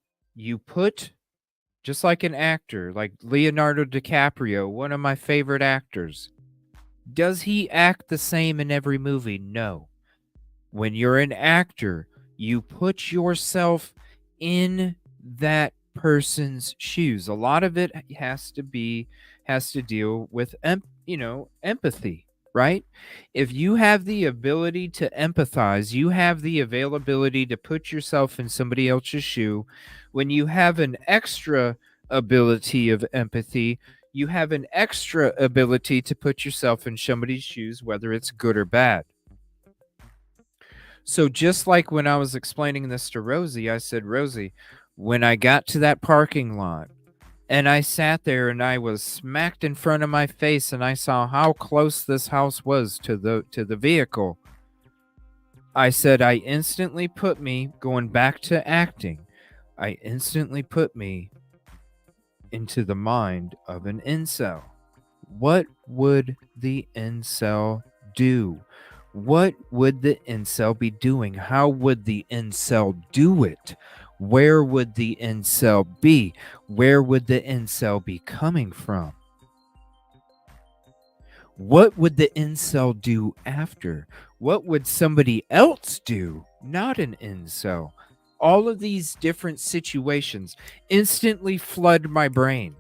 just like an actor, like Leonardo DiCaprio, one of my favorite actors. Does he act the same in every movie? No. When you're an actor, you put yourself in that person's shoes. A lot of it has to deal with empathy, right? If you have the ability to empathize, you have the availability to put yourself in somebody else's shoe. When you have an extra ability of empathy, you have an extra ability to put yourself in somebody's shoes, whether it's good or bad. So just like when I was explaining this to Rosie, I said, Rosie, when I got to that parking lot and I sat there and I was smacked in front of my face and I saw how close this house was to the vehicle, I said, I instantly put me, going back to acting, I instantly put me into the mind of an incel. What would the incel do? What would the incel be doing? How would the incel do it? Where would the incel be? Where would the incel be coming from? What would the incel do after? What would somebody else do? Not an incel. All of these different situations instantly flood my brain.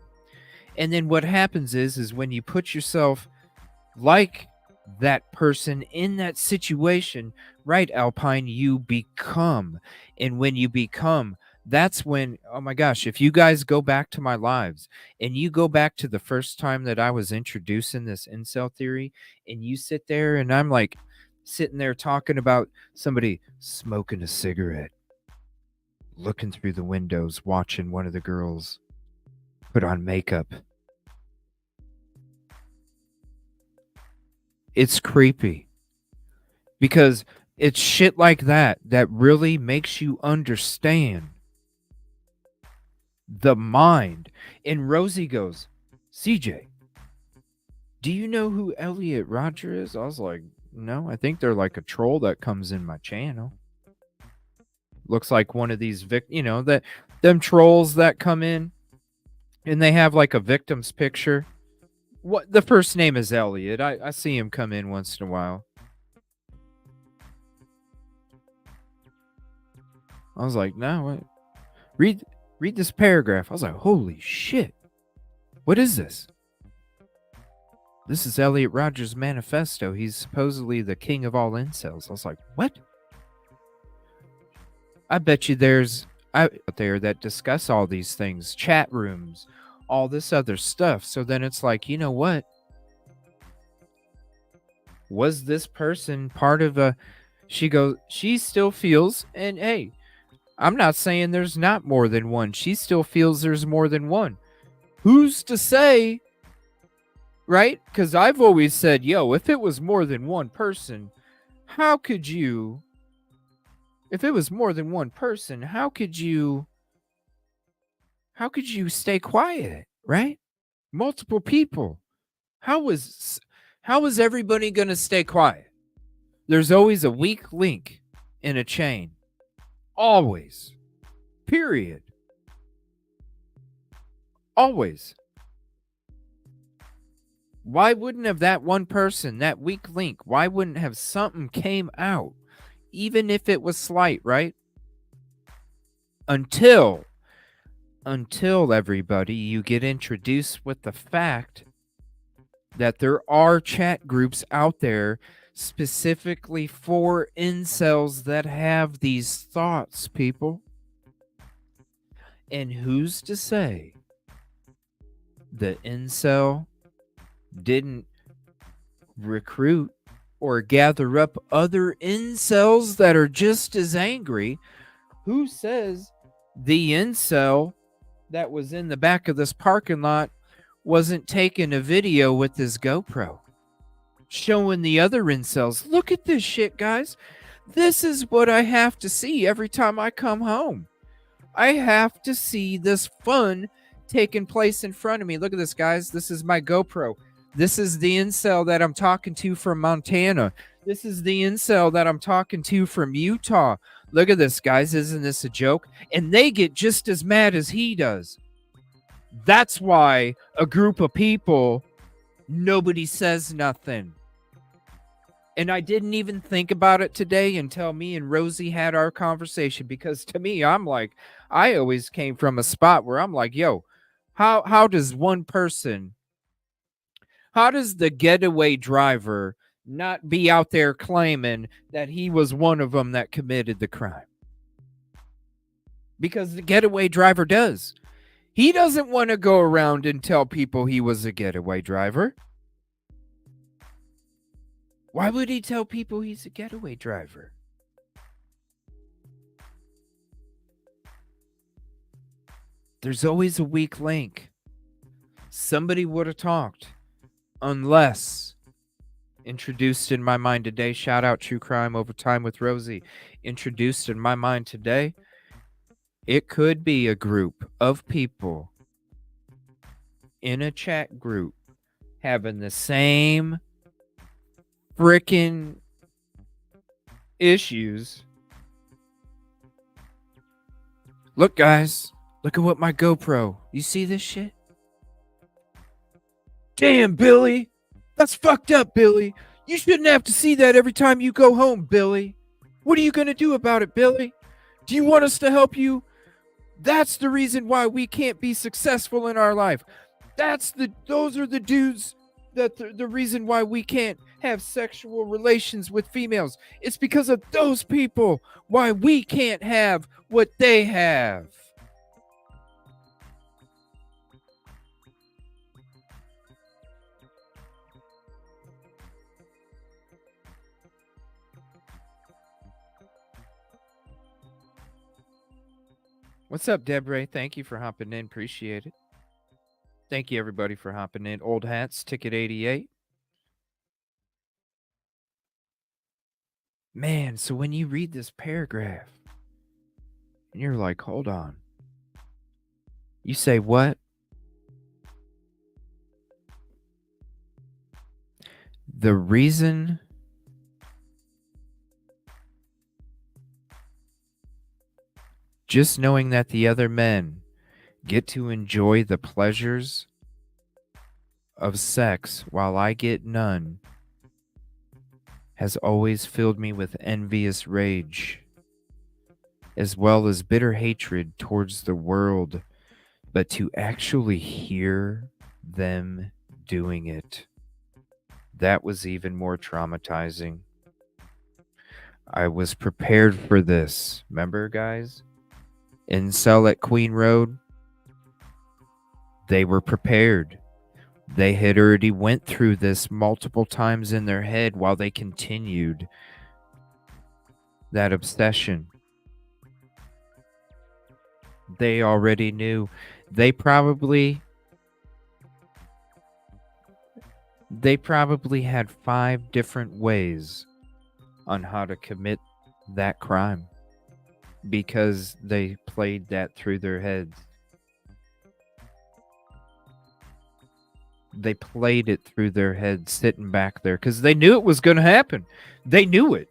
And then what happens is when you put yourself like that person in that situation, right, Alpine, you become. And when you become, that's when, oh my gosh, if you guys go back to my lives and you go back to the first time that I was introducing this incel theory, and you sit there and I'm like sitting there talking about somebody smoking a cigarette, looking through the windows, watching one of the girls put on makeup. It's creepy because it's shit like that really makes you understand the mind. And Rosie goes, CJ, do you know who Elliot Roger is? I was like, no, I think they're like a troll that comes in my channel. Looks like one of these them trolls that come in and they have like a victim's picture. What, the first name is Elliot. I see him come in once in a while. I was like, no, read this paragraph. I was like, holy shit. What is this? This is Elliot Rogers' manifesto. He's supposedly the king of all incels. I was like, what? I bet you there's out there that discuss all these things, chat rooms, all this other stuff. So then it's like, you know what? Was this person part of a... She still feels, and hey, I'm not saying there's not more than one. She still feels there's more than one. Who's to say, right? Because I've always said, yo, if it was more than one person, how could you, if it was more than one person, how could you stay quiet, right? Multiple people. How was everybody going to stay quiet? There's always a weak link in a chain. Always. Period. Always. Why wouldn't have that one person, that weak link, why wouldn't have something came out, even if it was slight, right? Until everybody, you get introduced with the fact that there are chat groups out there specifically for incels that have these thoughts, people. And who's to say the incel didn't recruit or gather up other incels that are just as angry? Who says the incel that was in the back of this parking lot wasn't taking a video with his GoPro, showing the other incels, look at this shit, guys. This is what I have to see every time I come home. I have to see this fun taking place in front of me. Look at this, guys. This is my GoPro. This is the incel that I'm talking to from Montana. This is the incel that I'm talking to from Utah. Look at this, guys. Isn't this a joke? And they get just as mad as he does. That's why a group of people, nobody says nothing. And I didn't even think about it today until me and Rosie had our conversation, because to me, I'm like, I always came from a spot where I'm like, yo, how does one person, how does the getaway driver not be out there claiming that he was one of them that committed the crime? Because the getaway driver does. He doesn't want to go around and tell people he was a getaway driver. Why would he tell people he's a getaway driver? There's always a weak link. Somebody would have talked. Unless, introduced in my mind today, shout out True Crime Over Time with Rosie, introduced in my mind today, it could be a group of people in a chat group having the same freaking issues. Look, guys, look at what my GoPro. You see this shit? Damn, Billy. That's fucked up, Billy. You shouldn't have to see that every time you go home, Billy. What are you going to do about it, Billy? Do you want us to help you? That's the reason why we can't be successful in our life. Those are the dudes that the reason why we can't have sexual relations with females. It's because of those people why we can't have what they have. What's up, Debre? Thank you for hopping in. Appreciate it. Thank you, everybody, for hopping in. Old Hats, Ticket 88. Man, so when you read this paragraph, and you're like, hold on. You say what? The reason just knowing that the other men get to enjoy the pleasures of sex while I get none has always filled me with envious rage, as well as bitter hatred towards the world. But to actually hear them doing it, that was even more traumatizing. I was prepared for this. Remember, guys? Incel at Queen Road? They were prepared. They had already went through this multiple times in their head while they continued that obsession. They already knew. They probably had 5 different ways on how to commit that crime because they played that through their heads. They played it through their heads sitting back there because they knew it was going to happen. They knew it.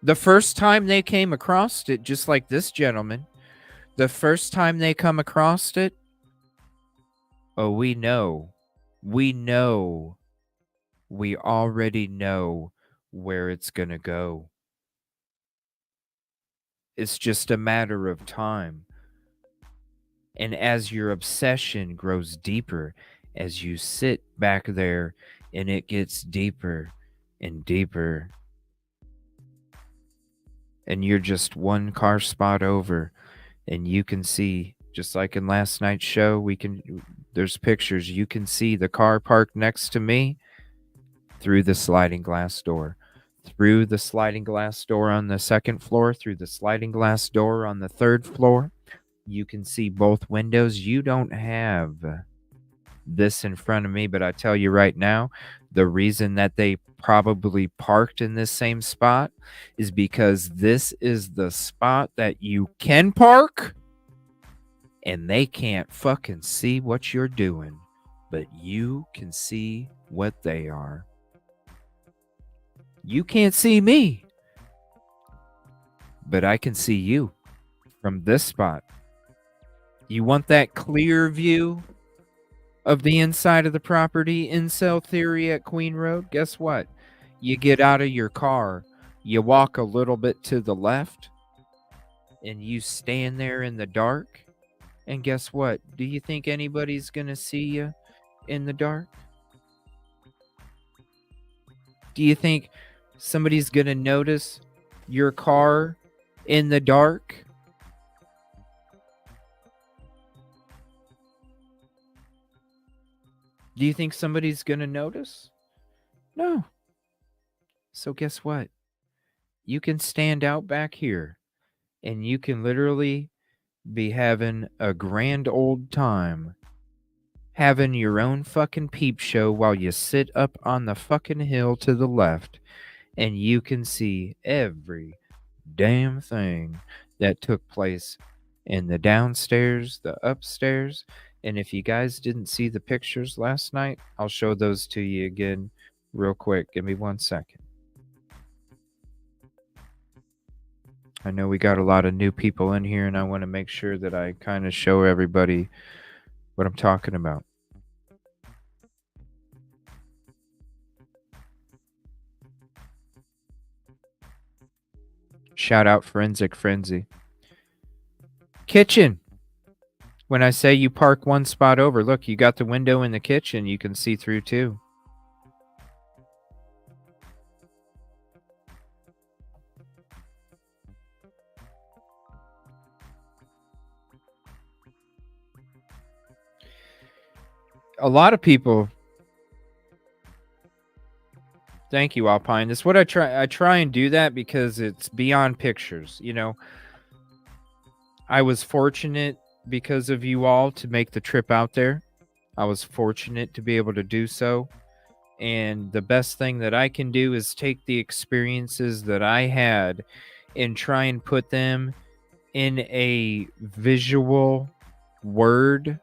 The first time they came across it, just like this gentleman, the first time they come across it, oh, we already know where it's going to go. It's just a matter of time. And as your obsession grows deeper, as you sit back there and it gets deeper and deeper, and you're just one car spot over, and you can see, just like in last night's show, there's pictures, you can see the car parked next to me through the sliding glass door. Through the sliding glass door on the second floor, through the sliding glass door on the third floor. You can see both windows. You don't have this in front of me, but I tell you right now, the reason that they probably parked in this same spot is because this is the spot that you can park and they can't fucking see what you're doing, but you can see what they are. You can't see me, but I can see you from this spot. You want that clear view of the inside of the property? Incel theory at Queen Road? Guess what? You get out of your car, you walk a little bit to the left, and you stand there in the dark, and guess what? Do you think anybody's gonna see you in the dark? Do you think somebody's gonna notice your car in the dark? Do you think somebody's gonna notice? No. So guess what? You can stand out back here and you can literally be having a grand old time, having your own fucking peep show while you sit up on the fucking hill to the left, and you can see every damn thing that took place in the downstairs, the upstairs. And if you guys didn't see the pictures last night, I'll show those to you again real quick. Give me 1 second. I know we got a lot of new people in here, and I want to make sure that I kind of show everybody what I'm talking about. Shout out Forensic Frenzy. Kitchen. When I say you park one spot over, look, you got the window in the kitchen you can see through too. A lot of people. Thank you, Alpine. That's what I try and do that because it's beyond pictures. You know, I was fortunate because of you all to make the trip out there. I was fortunate to be able to do so. And the best thing that I can do is take the experiences that I had and try and put them in a visual word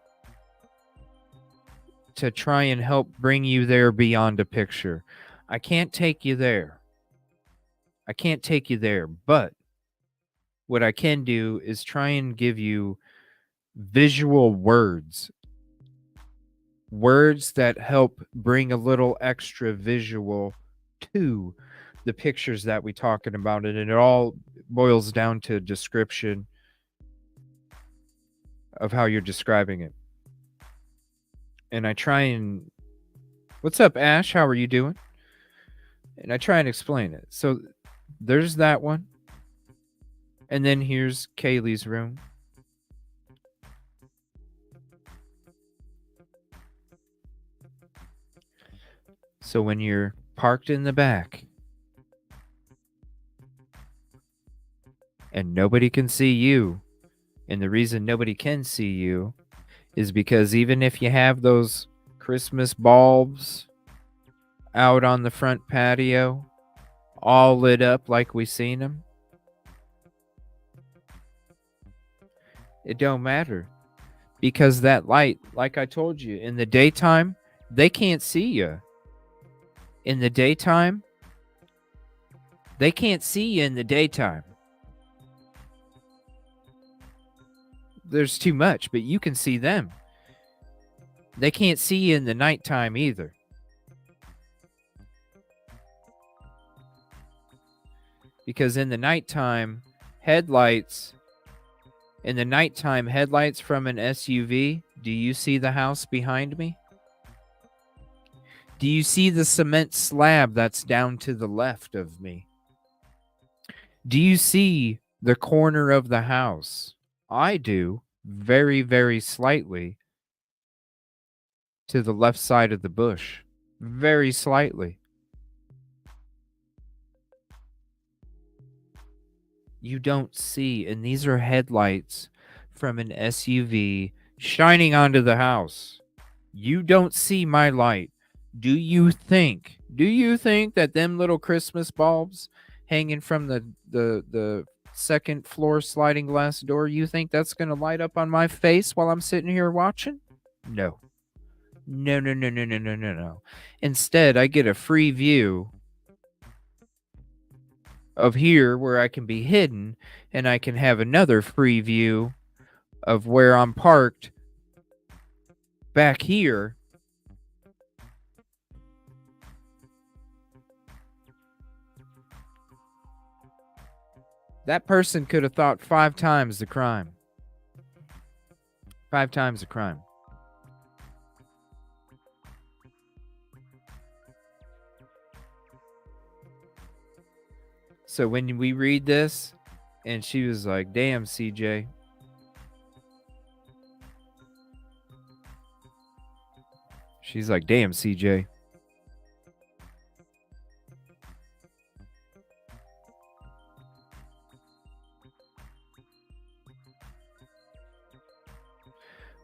to try and help bring you there beyond a picture. I can't take you there. But what I can do is try and give you visual words. Words that help bring a little extra visual to the pictures that we're talking about. And it all boils down to description of how you're describing it. And I try and... What's up, Ash? How are you doing? And I try and explain it. So there's that one. And then here's Kaylee's room. So when you're parked in the back and nobody can see you, and the reason nobody can see you is because even if you have those Christmas bulbs out on the front patio, all lit up like we seen them. It don't matter. Because that light, like I told you, in the daytime, they can't see you. In the daytime, they can't see you in the daytime. There's too much, but you can see them. They can't see you in the nighttime either. Because in the nighttime, headlights from an SUV, do you see the house behind me? Do you see the cement slab that's down to the left of me? Do you see the corner of the house? I do, very, very slightly, to the left side of the bush. Very slightly. You don't see, and these are headlights from an SUV shining onto the house. You don't see my light. Do you think that them little Christmas bulbs hanging from the second floor sliding glass door, you think that's going to light up on my face while I'm sitting here watching? No. No. Instead, I get a free view of here where I can be hidden, and I can have another free view of where I'm parked back here. That person could have thought 5 times the crime. 5 times the crime. So when we read this, and she was like, damn, CJ. She's like, damn, CJ.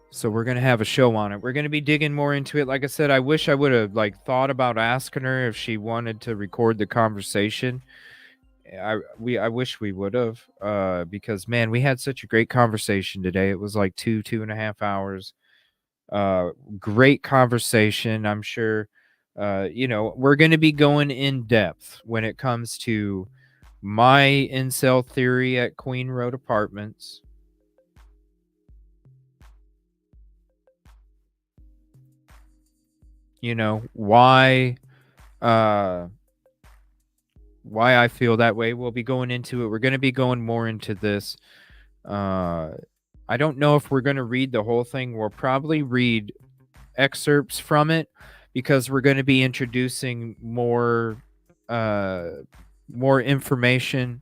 So we're going to have a show on it. We're going to be digging more into it. Like I said, I wish I would have thought about asking her if she wanted to record the conversation. I wish we would have, because man, we had such a great conversation today. It was like 2.5 hours. Great conversation. I'm sure, we're going to be going in depth when it comes to my incel theory at Queen Road Apartments. Why I feel that way. We'll be going into it. We're going to be going more into this. I don't know if we're going to read the whole thing. We'll probably read excerpts from it because we're going to be introducing more information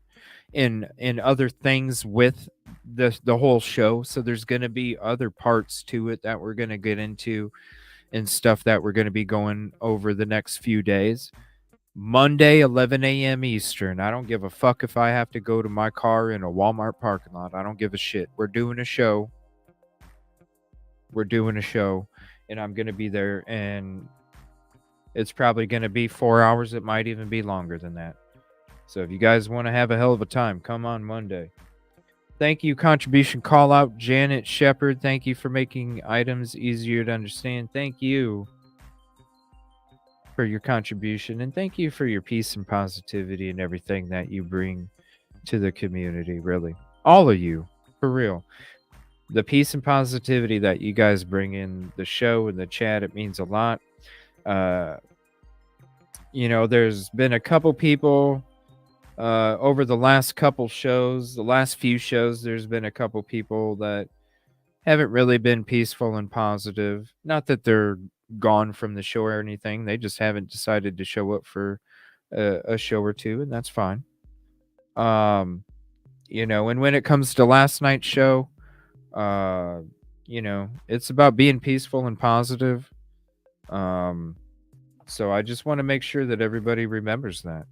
in other things with the whole show. So there's going to be other parts to it that we're going to get into and stuff that we're going to be going over the next few days. Monday, 11 a.m. Eastern. I don't give a fuck if I have to go to my car in a Walmart parking lot. I don't give a shit. We're doing a show. And I'm going to be there, and it's probably going to be 4 hours. It might even be longer than that. So if you guys want to have a hell of a time, come on Monday. Thank you, contribution call out, Janet Shepard. Thank you for making items easier to understand. Thank you for your contribution, and thank you for your peace and positivity and everything that you bring to the community. Really, all of you, for real. The peace and positivity that you guys bring in the show and the chat, it means a lot. There's been a couple people over the last couple shows, the last few shows, there's been a couple people that haven't really been peaceful and positive. Not that they're gone from the show or anything. They just haven't decided to show up for a show or two, and that's fine. And when it comes to last night's show, it's about being peaceful and positive. So I just want to make sure that everybody remembers that,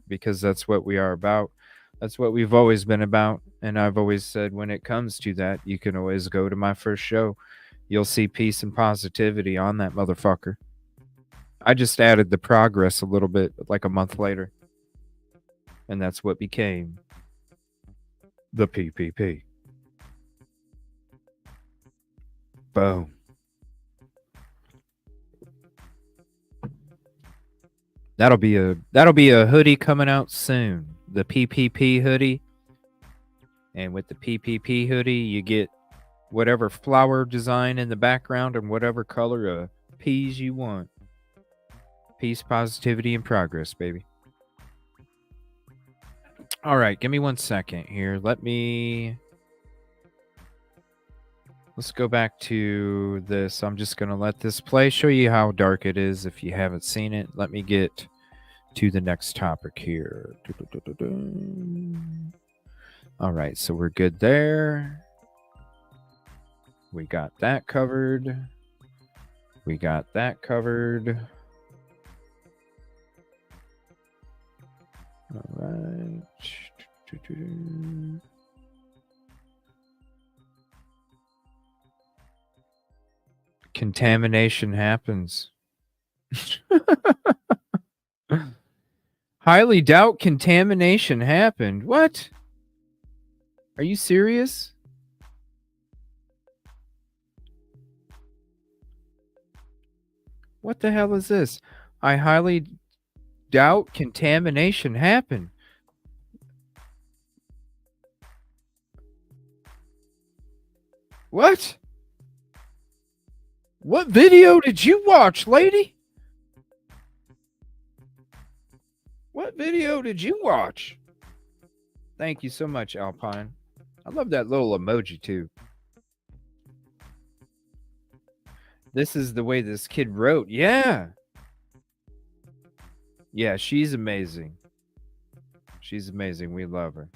because that's what we are about. That's what we've always been about. And I've always said, when it comes to that, you can always go to my first show. You'll see peace and positivity on that motherfucker. I just added the progress a little bit, like a month later. And that's what became the PPP. Boom. That'll be a hoodie coming out soon. The PPP hoodie. And with the PPP hoodie, you get whatever flower design in the background and whatever color of peas you want. Peace, positivity, and progress, baby. All right, give me 1 second here. Let's go back to this. I'm just going to let this play, show you how dark it is if you haven't seen it. Let me get to the next topic here. All right, so we're good there. We got that covered. We got that covered. All right. Contamination happens. Highly doubt contamination happened. What? Are you serious? What the hell is this? I highly doubt contamination happened. What? What video did you watch, lady? What video did you watch? Thank you so much, Alpine. I love that little emoji, too. This is the way this kid wrote. Yeah. Yeah, she's amazing. She's amazing. We love her.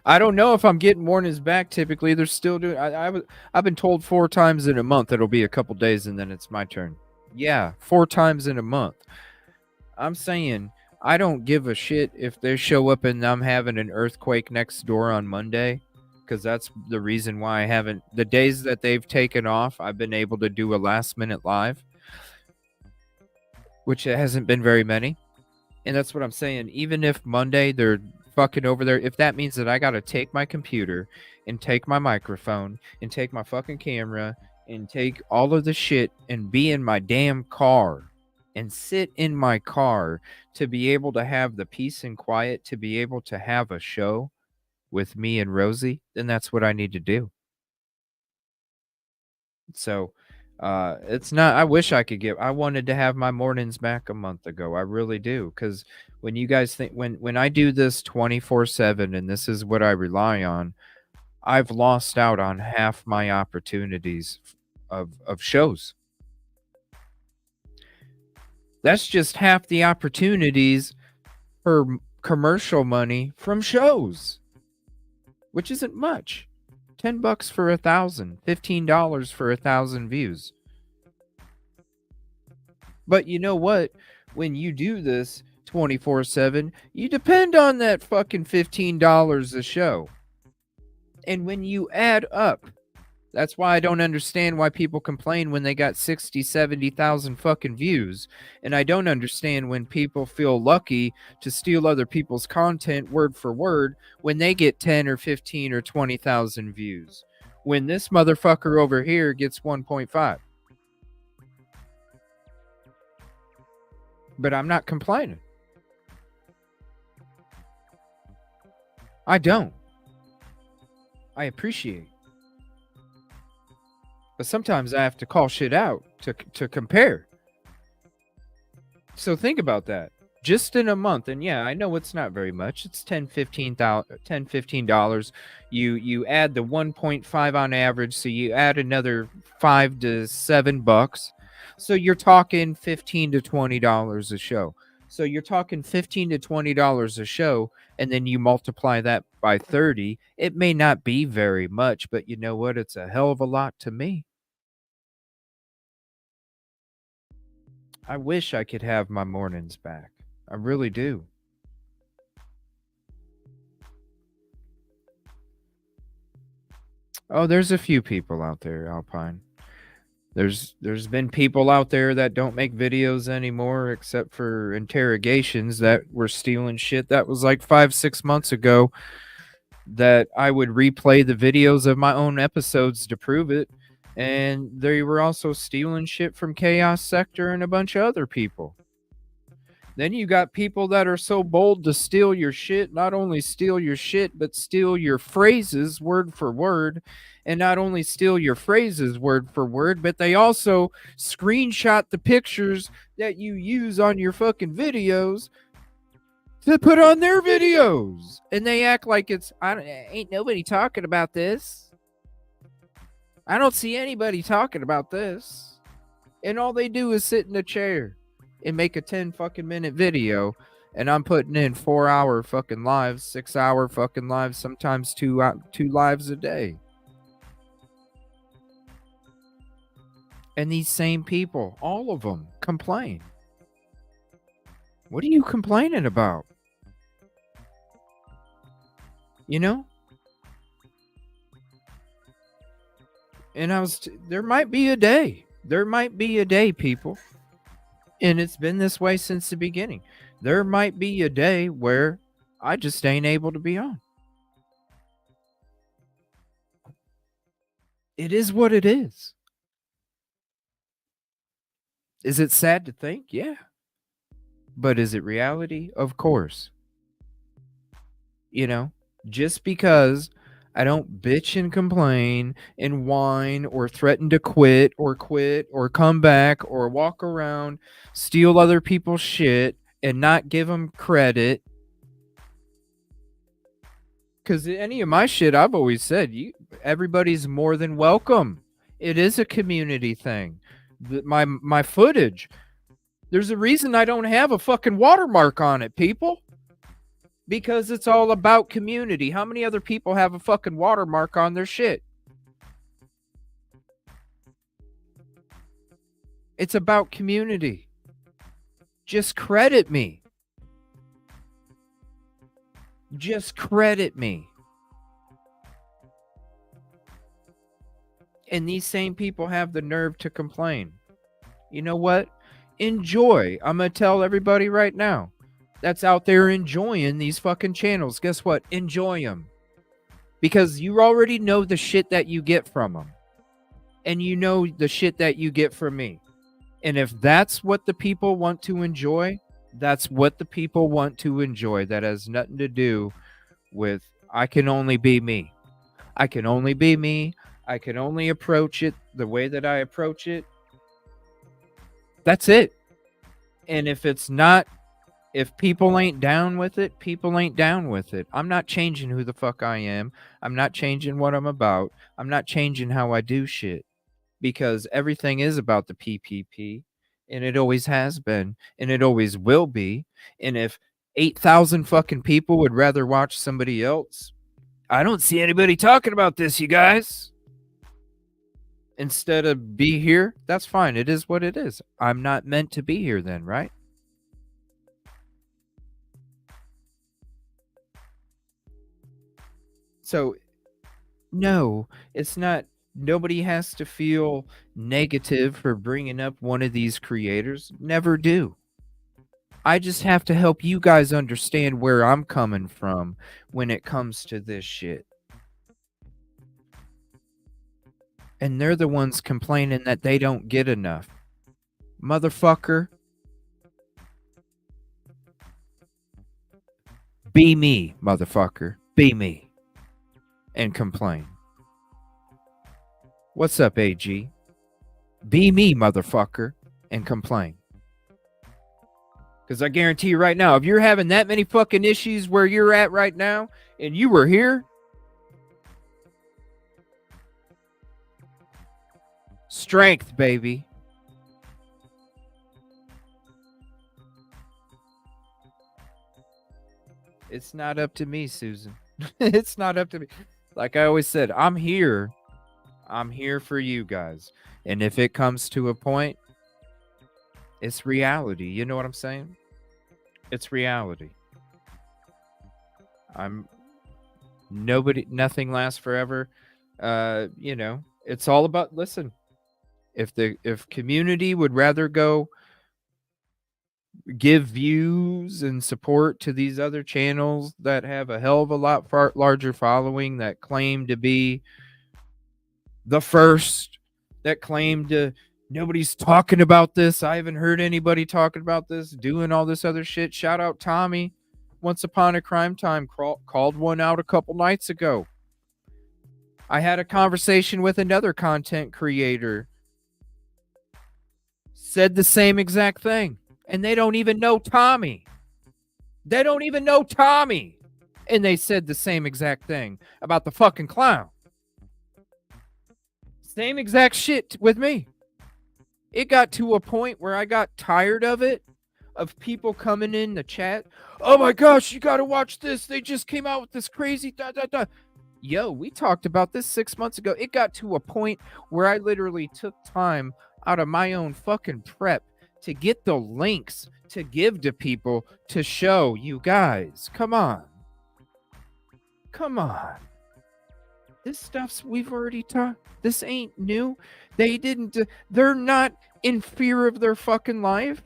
I don't know if I'm getting mornings back. Typically, they're still doing. I've been told 4 times in a month it'll be a couple days, and then it's my turn. Yeah, 4 times in a month. I'm saying I don't give a shit if they show up and I'm having an earthquake next door on Monday, because that's the reason why I haven't. The days that they've taken off, I've been able to do a last minute live, which hasn't been very many. And that's what I'm saying. Even if Monday they're fucking over there, if that means that I got to take my computer and take my microphone and take my fucking camera and take all of the shit and be in my damn car and sit in my car to be able to have the peace and quiet to be able to have a show with me and Rosie, then that's what I need to do. So it's not, I wish I could I wanted to have my mornings back a month ago. I really do. Because when you guys think, when I do this 24/7 and this is what I rely on, I've lost out on half my opportunities of shows. That's just half the opportunities for commercial money from shows, which isn't much. $10 for 1,000, $15 for 1,000 views. But you know what? When you do this 24/7, you depend on that fucking $15 a show. And when you add up, that's why I don't understand why people complain when they got 60, 70,000 fucking views. And I don't understand when people feel lucky to steal other people's content word for word when they get 10 or 15 or 20,000 views. When this motherfucker over here gets 1.5. But I'm not complaining. I don't. I appreciate. But sometimes I have to call shit out to compare. So think about that. Just in a month, and yeah, I know it's not very much. It's $10, $15. You add the 1.5 on average, so you add another $5 to $7. So you're talking $15 to $20 a show. So you're talking $15 to $20 a show, and then you multiply that by 30. It may not be very much, but you know what? It's a hell of a lot to me. I wish I could have my mornings back. I really do. Oh, there's a few people out there, Alpine. There's been people out there that don't make videos anymore except for interrogations that were stealing shit that was like 5-6 months ago, that I would replay the videos of my own episodes to prove it. And they were also stealing shit from Chaos Sector and a bunch of other people. Then you got people that are so bold to steal your shit, not only steal your shit, but steal your phrases word for word. And not only steal your phrases word for word, but they also screenshot the pictures that you use on your fucking videos to put on their videos. And they act like ain't nobody talking about this. I don't see anybody talking about this. And all they do is sit in a chair and make a 10 fucking minute video, and I'm putting in 4-hour fucking lives, 6-hour fucking lives, sometimes two lives a day. And these same people, all of them, complain. What are you complaining about? You know? And there might be a day. There might be a day, people. And it's been this way since the beginning. There might be a day where I just ain't able to be on. It is what it is. Is it sad to think? Yeah. But is it reality? Of course. You know, just because I don't bitch and complain and whine or threaten to quit or come back or walk around, steal other people's shit and not give them credit. Because any of my shit, I've always said, everybody's more than welcome. It is a community thing. My footage, there's a reason I don't have a fucking watermark on it, people. Because it's all about community. How many other people have a fucking watermark on their shit? It's about community. Just credit me. Just credit me. And these same people have the nerve to complain. You know what? Enjoy. I'm going to tell everybody right now that's out there enjoying these fucking channels. Guess what? Enjoy them. Because you already know the shit that you get from them. And you know the shit that you get from me. And if that's what the people want to enjoy, that's what the people want to enjoy. That has nothing to do with I can only be me. I can only be me. I can only approach it the way that I approach it. That's it. And if it's not, if people ain't down with it, people ain't down with it. I'm not changing who the fuck I am. I'm not changing what I'm about. I'm not changing how I do shit. Because everything is about the PPP. And it always has been. And it always will be. And if 8,000 fucking people would rather watch somebody else, I don't see anybody talking about this, you guys. Instead of be here, that's fine. It is what it is. I'm not meant to be here then, right? So, no, it's not. Nobody has to feel negative for bringing up one of these creators. Never do. I just have to help you guys understand where I'm coming from when it comes to this shit. And they're the ones complaining that they don't get enough. Motherfucker. Be me, motherfucker. Be me. And complain. What's up, AG? Be me, motherfucker, and complain. Because I guarantee you right now, if you're having that many fucking issues where you're at right now, and you were here, strength, baby. It's not up to me, Susan. It's not up to me. Like I always said, I'm here. I'm here for you guys. And if it comes to a point, it's reality. You know what I'm saying? It's reality. Nothing lasts forever. You know, it's all about, listen, if community would rather go give views and support to these other channels that have a hell of a lot larger following, that claim to be the first, that claim to, nobody's talking about this, I haven't heard anybody talking about this, doing all this other shit. Shout out Tommy, Once Upon a Crime Time, called one out a couple nights ago. I had a conversation with another content creator, said the same exact thing, and they don't even know Tommy. They don't even know Tommy. And they said the same exact thing about the fucking clown. Same exact shit with me. It got to a point where I got tired of it, of people coming in the chat. Oh my gosh, you got to watch this. They just came out with this crazy Yo, we talked about this 6 months ago. It got to a point where I literally took time out of my own fucking prep to get the links to give to people to show you guys. Come on. Come on. This stuff's, we've already talked. This ain't new. They're not in fear of their fucking life.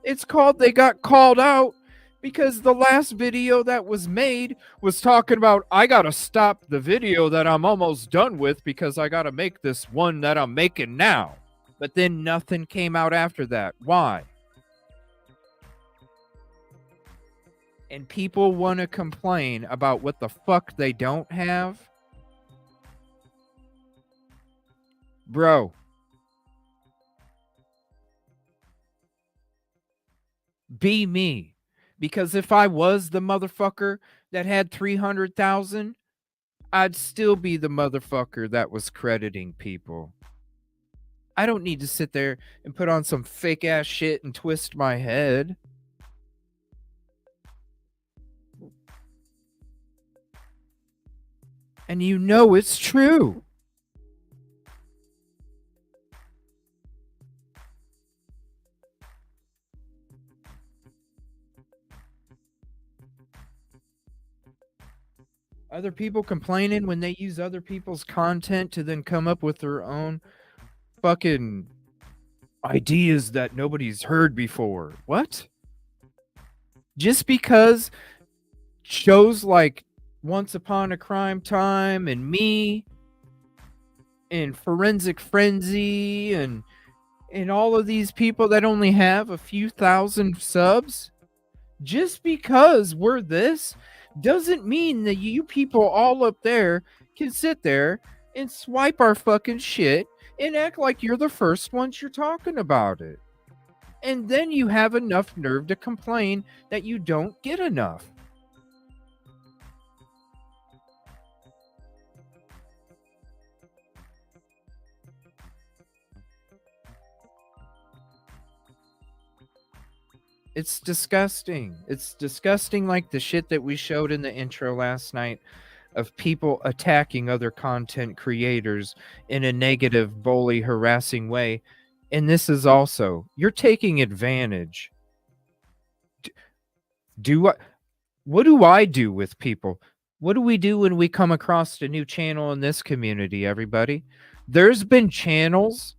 It's called, they got called out because the last video that was made was talking about, I gotta stop the video that I'm almost done with because I gotta make this one that I'm making now. But then nothing came out after that. Why? And people want to complain about what the fuck they don't have. Bro. Be me. Because if I was the motherfucker that had 300,000, I'd still be the motherfucker that was crediting people. I don't need to sit there and put on some fake ass shit and twist my head. And you know it's true. Other people complaining when they use other people's content to then come up with their own fucking ideas that nobody's heard before. What? Just because shows like Once Upon a Crime Time and me and Forensic Frenzy and all of these people that only have a few thousand subs, just because we're this doesn't mean that you people all up there can sit there and swipe our fucking shit and act like you're the first ones you're talking about it. And then you have enough nerve to complain that you don't get enough. It's disgusting. It's disgusting, like the shit that we showed in the intro last night of people attacking other content creators in a negative, bully, harassing way. And this is also, you're taking advantage. What do I do with people? What do we do when we come across a new channel in this community, everybody? There's been channels,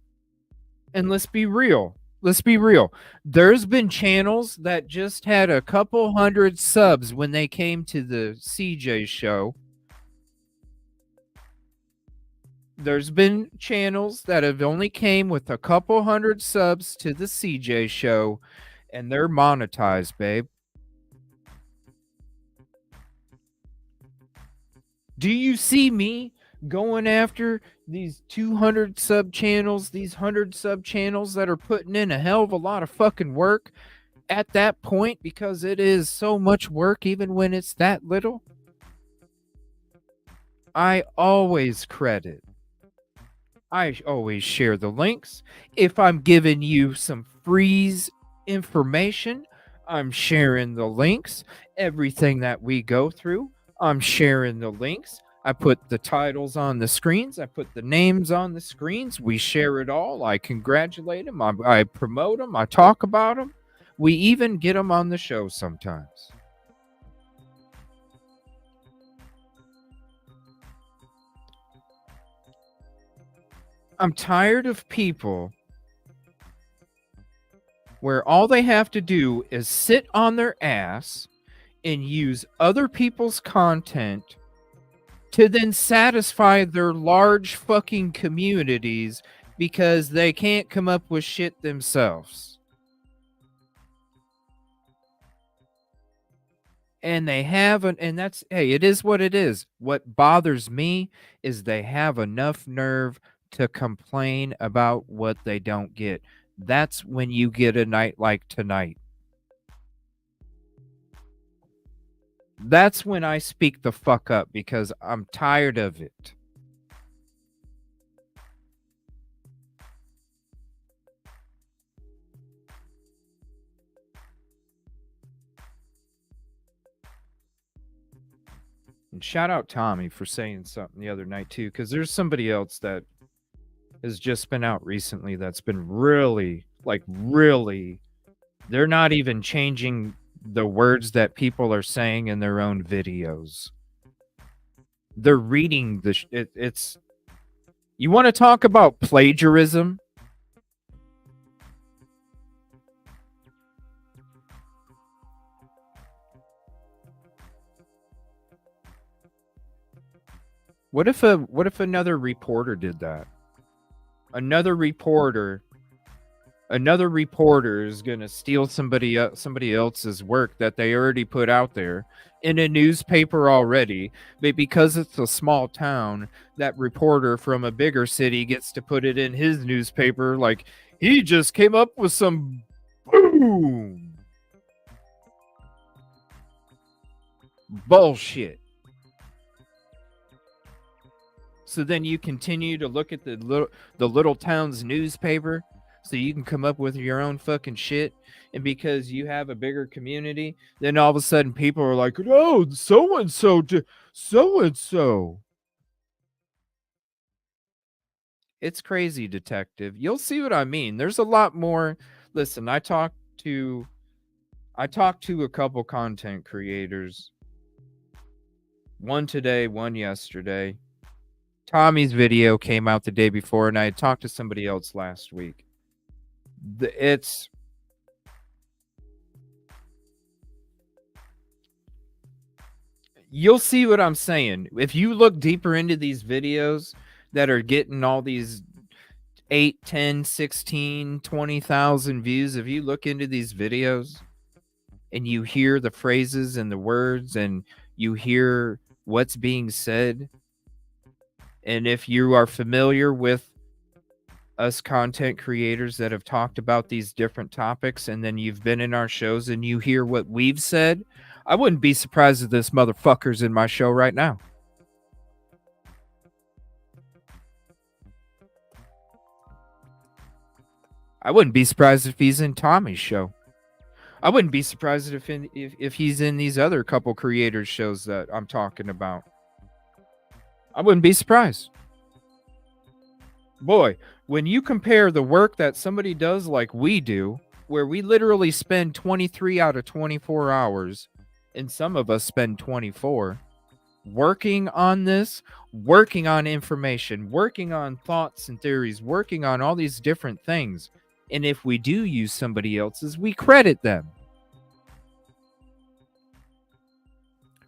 and let's be real. Let's be real. There's been channels that just had a couple hundred subs when they came to the CJ show. There's been channels that have only came with a couple hundred subs to the CJ show, and they're monetized, babe. Do you see me going after these 200 sub channels, these 100 sub channels that are putting in a hell of a lot of fucking work at that point, because it is so much work even when it's that little? I always credit. I always share the links. If I'm giving you some freeze information, I'm sharing the links. Everything that we go through, I'm sharing the links. I put the titles on the screens. I put the names on the screens. We share it all. I congratulate them. I promote them. I talk about them. We even get them on the show sometimes. I'm tired of people where all they have to do is sit on their ass and use other people's content to then satisfy their large fucking communities because they can't come up with shit themselves. And they have and that's, hey, it is what it is. What bothers me is they have enough nerve to complain about what they don't get. That's when you get a night like tonight. That's when I speak the fuck up because I'm tired of it. And shout out Tommy for saying something the other night too, because there's somebody else that has just been out recently that's been really, like really, they're not even changing the words that people are saying in their own videos. They're reading the it's you want to talk about plagiarism? What if another reporter did that? Another reporter is going to steal somebody else's work that they already put out there in a newspaper already, but because it's a small town, that reporter from a bigger city gets to put it in his newspaper like he just came up with some boom bullshit. So then you continue to look at the little town's newspaper so you can come up with your own fucking shit. And because you have a bigger community, then all of a sudden people are like, oh, so-and-so. It's crazy, detective. You'll see what I mean. There's a lot more. Listen, I talked to a couple content creators. One today, one yesterday. Tommy's video came out the day before, and I had talked to somebody else last week. You'll see what I'm saying. If you look deeper into these videos that are getting all these 8, 10, 16, 20,000 views, if you look into these videos and you hear the phrases and the words and you hear what's being said, and if you are familiar with us content creators that have talked about these different topics, and then you've been in our shows and you hear what we've said, I wouldn't be surprised if this motherfucker's in my show right now. I wouldn't be surprised if he's in Tommy's show. I wouldn't be surprised if he's in these other couple creators' shows that I'm talking about. I wouldn't be surprised. Boy, when you compare the work that somebody does like we do, where we literally spend 23 out of 24 hours, and some of us spend 24, working on this, working on information, working on thoughts and theories, working on all these different things. And if we do use somebody else's, we credit them.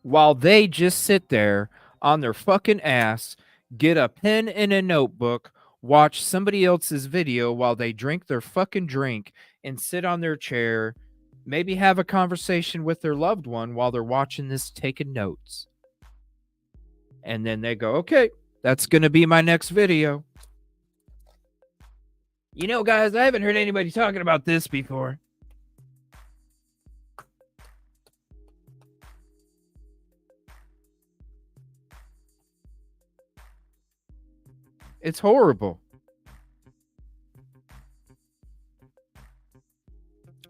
While they just sit there on their fucking ass, get a pen and a notebook, watch somebody else's video while they drink their fucking drink and sit on their chair, maybe have a conversation with their loved one while they're watching this, taking notes. And then they go, okay, that's going to be my next video. You know, guys, I haven't heard anybody talking about this before. It's horrible.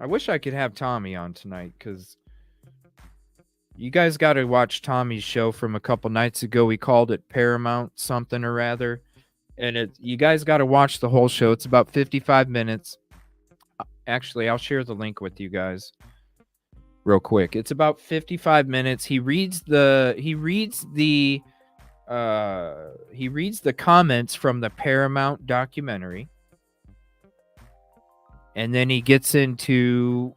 I wish I could have Tommy on tonight, because you guys got to watch Tommy's show from a couple nights ago. We called it Paramount something or rather. And you guys got to watch the whole show. It's about 55 minutes. Actually, I'll share the link with you guys real quick. It's about 55 minutes. He reads the he reads the comments from the Paramount documentary, and then he gets into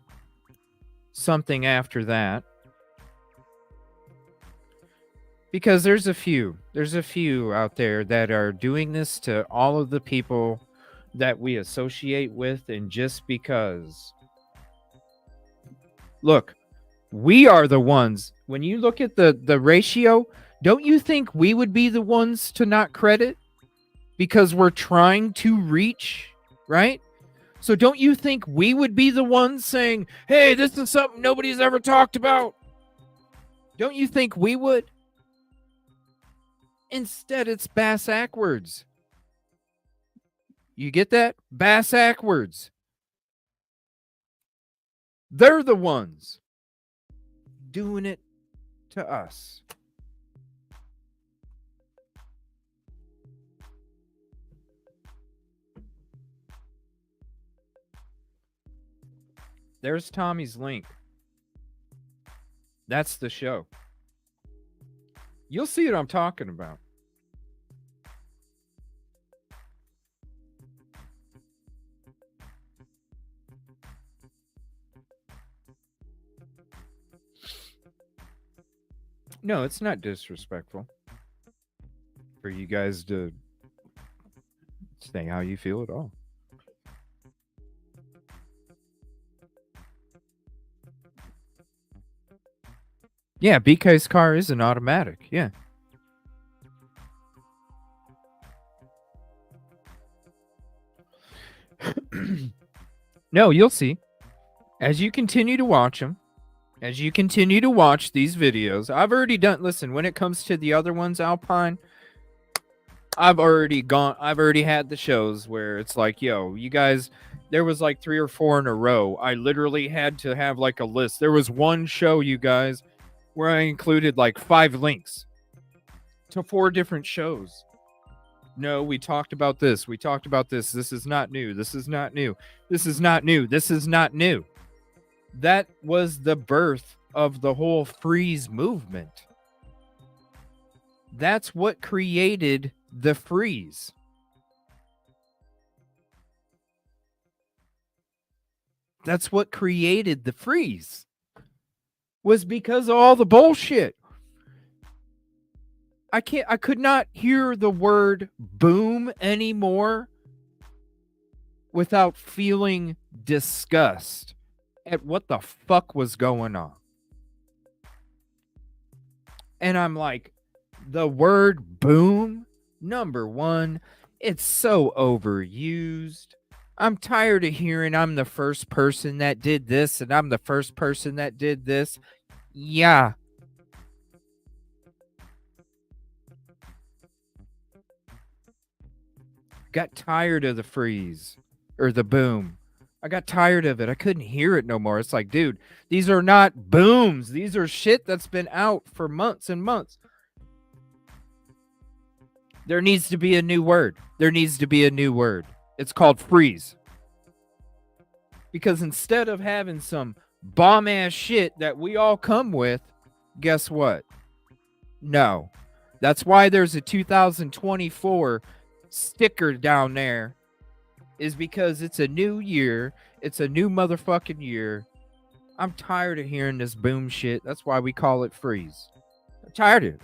something after that. Because there's a few out there that are doing this to all of the people that we associate with, and just because. Look, we are the ones, when you look at the ratio, don't you think we would be the ones to not credit? Because we're trying to reach, right? So don't you think we would be the ones saying, hey, this is something nobody's ever talked about? Don't you think we would? Instead, it's bass-ackwards. You get that? Bass-ackwards. They're the ones doing it to us. There's Tommy's link. That's the show. You'll see what I'm talking about. No, it's not disrespectful for you guys to say how you feel at all. Yeah, BK's car is an automatic. Yeah. No, you'll see. As you continue to watch them, as you continue to watch these videos, I've already done, listen, when it comes to the other ones, Alpine, I've already had the shows where it's like, yo, you guys, there was like 3 or 4 in a row. I literally had to have like a list. There was one show, you guys, where I included like 5 links to 4 different shows. No, we talked about this. We talked about this. This is not new. This is not new. This is not new. This is not new. That was the birth of the whole freeze movement. That's what created the freeze. That's what created the freeze. Was because of all the bullshit. I could not hear the word boom anymore without feeling disgust at what the fuck was going on. And I'm like, the word boom, number one, it's so overused. I'm tired of hearing I'm the first person that did this and I'm the first person that did this. Yeah. Got tired of the freeze or the boom. I got tired of it. I couldn't hear it no more. It's like, dude, these are not booms. These are shit that's been out for months and months. There needs to be a new word. There needs to be a new word. It's called freeze. Because instead of having some bomb-ass shit that we all come with, guess what? No. That's why there's a 2024 sticker down there, is because it's a new year. It's a new motherfucking year. I'm tired of hearing this boom shit. That's why we call it freeze. I'm tired of it.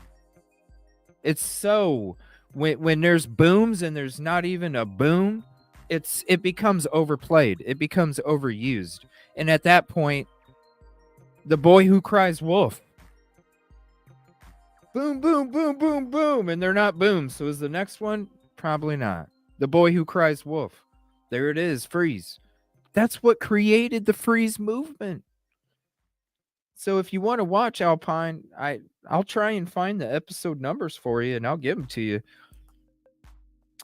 It's so... When there's booms and there's not even a boom, it becomes overplayed. It becomes overused. And at that point, the boy who cries wolf. Boom, boom, boom, boom, boom. And they're not booms. So is the next one? Probably not. The boy who cries wolf. There it is, freeze. That's what created the freeze movement. So if you want to watch Alpine, I'll try and find the episode numbers for you and I'll give them to you.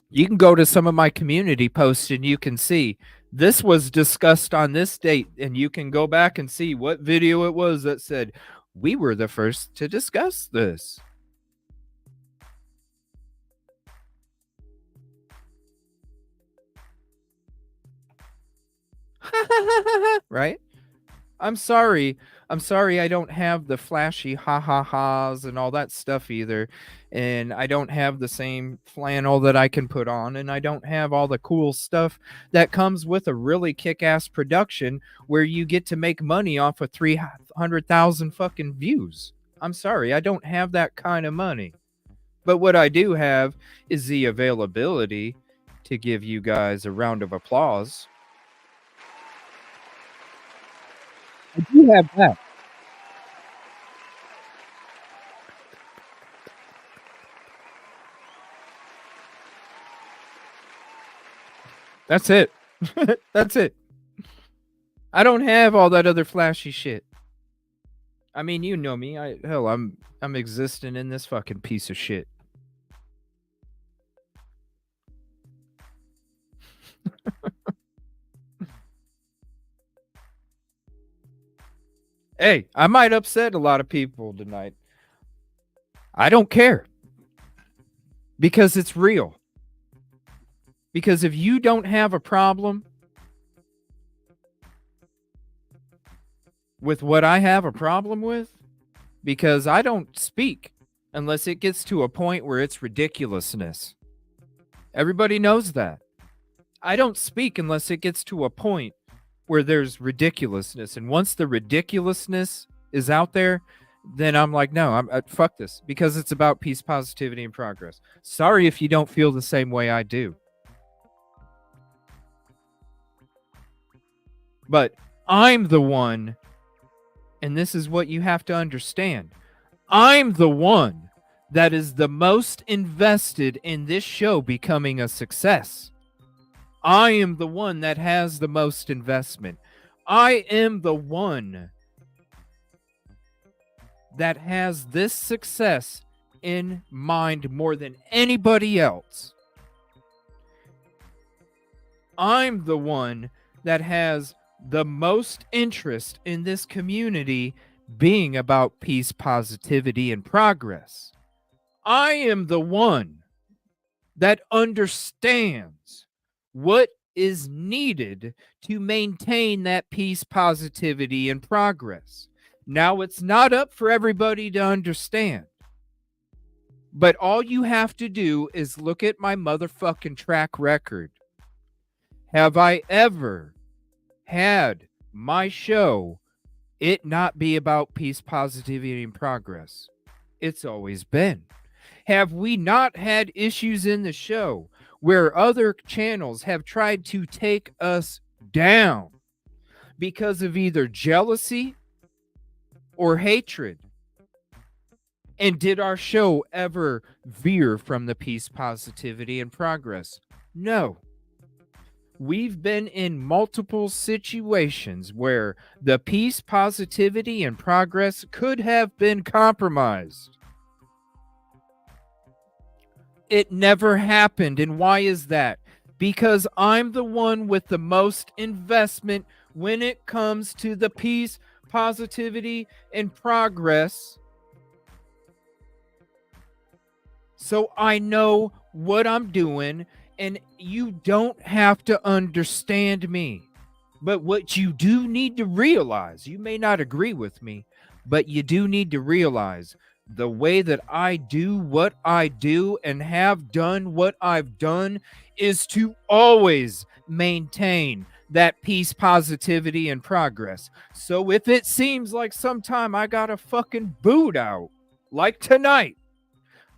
You can go to some of my community posts and you can see this was discussed on this date, and you can go back and see what video it was that said we were the first to discuss this. Right? I'm sorry. I'm sorry I don't have the flashy ha-ha-has and all that stuff either. And I don't have the same flannel that I can put on. And I don't have all the cool stuff that comes with a really kick-ass production where you get to make money off of 300,000 fucking views. I'm sorry, I don't have that kind of money. But what I do have is the availability to give you guys a round of applause. I do have that. That's it. That's it. I don't have all that other flashy shit. I mean, you know me. I'm existing in this fucking piece of shit. Hey, I might upset a lot of people tonight. I don't care. Because it's real. Because if you don't have a problem with what I have a problem with, because I don't speak unless it gets to a point where it's ridiculousness. Everybody knows that. I don't speak unless it gets to a point where there's ridiculousness. And once the ridiculousness is out there, then I'm like, no, fuck this, because it's about peace, positivity, and progress. Sorry if you don't feel the same way I do. But I'm the one, and this is what you have to understand. I'm the one that is the most invested in this show becoming a success. I am the one that has the most investment. I am the one that has this success in mind more than anybody else. I'm the one that has the most interest in this community being about peace, positivity, and progress. I am the one that understands what is needed to maintain that peace, positivity, and progress. Now, it's not up for everybody to understand. But all you have to do is look at my motherfucking track record. Have I ever had my show it not be about peace, positivity, and progress? It's always been. Have we not had issues in the show where other channels have tried to take us down because of either jealousy or hatred? And did our show ever veer from the peace, positivity, and progress? No. We've been in multiple situations where the peace, positivity, and progress could have been compromised. It never happened. And why is that? Because I'm the one with the most investment when it comes to the peace, positivity, and progress. So I know what I'm doing, and you don't have to understand me. But what you do need to realize, you may not agree with me, but you do need to realize the way that I do what I do and have done what I've done is to always maintain that peace, positivity, and progress. So if it seems like sometime I got a fucking boot out, like tonight,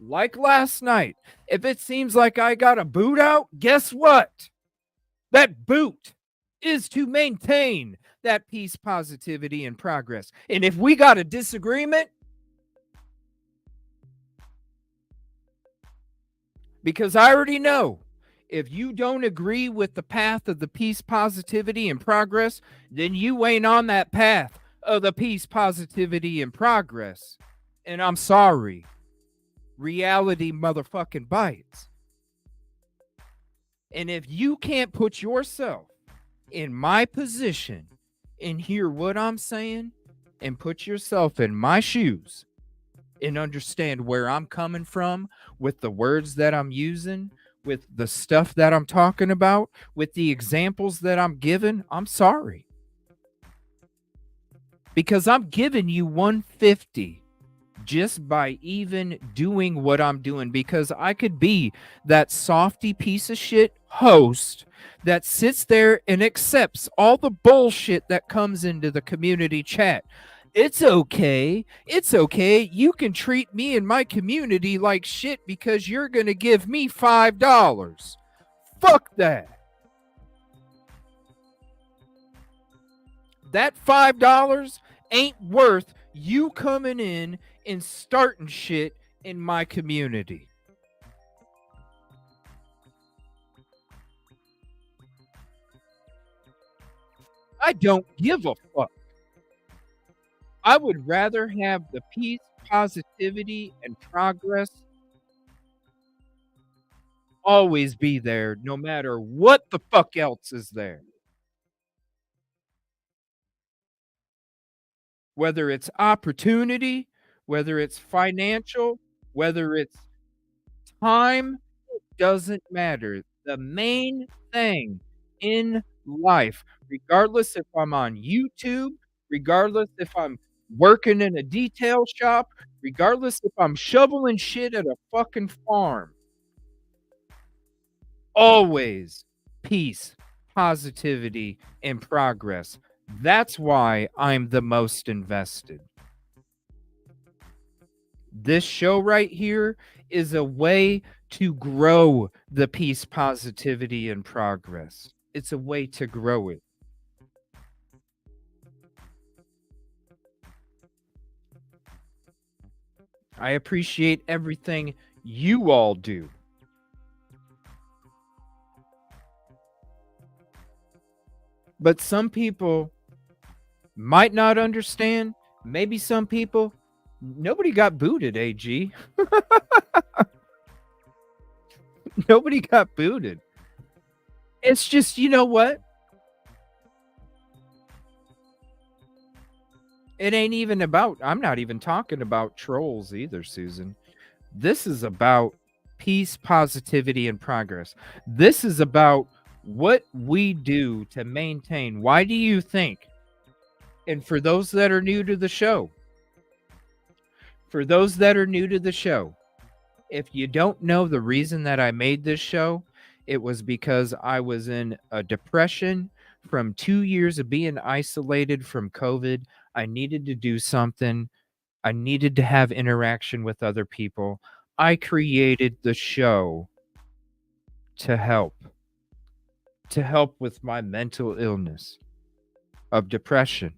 like last night, if it seems like I got a boot out, guess what? That boot is to maintain that peace, positivity, and progress. And if we got a disagreement, because I already know if you don't agree with the path of the peace, positivity, and progress, then you ain't on that path of the peace, positivity, and progress. And I'm sorry. Reality motherfucking bites. And if you can't put yourself in my position and hear what I'm saying and put yourself in my shoes and understand where I'm coming from with the words that I'm using, with the stuff that I'm talking about, with the examples that I'm giving, I'm sorry. because I'm giving you 150 just by even doing what I'm doing, because I could be that softy piece of shit host that sits there and accepts all the bullshit that comes into the community chat. It's okay. It's okay. You can treat me and my community like shit because you're going to give me $5. Fuck that. That $5 ain't worth you coming in and starting shit in my community. I don't give a fuck. I would rather have the peace, positivity, and progress always be there, no matter what the fuck else is there. Whether it's opportunity, whether it's financial, whether it's time, doesn't matter. The main thing in life, regardless if I'm on YouTube, regardless if I'm working in a detail shop, regardless if I'm shoveling shit at a fucking farm, always peace, positivity, and progress. That's why I'm the most invested. This show right here is a way to grow the peace, positivity, and progress. It's a way to grow it. I appreciate everything you all do. But some people might not understand. Maybe some people, nobody got booted, AG. Nobody got booted. It's just, you know what? It ain't even about, I'm not even talking about trolls either, Susan. This is about peace, positivity, and progress. This is about what we do to maintain. Why do you think? And for those that are new to the show, if you don't know the reason that I made this show, it was because I was in a depression from 2 years of being isolated from COVID. I needed to do something. I needed to have interaction with other people. I created the show to help with my mental illness of depression.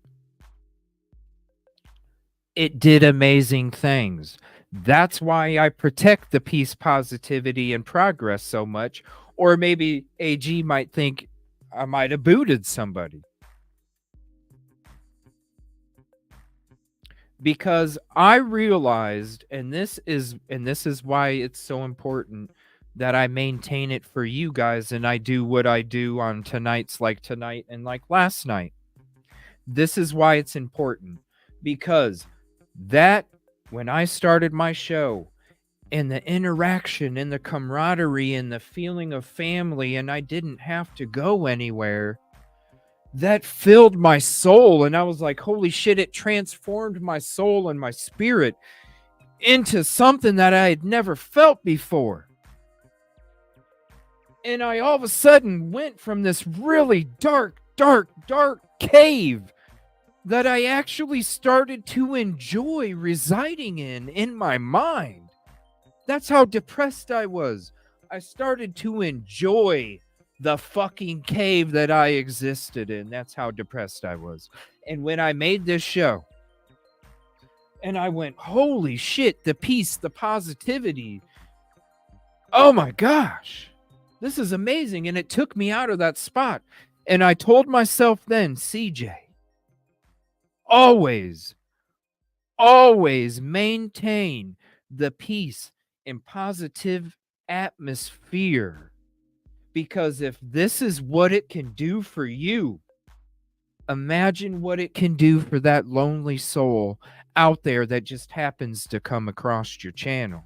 It did amazing things. That's why I protect the peace, positivity, and progress so much. Or maybe AG might think I might have booted somebody. Because I realized, and this is why it's so important that I maintain it for you guys, and I do what I do on tonight's like tonight and like last night. This is why it's important, because that when I started my show and the interaction and the camaraderie and the feeling of family, and I didn't have to go anywhere, that filled my soul. And I was like, holy shit, it transformed my soul and my spirit into something that I had never felt before. And I all of a sudden went from this really dark cave that I actually started to enjoy residing in my mind. That's how depressed I was. I started to enjoy the fucking cave that I existed in. That's how depressed I was. And when I made this show, and I went, holy shit, the peace, the positivity. Oh my gosh, this is amazing. And it took me out of that spot. And I told myself then, CJ, always maintain the peace and positive atmosphere. Because if this is what it can do for you, imagine what it can do for that lonely soul out there that just happens to come across your channel.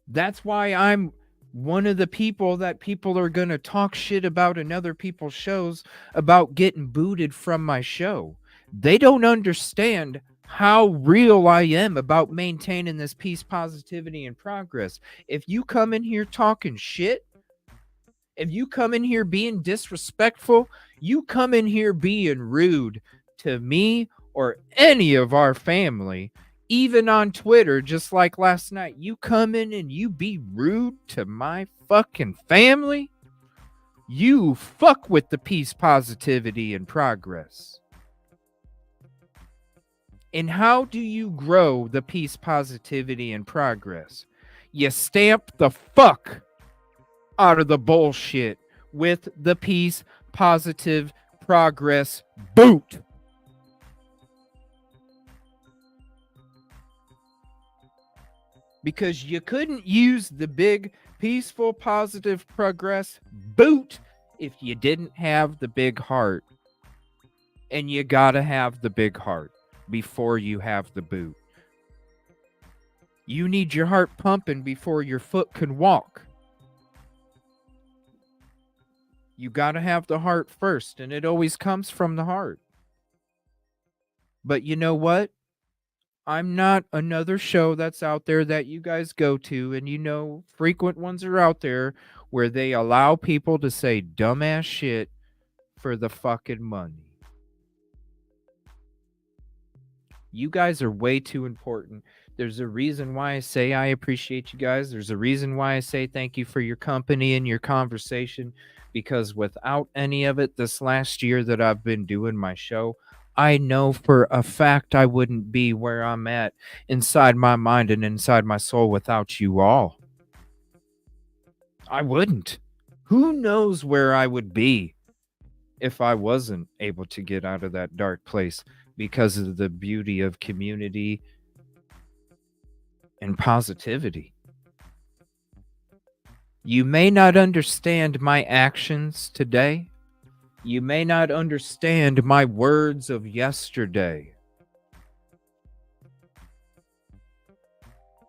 That's why I'm one of the people that people are going to talk shit about in other people's shows about getting booted from my show. They don't understand how real I am about maintaining this peace, positivity, and progress. If you come in here talking shit, if you come in here being disrespectful, you come in here being rude to me or any of our family, even on Twitter, just like last night, you come in and you be rude to my fucking family, you fuck with the peace, positivity, and progress. And how do you grow the peace, positivity, and progress? You stamp the fuck out of the bullshit with the peace, positive, progress boot. Because you couldn't use the big, peaceful, positive, progress boot if you didn't have the big heart. And you gotta have the big heart before you have the boot. You need your heart pumping before your foot can walk. You gotta have the heart first, and it always comes from the heart. But you know what? I'm not another show that's out there that you guys go to, and you know, frequent ones are out there where they allow people to say dumbass shit for the fucking money. You guys are way too important. There's a reason why I say I appreciate you guys. There's a reason why I say thank you for your company and your conversation, because without any of it this last year that I've been doing my show, I know for a fact I wouldn't be where I'm at inside my mind and inside my soul without you all. I wouldn't. Who knows where I would be if I wasn't able to get out of that dark place because of the beauty of community and positivity. You may not understand my actions today. You may not understand my words of yesterday.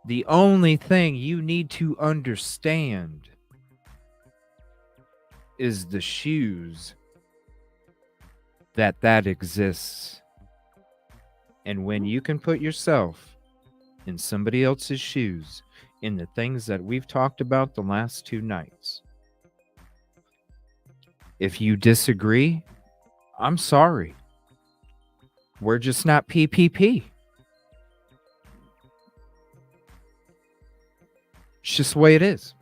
The only thing you need to understand is the shoes that exists. And when you can put yourself in somebody else's shoes in the things that we've talked about the last 2 nights, if you disagree, I'm sorry. We're just not PPP. It's just the way it is.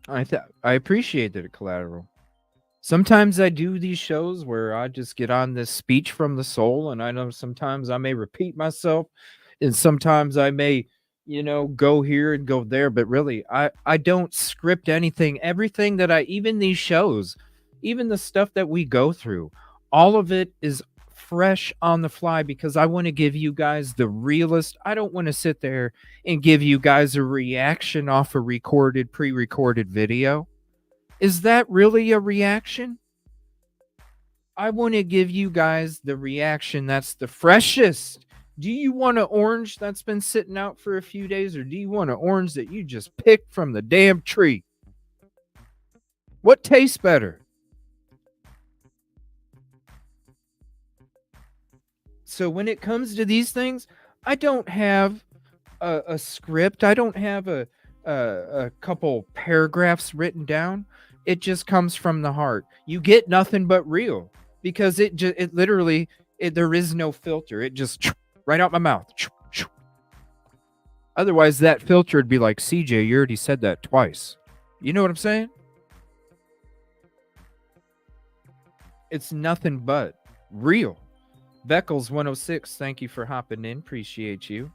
I appreciate that, Collateral. Sometimes I do these shows where I just get on this speech from the soul, and I know sometimes I may repeat myself, and sometimes I may, go here and go there, but really, I don't script anything. Everything that even these shows, even the stuff that we go through, all of it is fresh on the fly because I want to give you guys the realest. I don't want to sit there and give you guys a reaction off a pre-recorded video. Is that really a reaction? I want to give you guys the reaction that's the freshest. Do you want an orange that's been sitting out for a few days, or do you want an orange that you just picked from the damn tree? What tastes better? So when it comes to these things, I don't have a script. I don't have a couple paragraphs written down. It just comes from the heart. You get nothing but real because it literally there is no filter. It just right out my mouth. Otherwise, that filter would be like, CJ, you already said that twice. You know what I'm saying? It's nothing but real. Beckles 106, thank you for hopping in. Appreciate you.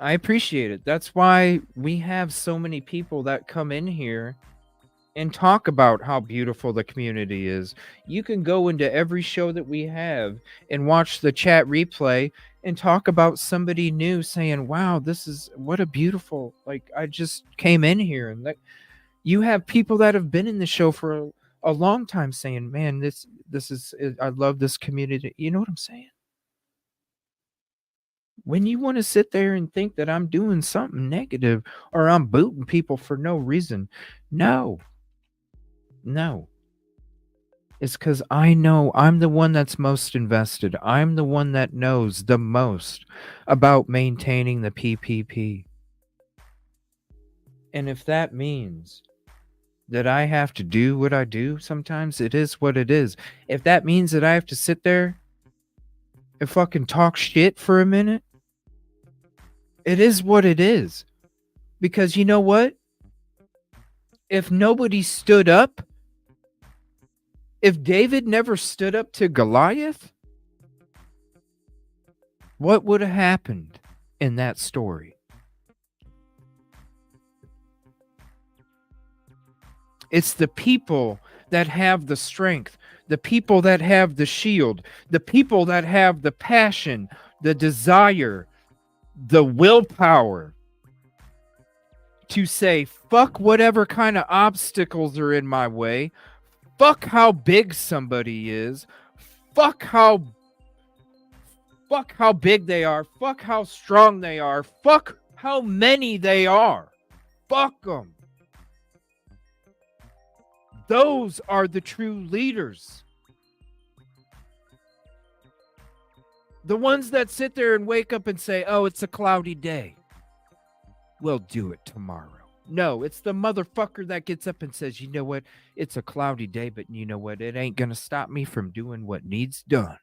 I appreciate it. That's why we have so many people that come in here and talk about how beautiful the community is. You can go into every show that we have and watch the chat replay and talk about somebody new saying, wow, this is what a beautiful, like, I just came in here. And that you have people that have been in the show for a long time saying, man, this is, I love this community. You know what I'm saying? When you want to sit there and think that I'm doing something negative or I'm booting people for no reason, no. It's because I know I'm the one that's most invested. I'm the one that knows the most about maintaining the PPP. And if that means that I have to do what I do sometimes, it is what it is. If that means that I have to sit there and fucking talk shit for a minute, it is what it is. Because you know what? If nobody stood up, if David never stood up to Goliath, what would have happened in that story? It's the people that have the strength, the people that have the shield, the people that have the passion, the desire, the willpower to say, fuck whatever kind of obstacles are in my way. Fuck how big somebody is. Fuck how big they are. Fuck how strong they are. Fuck how many they are. Fuck them. Those are the true leaders. The ones that sit there and wake up and say, oh, it's a cloudy day. We'll do it tomorrow. No, it's the motherfucker that gets up and says, you know what? It's a cloudy day, but you know what? It ain't going to stop me from doing what needs done.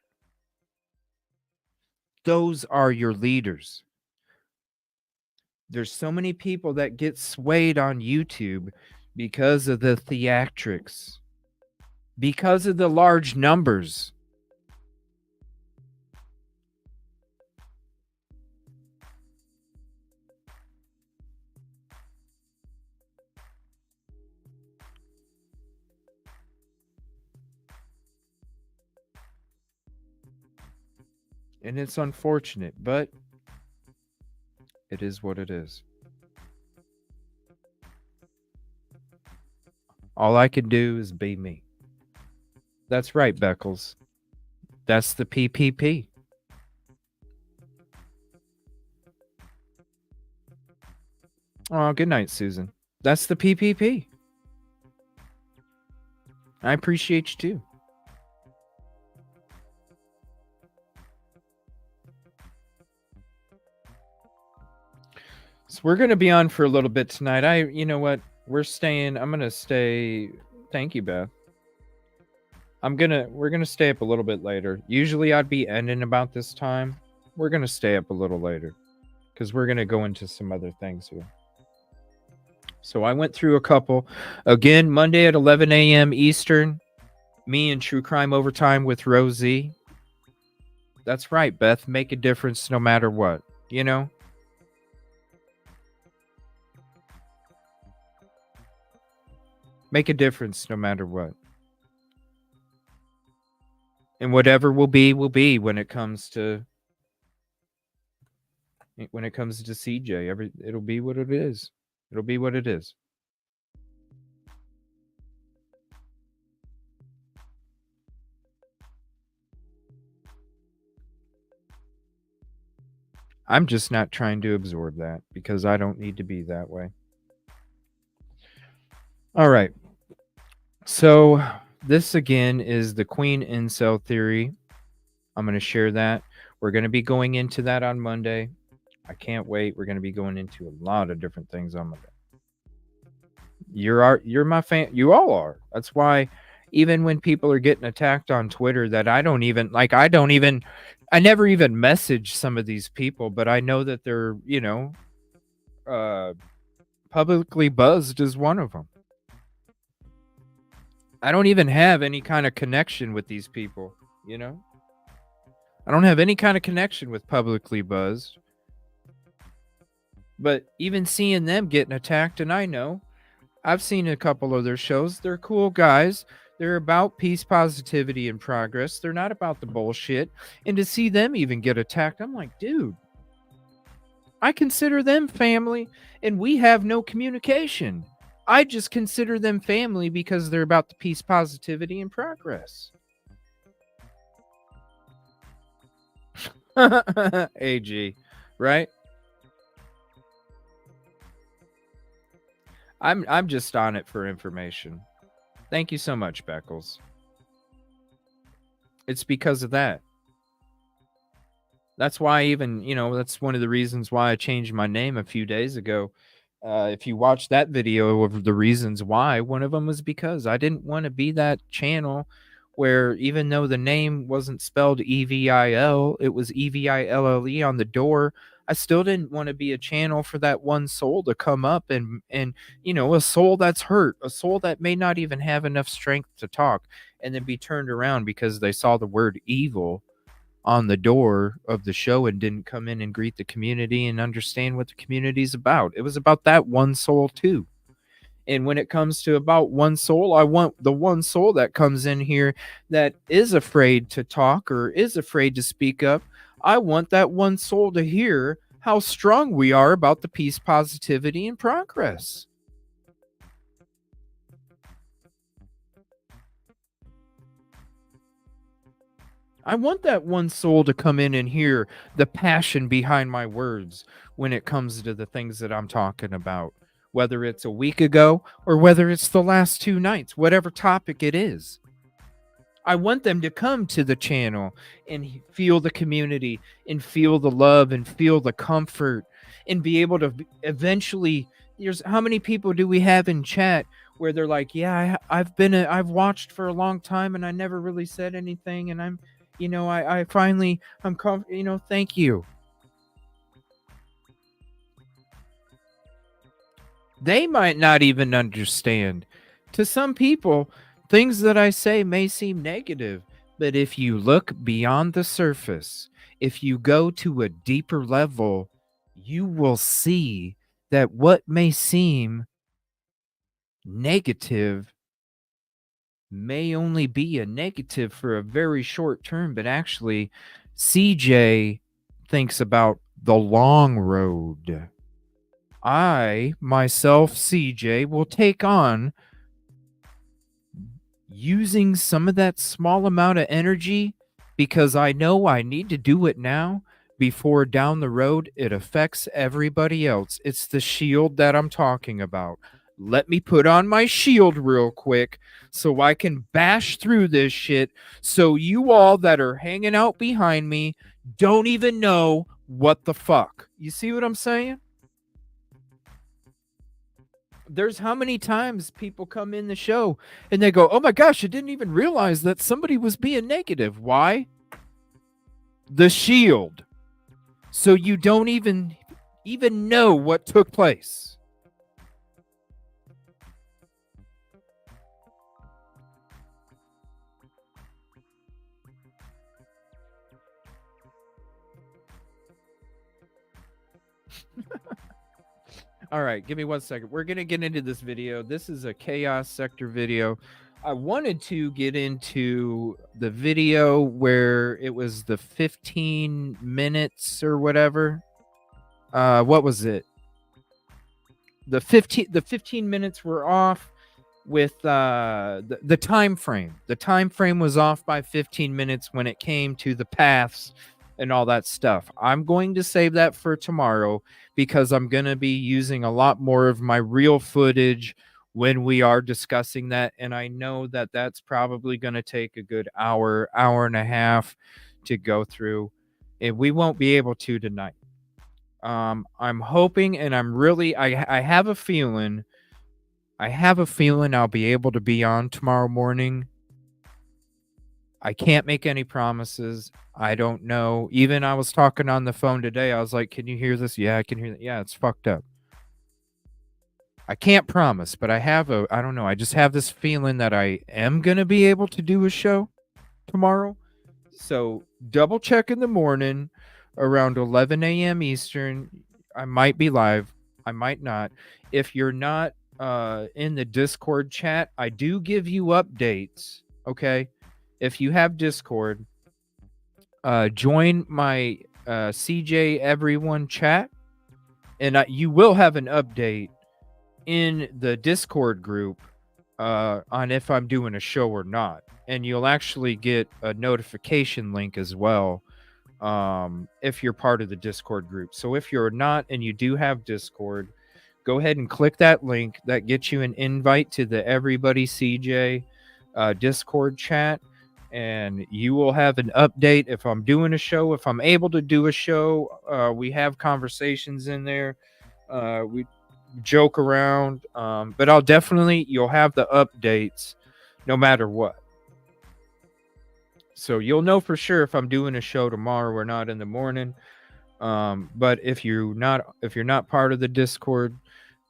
Those are your leaders. There's so many people that get swayed on YouTube because of the theatrics, because of the large numbers. And it's unfortunate, but it is what it is. All I can do is be me. That's right, Beckles. That's the PPP. Oh, good night, Susan. That's the PPP. I appreciate you too. So we're going to be on for a little bit tonight. You know what? I'm going to stay. Thank you, Beth. We're going to stay up a little bit later. Usually I'd be ending about this time. We're going to stay up a little later because we're going to go into some other things here. So I went through a couple. Again, Monday at 11 a.m. Eastern, me and True Crime Overtime with Rosie. That's right, Beth. Make a difference no matter what, you know? Make a difference no matter what. And whatever will be when it comes to CJ. It'll be what it is. It'll be what it is. I'm just not trying to absorb that because I don't need to be that way. All right. So this again is the Queen Incel theory. I'm going to share that. We're going to be going into that on Monday. I can't wait. We're going to be going into a lot of different things on Monday. You're my fan. You all are. That's why even when people are getting attacked on Twitter that I never even message some of these people, but I know that they're, publicly buzzed is one of them. I don't even have any kind of connection with these people, I don't have any kind of connection with publicly buzzed. But even seeing them getting attacked, and I've seen a couple of their shows. They're cool guys. They're about peace, positivity, and progress. They're not about the bullshit. And to see them even get attacked, I'm like, dude, I consider them family, and we have no communication. I just consider them family because they're about the peace, positivity, and progress. AG. right? I'm just on it for information. Thank you so much, Beckles. It's because of that. That's why even, that's one of the reasons why I changed my name a few days ago. If you watch that video of the reasons why, one of them was because I didn't want to be that channel where even though the name wasn't spelled EVIL, it was EVILLE on the door. I still didn't want to be a channel for that one soul to come up and a soul that's hurt, a soul that may not even have enough strength to talk, and then be turned around because they saw the word evil on the door of the show and didn't come in and greet the community and understand what the community's about. It was about that one soul too. And when it comes to about one soul, I want the one soul that comes in here that is afraid to talk or is afraid to speak up. I want that one soul to hear how strong we are about the peace, positivity, and progress. I want that one soul to come in and hear the passion behind my words when it comes to the things that I'm talking about, whether it's a week ago or whether it's the last 2 nights, whatever topic it is. I want them to come to the channel and feel the community and feel the love and feel the comfort and be able to eventually. How many people do we have in chat where they're like, yeah, I've watched for a long time and I never really said anything, and I'm thank you. They might not even understand. To some people, things that I say may seem negative, but if you look beyond the surface, if you go to a deeper level, you will see that what may seem negative may only be a negative for a very short term, but actually CJ thinks about the long road. I, myself, CJ, will take on using some of that small amount of energy because I know I need to do it now before down the road it affects everybody else. It's the shield that I'm talking about. Let me put on my shield real quick so I can bash through this shit so you all that are hanging out behind me don't even know what the fuck. You see what I'm saying? There's how many times people come in the show and they go, oh my gosh, I didn't even realize that somebody was being negative. Why? The shield. So you don't even know what took place. All right, give me 1 second. We're going to get into this video. This is a chaos sector video. I wanted to get into the video where it was the 15 minutes or whatever. What was it? The 15 minutes were off with the time frame. The time frame was off by 15 minutes when it came to the paths and all that stuff. I'm going to save that for tomorrow because I'm going to be using a lot more of my real footage when we are discussing that. And I know that that's probably going to take a good hour and a half to go through. And we won't be able to tonight. I'm hoping and I'm really, I have a feeling I'll be able to be on tomorrow morning. I can't make any promises. I don't know. Even I was talking on the phone today. I was like, can you hear this? Yeah, I can hear that. Yeah, it's fucked up. I can't promise, but I don't know. I just have this feeling that I am going to be able to do a show tomorrow. So double check in the morning around 11 a.m. Eastern. I might be live. I might not. If you're not in the Discord chat, I do give you updates. Okay. If you have Discord, join my CJ Everyone chat, and you will have an update in the Discord group on if I'm doing a show or not. And you'll actually get a notification link as well if you're part of the Discord group. So if you're not and you do have Discord, go ahead and click that link. That gets you an invite to the Everybody CJ Discord chat, and you will have an update if I'm doing a show. If I'm able to do a show, we have conversations in there. We joke around, but you'll have the updates no matter what. So you'll know for sure if I'm doing a show tomorrow or not in the morning. But if you're not part of the Discord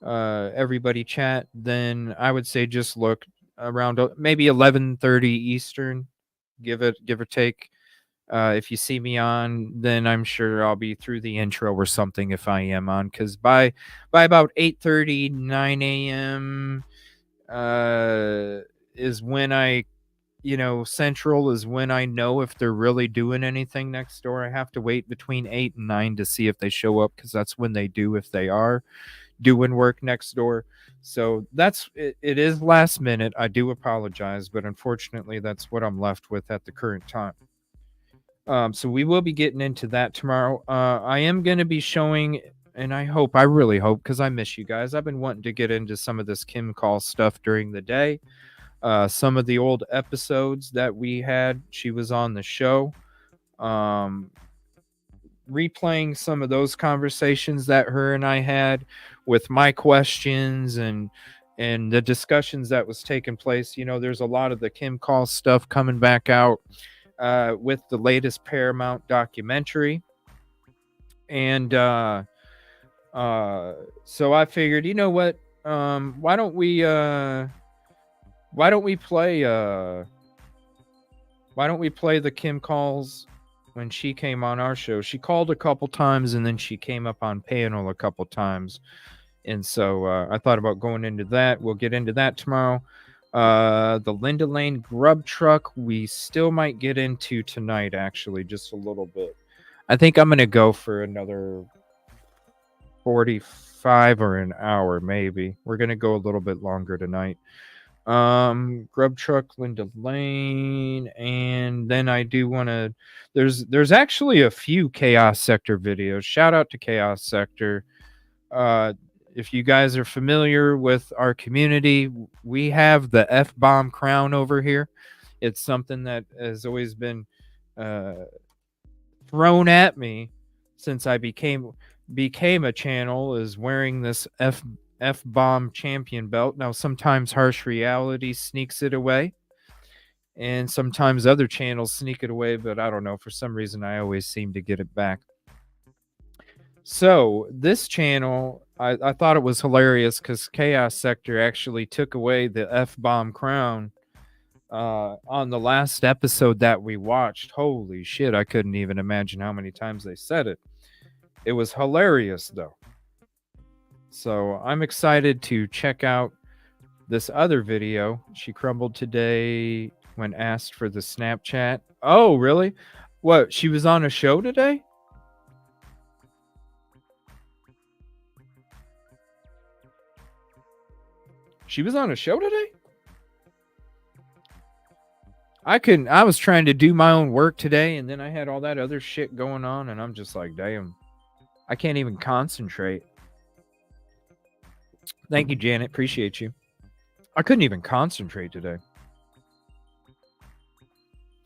Everybody chat, then I would say just look around maybe 11:30 Eastern, give or take. If you see me on, then I'm sure I'll be through the intro or something if I am on, because by about 8:30, 9 a.m. Is when Central is when I know if they're really doing anything next door. I have to wait between 8 and 9 to see if they show up, because that's when they do, if they are doing work next door. So it is last minute. I do apologize, but unfortunately that's what I'm left with at the current time. So we will be getting into that tomorrow. I am going to be showing, and I really hope, because I miss you guys. I've been wanting to get into some of this Kim Call stuff during the day. Some of the old episodes that we had, she was on the show. Replaying some of those conversations that her and I had with my questions and the discussions that was taking place. There's a lot of the Kim Call stuff coming back out with the latest Paramount documentary. And so I figured, you know what? Why don't we play the Kim Calls when she came on our show? She called a couple times, and then she came up on panel a couple times. And so I thought about going into that. We'll get into that tomorrow. The Linda Lane grub truck, we still might get into tonight, actually, just a little bit. I think I'm going to go for another 45 or an hour, maybe. We're going to go a little bit longer tonight. Grub truck, Linda Lane, and then I do want to, there's actually a few Chaos Sector videos. Shout out to Chaos Sector. If you guys are familiar with our community, we have the F-bomb crown over here. It's something that has always been thrown at me since I became a channel, is wearing this F-bomb champion belt. Now, sometimes Harsh Reality sneaks it away, and sometimes other channels sneak it away, but I don't know. For some reason, I always seem to get it back. So this channel, I thought it was hilarious because Chaos Sector actually took away the F-bomb crown on the last episode that we watched. Holy shit, I couldn't even imagine how many times they said it. It was hilarious, though. So I'm excited to check out this other video. She crumbled today when asked for the Snapchat. Oh, really? What? She was on a show today? She was on a show today? I was trying to do my own work today, and then I had all that other shit going on, and I'm just like, damn, I can't even concentrate. Thank you, Janet. Appreciate you. I couldn't even concentrate today.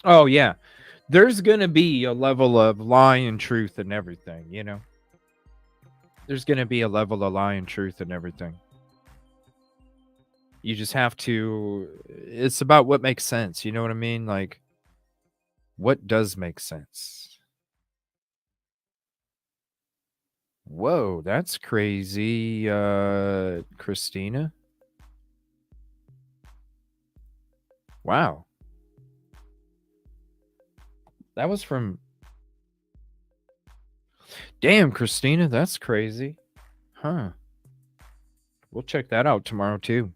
Oh, yeah. There's going to be a level of lie and truth and everything, you know? There's going to be a level of lie and truth and everything. You just have to... It's about what makes sense, you know what I mean? Like, what does make sense? Whoa, that's crazy, Christina. Wow. That was from... Damn, Christina, that's crazy. Huh. We'll check that out tomorrow, too.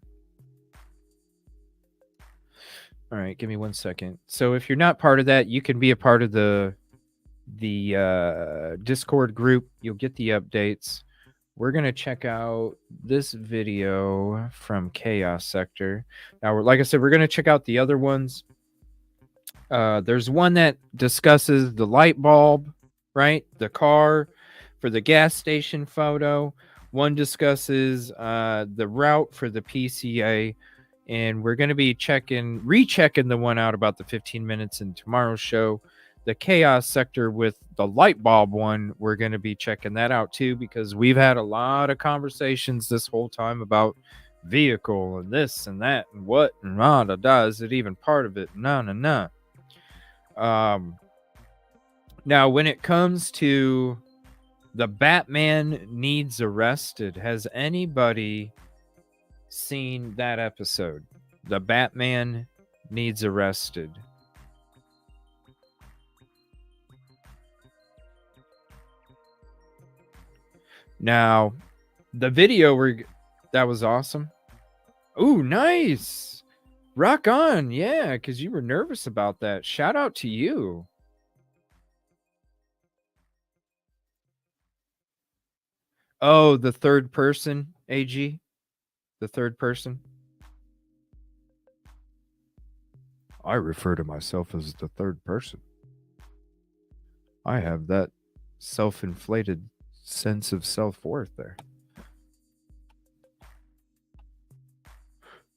All right, give me 1 second. So if you're not part of that, you can be a part of the Discord group. You'll get the updates. We're going to check out this video from Chaos Sector. Now, like I said, we're going to check out the other ones. There's one that discusses the light bulb right? The car for the gas station photo. One discusses the route for the PCA. And we're going to be rechecking the one out about the 15 minutes in tomorrow's show. The chaos sector with the light bulb one, we're going to be checking that out too, because we've had a lot of conversations this whole time about vehicle and this and that and what and is it even part of it? No. Now, when it comes to the Batman needs arrested, has anybody seen that episode? The Batman needs arrested. Now, the video that was awesome. Ooh, nice. Rock on. Yeah, because you were nervous about that. Shout out to you. Oh, the third person, AG? The third person? I refer to myself as the third person. I have that self-inflated sense of self-worth there.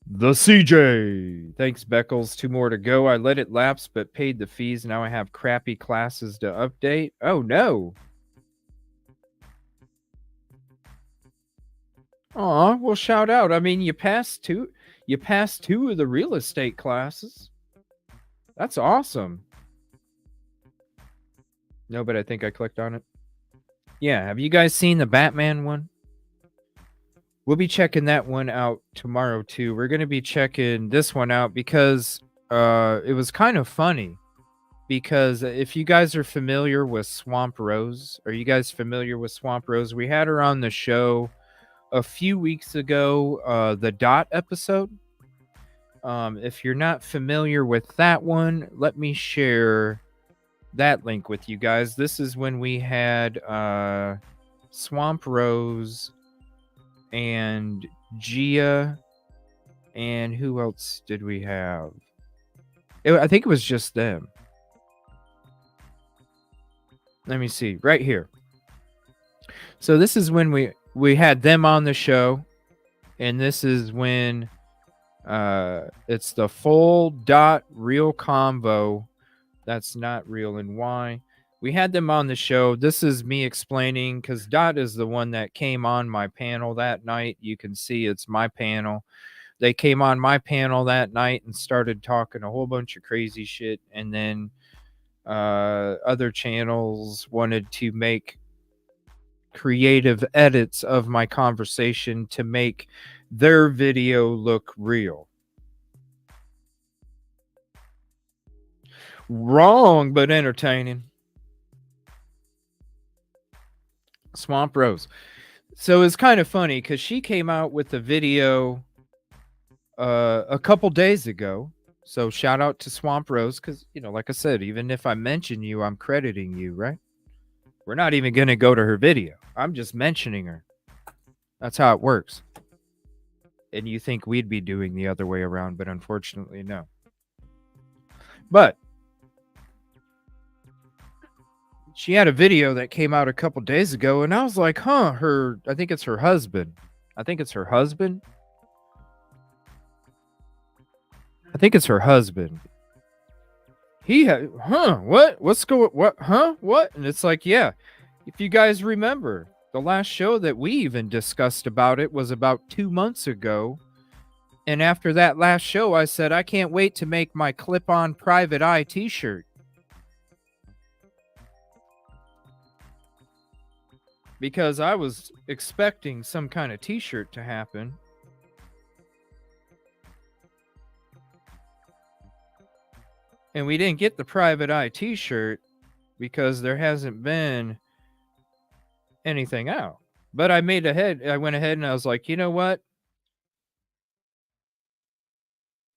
The CJ. Thanks, Beckles. 2 more to go. I let it lapse, but paid the fees. Now I have crappy classes to update. Oh, no. Aw, well, shout out. I mean, you passed two of the real estate classes. That's awesome. No, but I think I clicked on it. Yeah, have you guys seen the Batman one? We'll be checking that one out tomorrow too. We're going to be checking this one out because it was kind of funny. Because if you guys are familiar with Swamp Rose, are you guys familiar with Swamp Rose? We had her on the show a few weeks ago, the Dot episode. If you're not familiar with that one, let me share that link with you guys. This is when we had Swamp Rose and Gia, and who else did we have? I think it was just them. Let me see right here. So this is when we had them on the show, and this is when it's the full Dot real convo. That's not real and why. We had them on the show. This is me explaining, because Dot is the one that came on my panel that night. You can see it's my panel. They came on my panel that night and started talking a whole bunch of crazy shit. And then other channels wanted to make creative edits of my conversation to make their video look real. Wrong, but entertaining. Swamp Rose. So it's kind of funny because she came out with a video a couple days ago. So shout out to Swamp Rose because, like I said, even if I mention you, I'm crediting you, right? We're not even going to go to her video. I'm just mentioning her. That's how it works. And you think we'd be doing the other way around, but unfortunately, no. But she had a video that came out a couple days ago, and I was like, I think it's her husband. I think it's her husband. He had, what? What? And it's like, yeah. If you guys remember, the last show that we even discussed about it was about 2 months ago. And after that last show, I said, I can't wait to make my clip-on private eye t-shirt. Because I was expecting some kind of t-shirt to happen. And we didn't get the private eye t-shirt because there hasn't been anything out. But I went ahead and I was like, you know what?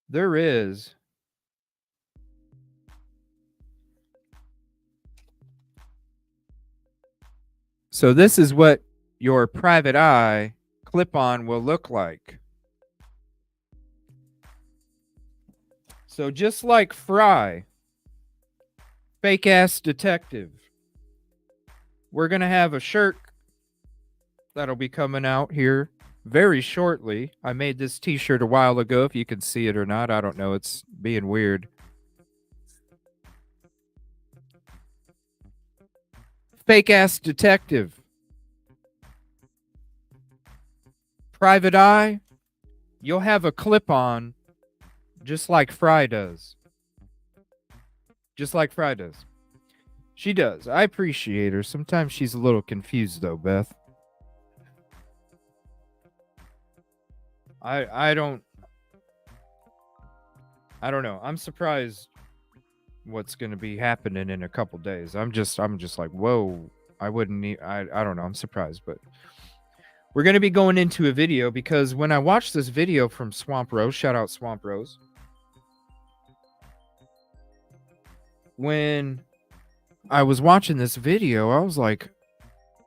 There is. So this is what your private eye clip-on will look like. So just like Fry, fake-ass detective, we're going to have a shirt that'll be coming out here very shortly. I made this t-shirt a while ago. If you can see it or not, I don't know. It's being weird. Fake ass detective. Private Eye. You'll have a clip on just like Fry does. Just like Fry does. She does. I appreciate her. Sometimes she's a little confused though, Beth. I don't know. I'm surprised what's going to be happening in a couple days. I'm just like, whoa. I wouldn't need, I don't know. I'm surprised, but we're going to be going into a video because when I watched this video from Swamp Rose, shout out Swamp Rose. When I was watching this video, I was like,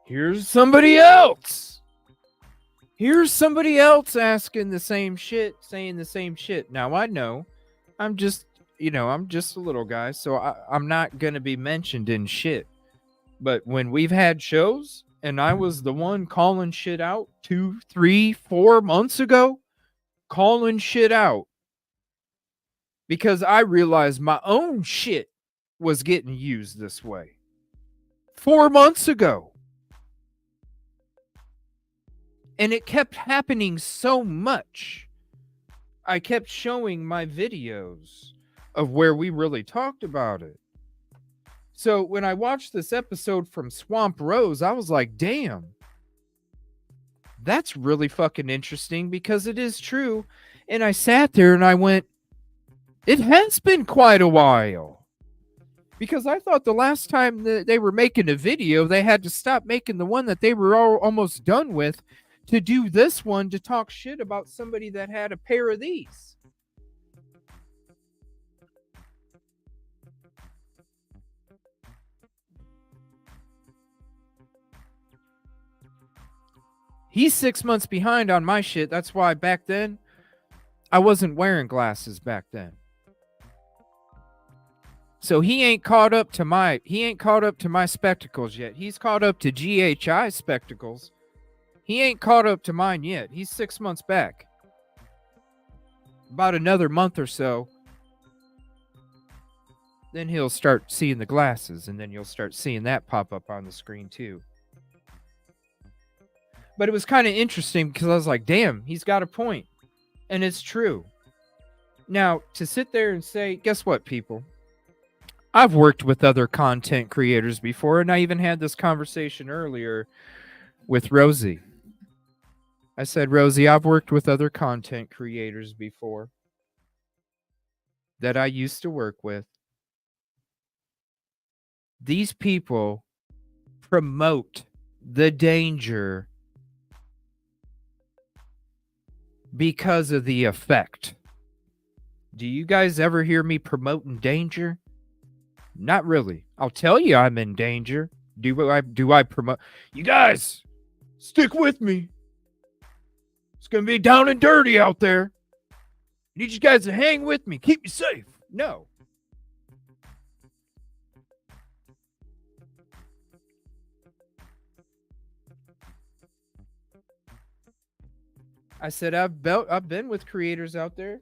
here's somebody else. Here's somebody else asking the same shit, saying the same shit. Now, I know I'm just a little guy, so I'm not going to be mentioned in shit. But when we've had shows and I was the one calling shit out 2, 3, 4 months ago, calling shit out because I realized my own shit was getting used this way 4 months ago. And it kept happening so much. I kept showing my videos of where we really talked about it. So when I watched this episode from Swamp Rose, I was like, damn, that's really fucking interesting because it is true. And I sat there and I went, it has been quite a while. Because I thought the last time that they were making a video, they had to stop making the one that they were almost done with to do this one to talk shit about somebody that had a pair of these. He's 6 months behind on my shit. That's why back then I wasn't wearing glasses back then. So he ain't caught up to my spectacles yet. He's caught up to GHI spectacles. He ain't caught up to mine yet. He's 6 months back. About another month or so. Then he'll start seeing the glasses, and then you'll start seeing that pop up on the screen too. But it was kind of interesting because I was like, damn, he's got a point. And it's true. Now, to sit there and say, guess what, people? I've worked with other content creators before, and I even had this conversation earlier with Rosie. I said, Rosie, I've worked with other content creators before that I used to work with. These people promote the danger because of the effect. Do you guys ever hear me promoting danger? Not really. I'll tell you I'm in danger. Do I promote? You guys, stick with me. It's going to be down and dirty out there. I need you guys to hang with me. Keep me safe. No. I said I've been with creators out there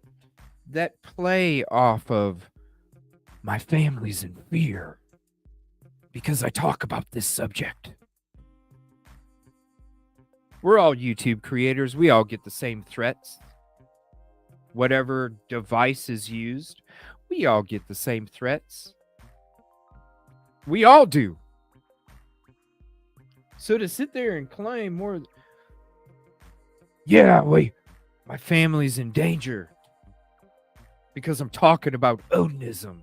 that play off of my family's in fear because I talk about this subject. We're all YouTube creators. We all get the same threats. Whatever device is used, we all get the same threats. We all do. So to sit there and claim more, yeah, wait, my family's in danger because I'm talking about Odinism.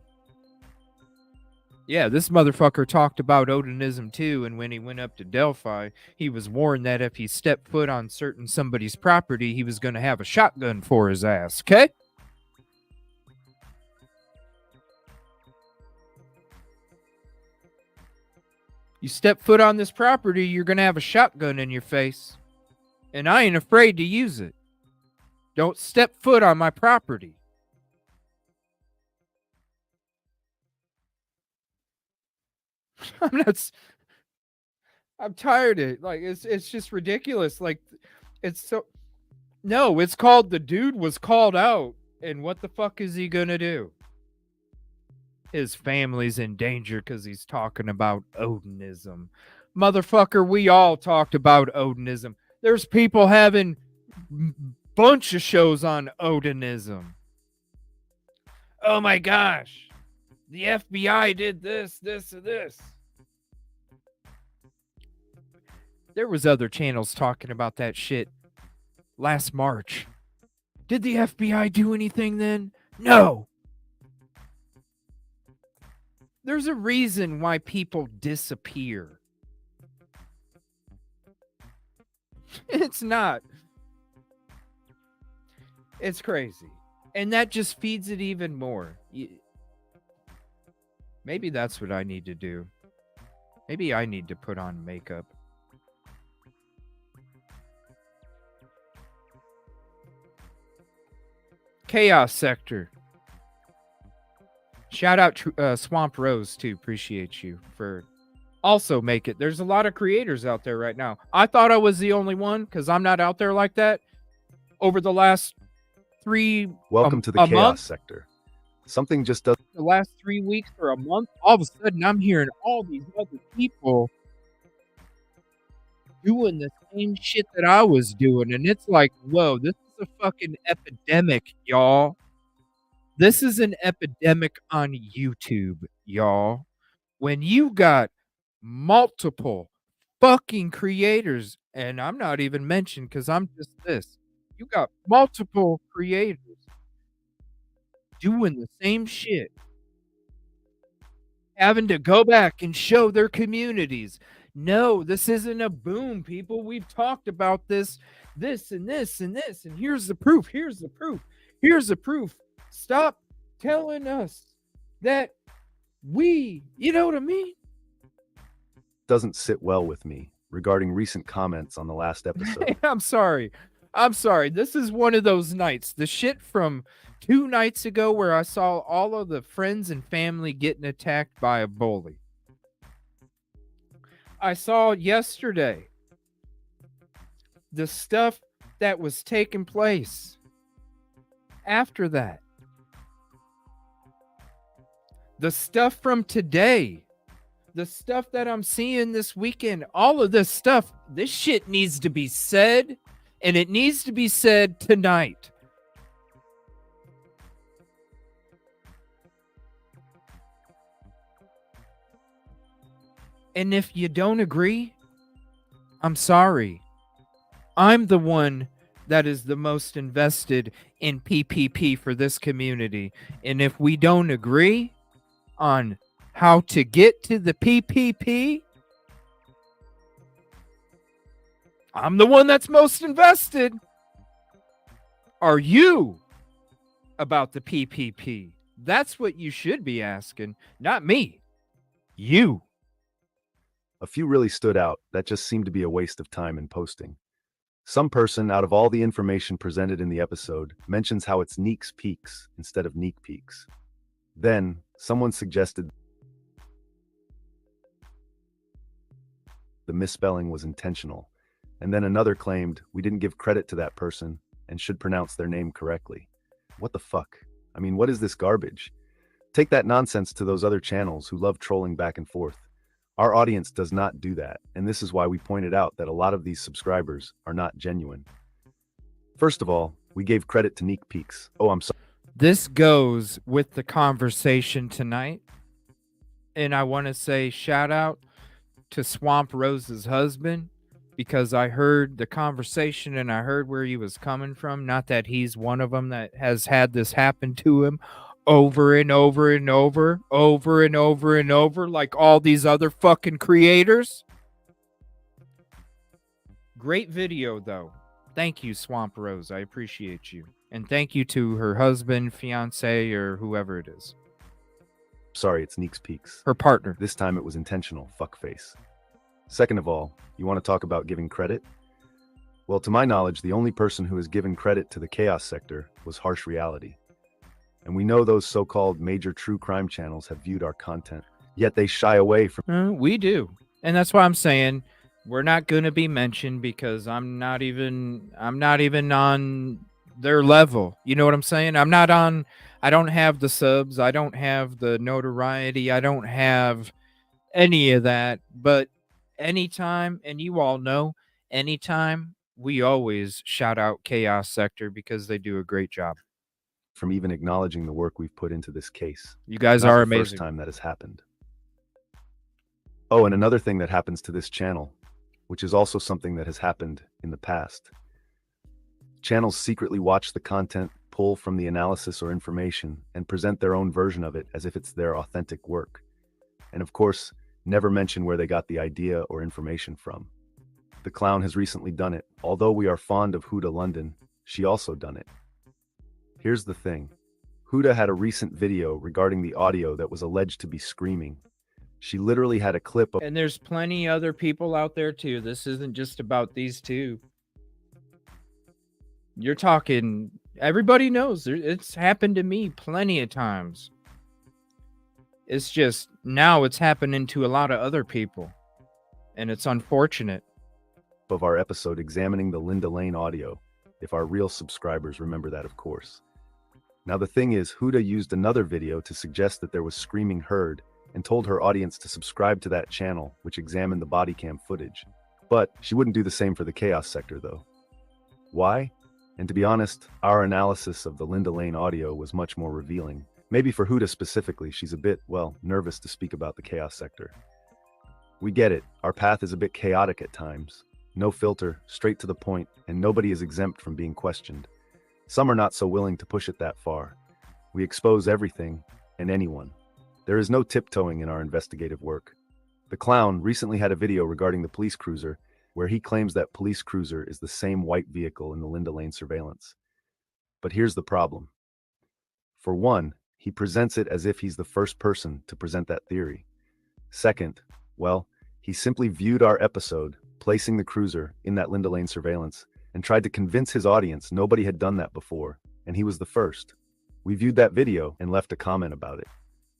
Yeah, this motherfucker talked about Odinism too, and when he went up to Delphi, he was warned that if he stepped foot on somebody's property, he was going to have a shotgun for his ass, okay? You step foot on this property, you're going to have a shotgun in your face. And I ain't afraid to use it. Don't step foot on my property. I'm tired of it. Like it's just ridiculous. Like it's so no, it's called the dude was called out, and what the fuck is he gonna do? His family's in danger because he's talking about Odinism. Motherfucker, we all talked about Odinism. There's people having bunch of shows on Odinism. Oh my gosh. The FBI did this, this, and this. There was other channels talking about that shit last March. Did the FBI do anything then? No. There's a reason why people disappear. It's not. It's crazy. And that just feeds it even more. Maybe that's what I need to do. Maybe I need to put on makeup. Chaos Sector. Shout out Swamp Rose too. Appreciate you for also make it. There's a lot of creators out there right now. I thought I was the only one because I'm not out there like that. Over the last Welcome to the Chaos Sector. Something just does. The last 3 weeks or a month, all of a sudden I'm hearing all these other people doing the same shit that I was doing, and it's like, whoa, this is a fucking epidemic, y'all. This is an epidemic on YouTube, y'all. When you got multiple fucking creators, and I'm not even mentioned because I'm just this. You got multiple creators doing the same shit, having to go back and show their communities. No, this isn't a boom, people. We've talked about this, and this, and here's the proof. Here's the proof. Here's the proof. Stop telling us that you know what I mean? Doesn't sit well with me regarding recent comments on the last episode. I'm sorry. This is one of those nights. The shit from 2 nights ago where I saw all of the friends and family getting attacked by a bully. I saw yesterday the stuff that was taking place after that. The stuff from today. The stuff that I'm seeing this weekend. All of this stuff. This shit needs to be said. And it needs to be said tonight. And if you don't agree, I'm sorry. I'm the one that is the most invested in PPP for this community. And if we don't agree on how to get to the PPP, I'm the one that's most invested. Are you about the PPP? That's what you should be asking, not me. You. A few really stood out that just seemed to be a waste of time in posting. Some person, out of all the information presented in the episode, mentions how it's Neek's Peaks instead of Neek Peaks. Then, someone suggested the misspelling was intentional. And then another claimed we didn't give credit to that person and should pronounce their name correctly. What the fuck? I mean, what is this garbage? Take that nonsense to those other channels who love trolling back and forth. Our audience does not do that, and this is why we pointed out that a lot of these subscribers are not genuine. First of all, we gave credit to Neek Peaks. Oh, I'm sorry. This goes with the conversation tonight, and I want to say shout out to Swamp Rose's husband, because I heard the conversation and I heard where he was coming from. Not that he's one of them that has had this happen to him over and over and over and over, like all these other fucking creators. Great video, though. Thank you, Swamp Rose. I appreciate you. And thank you to her husband, fiance, or whoever it is. Sorry, it's Neek's Peaks. Her partner. This time it was intentional, fuckface. Second of all, you want to talk about giving credit? Well, to my knowledge, the only person who has given credit to the Chaos Sector was Harsh Reality. And we know those so-called major true crime channels have viewed our content, yet they shy away from... We do. And that's why I'm saying We're not going to be mentioned because I'm not even on their level. You know what I'm saying? I don't have the subs, I don't have the notoriety, I don't have any of that, but anytime, and you all know, anytime, we always shout out Chaos Sector because they do a great job. From even acknowledging the work we've put into this case. You guys Not are the amazing. first time that has happened. Oh, and another thing that happens to this channel, which is also something that has happened in the past. Channels secretly watch the content, pull from the analysis or information, and present their own version of it as if it's their authentic work. And of course, never mention where they got the idea or information from. The clown has recently done it. Although we are fond of Huda London, she also done it. Here's the thing. Huda had a recent video regarding the audio that was alleged to be screaming. She literally had a clip of— And there's plenty other people out there too. This isn't just about these two. You're talking, everybody knows. It's happened to me plenty of times. It's just, now it's happening to a lot of other people. And it's unfortunate. Of our episode examining the Linda Lane audio, if our real subscribers remember that, of course. Now the thing is, Huda used another video to suggest that there was screaming heard and told her audience to subscribe to that channel, which examined the body cam footage. But she wouldn't do the same for the Chaos Sector though. Why? And to be honest, our analysis of the Linda Lane audio was much more revealing. Maybe for Huda specifically, she's a bit, well, nervous to speak about the Chaos Sector. We get it, our path is a bit chaotic at times. No filter, straight to the point, and nobody is exempt from being questioned. Some are not so willing to push it that far. We expose everything and anyone. There is no tiptoeing in our investigative work. The clown recently had a video regarding the police cruiser where he claims that police cruiser is the same white vehicle in the Linda Lane surveillance. But here's the problem. For one, he presents it as if he's the first person to present that theory. Second, well, he simply viewed our episode, placing the cruiser in that Linda Lane surveillance, and tried to convince his audience nobody had done that before, and he was the first. We viewed that video and left a comment about it.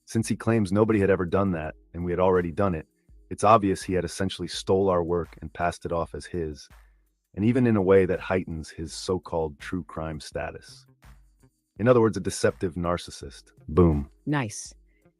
Since he claims nobody had ever done that, and we had already done it, it's obvious he had essentially stole our work and passed it off as his, and even in a way that heightens his so-called true crime status. In other words, a deceptive narcissist. Boom. Nice.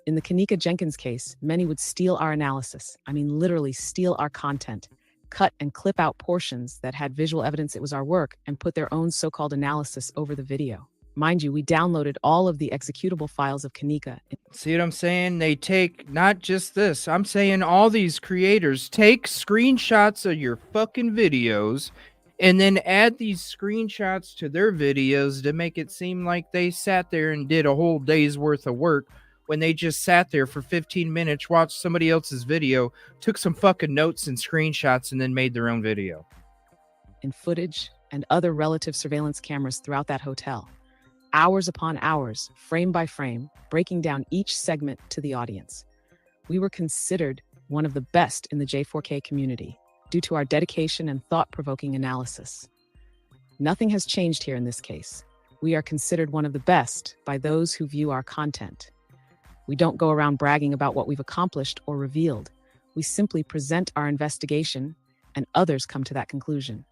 In the Kanika Jenkins case, many would steal our analysis. I mean, literally steal our content, cut and clip out portions that had visual evidence it was our work, and put their own so-called analysis over the video. Mind you, we downloaded all of the executable files of Kanika. See what I'm saying? They take not just this. I'm saying all these creators take screenshots of your fucking videos and then add these screenshots to their videos to make it seem like they sat there and did a whole day's worth of work when they just sat there for 15 minutes, watched somebody else's video, took some fucking notes and screenshots, and then made their own video. In footage and other relative surveillance cameras throughout that hotel. Hours upon hours, frame by frame, breaking down each segment to the audience. We were considered one of the best in the J4K community due to our dedication and thought-provoking analysis. Nothing has changed here in this case. We are considered one of the best by those who view our content. We don't go around bragging about what we've accomplished or revealed. We simply present our investigation, and others come to that conclusion.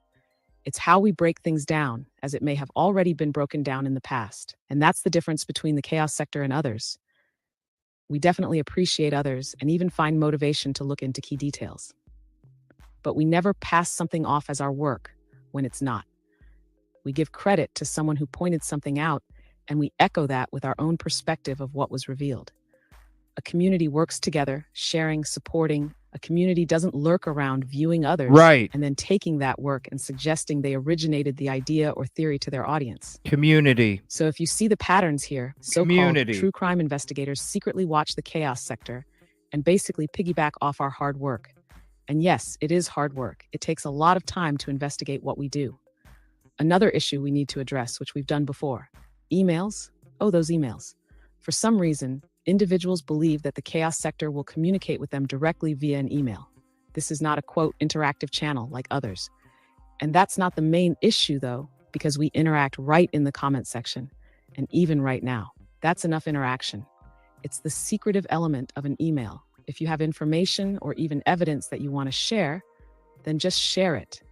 It's how we break things down, as it may have already been broken down in the past. And that's the difference between the Chaos Sector and others. We definitely appreciate others and even find motivation to look into key details. But we never pass something off as our work when it's not. We give credit to someone who pointed something out, and we echo that with our own perspective of what was revealed. A community works together, sharing, supporting. A community doesn't lurk around viewing others and then taking that work and suggesting they originated the idea or theory to their audience. Community. So if you see the patterns here, so-called true crime investigators secretly watch the Chaos Sector and basically piggyback off our hard work. And yes, it is hard work. It takes a lot of time to investigate what we do. Another issue we need to address, which we've done before. Emails. Oh, those emails. For some reason, individuals believe that the Chaos Sector will communicate with them directly via an email. This is not a, quote, interactive channel like others. And that's not the main issue, though, because we interact right in the comment section. And even right now, that's enough interaction. It's the secretive element of an email. If you have information or even evidence that you want to share, then just share it.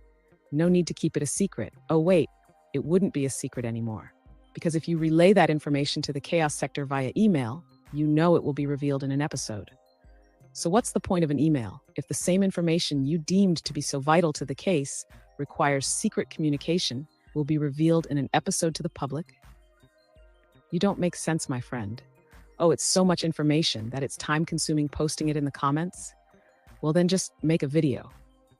No need to keep it a secret. Oh wait, it wouldn't be a secret anymore. Because if you relay that information to the chaos sector via email, you know it will be revealed in an episode. So what's the point of an email if the same information you deemed to be so vital to the case requires secret communication will be revealed in an episode to the public? You don't make sense, my friend. Oh, it's so much information that it's time-consuming posting it in the comments? Well, then just make a video.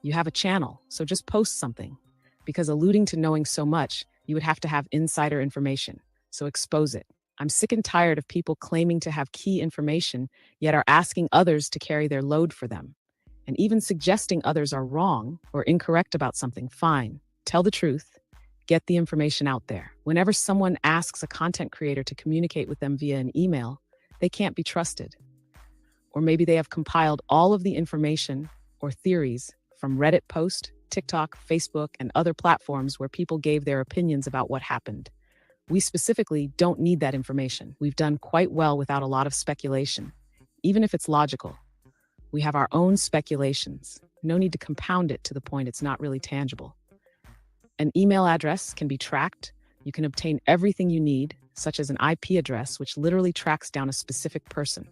You have a channel, so just post something. Because alluding to knowing so much, you would have to have insider information, so expose it. I'm sick and tired of people claiming to have key information, yet are asking others to carry their load for them. And even suggesting others are wrong or incorrect about something. Fine, tell the truth, get the information out there. Whenever someone asks a content creator to communicate with them via an email, they can't be trusted. Or maybe they have compiled all of the information or theories from Reddit post, TikTok, Facebook, and other platforms where people gave their opinions about what happened. We specifically don't need that information. We've done quite well without a lot of speculation, even if it's logical. We have our own speculations. No need to compound it to the point it's not really tangible. An email address can be tracked. You can obtain everything you need, such as an IP address, which literally tracks down a specific person.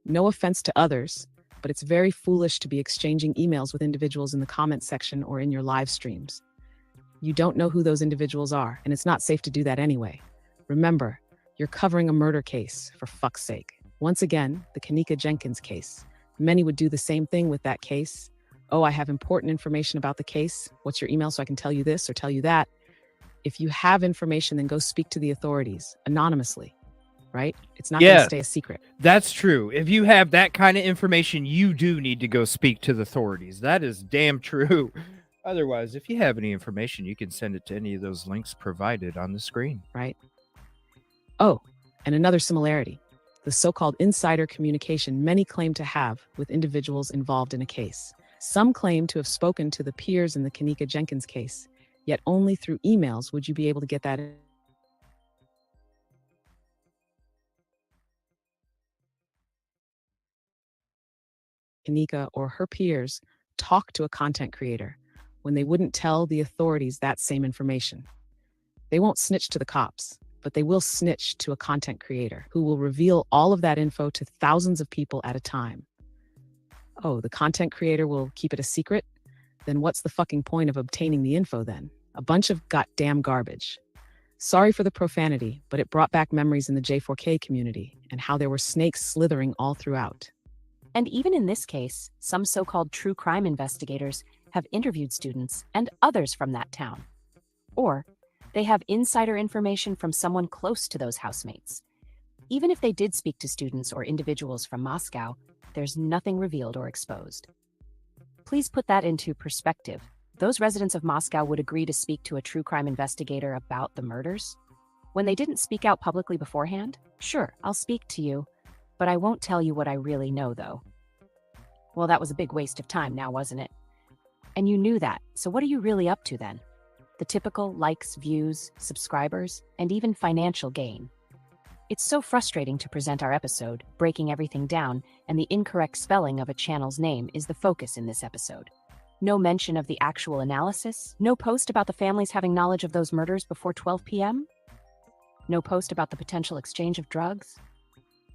No offense to others, but it's very foolish to be exchanging emails with individuals in the comment section or in your live streams. You don't know who those individuals are, and it's not safe to do that anyway. Remember, you're covering a murder case, for fuck's sake. Once again, the Kanika Jenkins case. Many would do the same thing with that case. Oh, I have important information about the case. What's your email so I can tell you this or tell you that? If you have information, then go speak to the authorities anonymously, right? It's not going to stay a secret. That's true. If you have that kind of information, you do need to go speak to the authorities. That is damn true. Otherwise, if you have any information, you can send it to any of those links provided on the screen. Right? Oh, and another similarity. The so-called insider communication many claim to have with individuals involved in a case. Some claim to have spoken to the peers in the Kanika Jenkins case, yet only through emails would you be able to get that. Kanika or her peers talk to a content creator when they wouldn't tell the authorities that same information. They won't snitch to the cops, but they will snitch to a content creator who will reveal all of that info to thousands of people at a time. Oh, the content creator will keep it a secret? Then what's the fucking point of obtaining the info then? A bunch of goddamn garbage. Sorry for the profanity, but it brought back memories in the J4K community and how there were snakes slithering all throughout. And even in this case, some so-called true crime investigators have interviewed students and others from that town. Or they have insider information from someone close to those housemates. Even if they did speak to students or individuals from Moscow, there's nothing revealed or exposed. Please put that into perspective. Those residents of Moscow would agree to speak to a true crime investigator about the murders? When they didn't speak out publicly beforehand? Sure, I'll speak to you, but I won't tell you what I really know, though. Well, that was a big waste of time now, wasn't it? And you knew that, so what are you really up to then? The typical likes, views, subscribers, and even financial gain. It's so frustrating to present our episode, breaking everything down, and the incorrect spelling of a channel's name is the focus in this episode. No mention of the actual analysis? No post about the families having knowledge of those murders before 12 p.m.? No post about the potential exchange of drugs?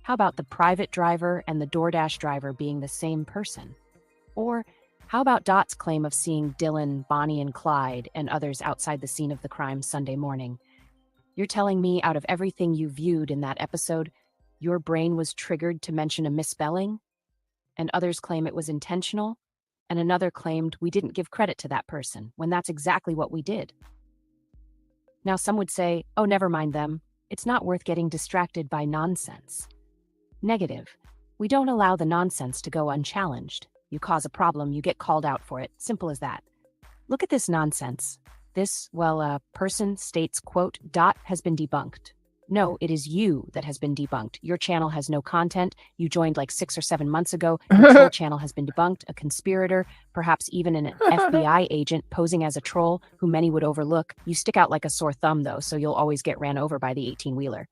How about the private driver and the DoorDash driver being the same person? Or how about Dot's claim of seeing Dylan, Bonnie, and Clyde and others outside the scene of the crime Sunday morning? You're telling me out of everything you viewed in that episode, your brain was triggered to mention a misspelling? And others claim it was intentional? And another claimed we didn't give credit to that person, when that's exactly what we did. Now some would say, oh, never mind them. It's not worth getting distracted by nonsense. Negative. We don't allow the nonsense to go unchallenged. You cause a problem, you get called out for it. Simple as that. Look at this nonsense. This, person states, quote, Dot has been debunked. No, it is you that has been debunked. Your channel has no content. You joined like 6 or 7 months ago. Your troll channel has been debunked. A conspirator, perhaps even an FBI agent posing as a troll who many would overlook. You stick out like a sore thumb, though, so you'll always get ran over by the 18-wheeler.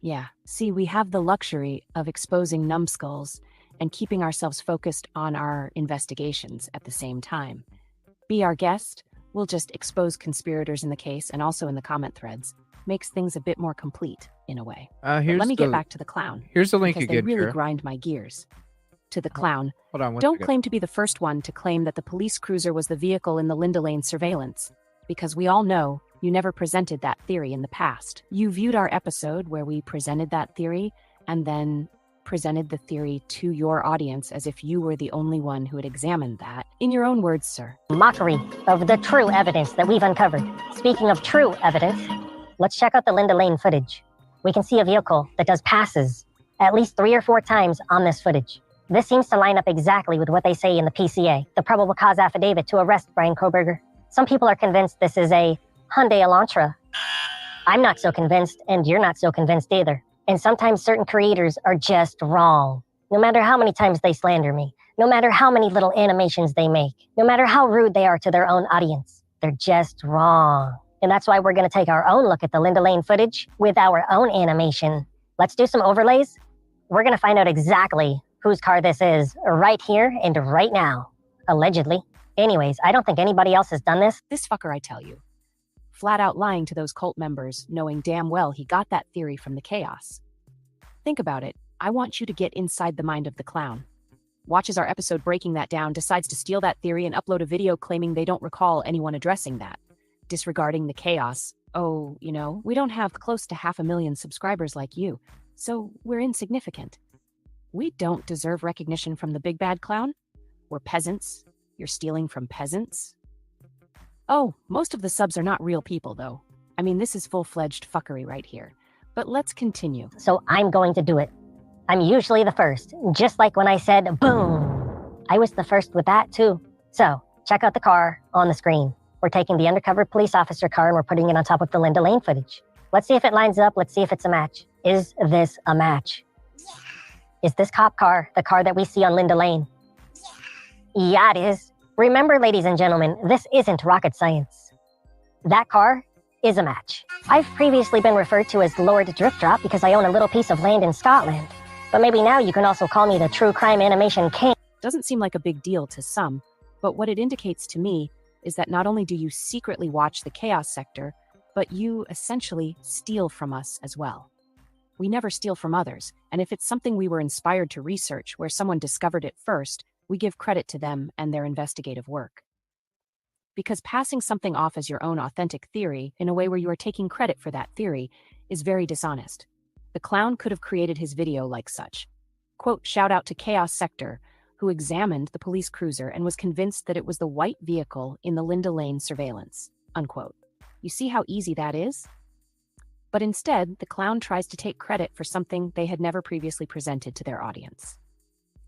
Yeah, see, we have the luxury of exposing numbskulls and keeping ourselves focused on our investigations at the same time. Be our guest. We'll just expose conspirators in the case and also in the comment threads. Makes things a bit more complete, in a way. But let me get back to the clown. Here's the link because again, they really Kara. grind my gears. To the clown. Hold on one Don't second. claim to be the first one to claim that the police cruiser was the vehicle in the Linda Lane surveillance, because we all know you never presented that theory in the past. You viewed our episode where we presented that theory and then presented the theory to your audience as if you were the only one who had examined that. In your own words, sir. Mockery of the true evidence that we've uncovered. Speaking of true evidence, let's check out the Linda Lane footage. We can see a vehicle that does passes at least 3 or 4 times on this footage. This seems to line up exactly with what they say in the PCA, the probable cause affidavit to arrest Brian Koberger. Some people are convinced this is a Hyundai Elantra. I'm not so convinced, and you're not so convinced either. And sometimes certain creators are just wrong. No matter how many times they slander me, no matter how many little animations they make, no matter how rude they are to their own audience, they're just wrong. And that's why we're going to take our own look at the Linda Lane footage with our own animation. Let's do some overlays. We're going to find out exactly whose car this is right here and right now. Allegedly. Anyways, I don't think anybody else has done this. This fucker, I tell you. Flat out lying to those cult members, knowing damn well he got that theory from the chaos. Think about it. I want you to get inside the mind of the clown. Watches our episode breaking that down, decides to steal that theory and upload a video claiming they don't recall anyone addressing that. Disregarding the chaos. Oh, you know, we don't have close to 500,000 subscribers like you, so we're insignificant. We don't deserve recognition from the big bad clown. We're peasants. You're stealing from peasants. Oh, most of the subs are not real people, though. I mean, this is full-fledged fuckery right here. But let's continue. So I'm going to do it. I'm usually the first, just like when I said, boom. I was the first with that, too. So, check out the car on the screen. We're taking the undercover police officer car and we're putting it on top of the Linda Lane footage. Let's see if it lines up. Let's see if it's a match. Is this a match? Is this cop car the car that we see on Linda Lane? Yeah, it is. Remember, ladies and gentlemen, this isn't rocket science. That car is a match. I've previously been referred to as Lord Drip Drop because I own a little piece of land in Scotland. But maybe now you can also call me the true crime animation king. Doesn't seem like a big deal to some, but what it indicates to me is that not only do you secretly watch the chaos sector, but you essentially steal from us as well. We never steal from others, and if it's something we were inspired to research where someone discovered it first, we give credit to them and their investigative work. Because passing something off as your own authentic theory in a way where you are taking credit for that theory is very dishonest. The clown could have created his video like such. Quote, shout out to Chaos Sector, who examined the police cruiser and was convinced that it was the white vehicle in the Linda Lane surveillance. Unquote. You see how easy that is? But instead, the clown tries to take credit for something they had never previously presented to their audience.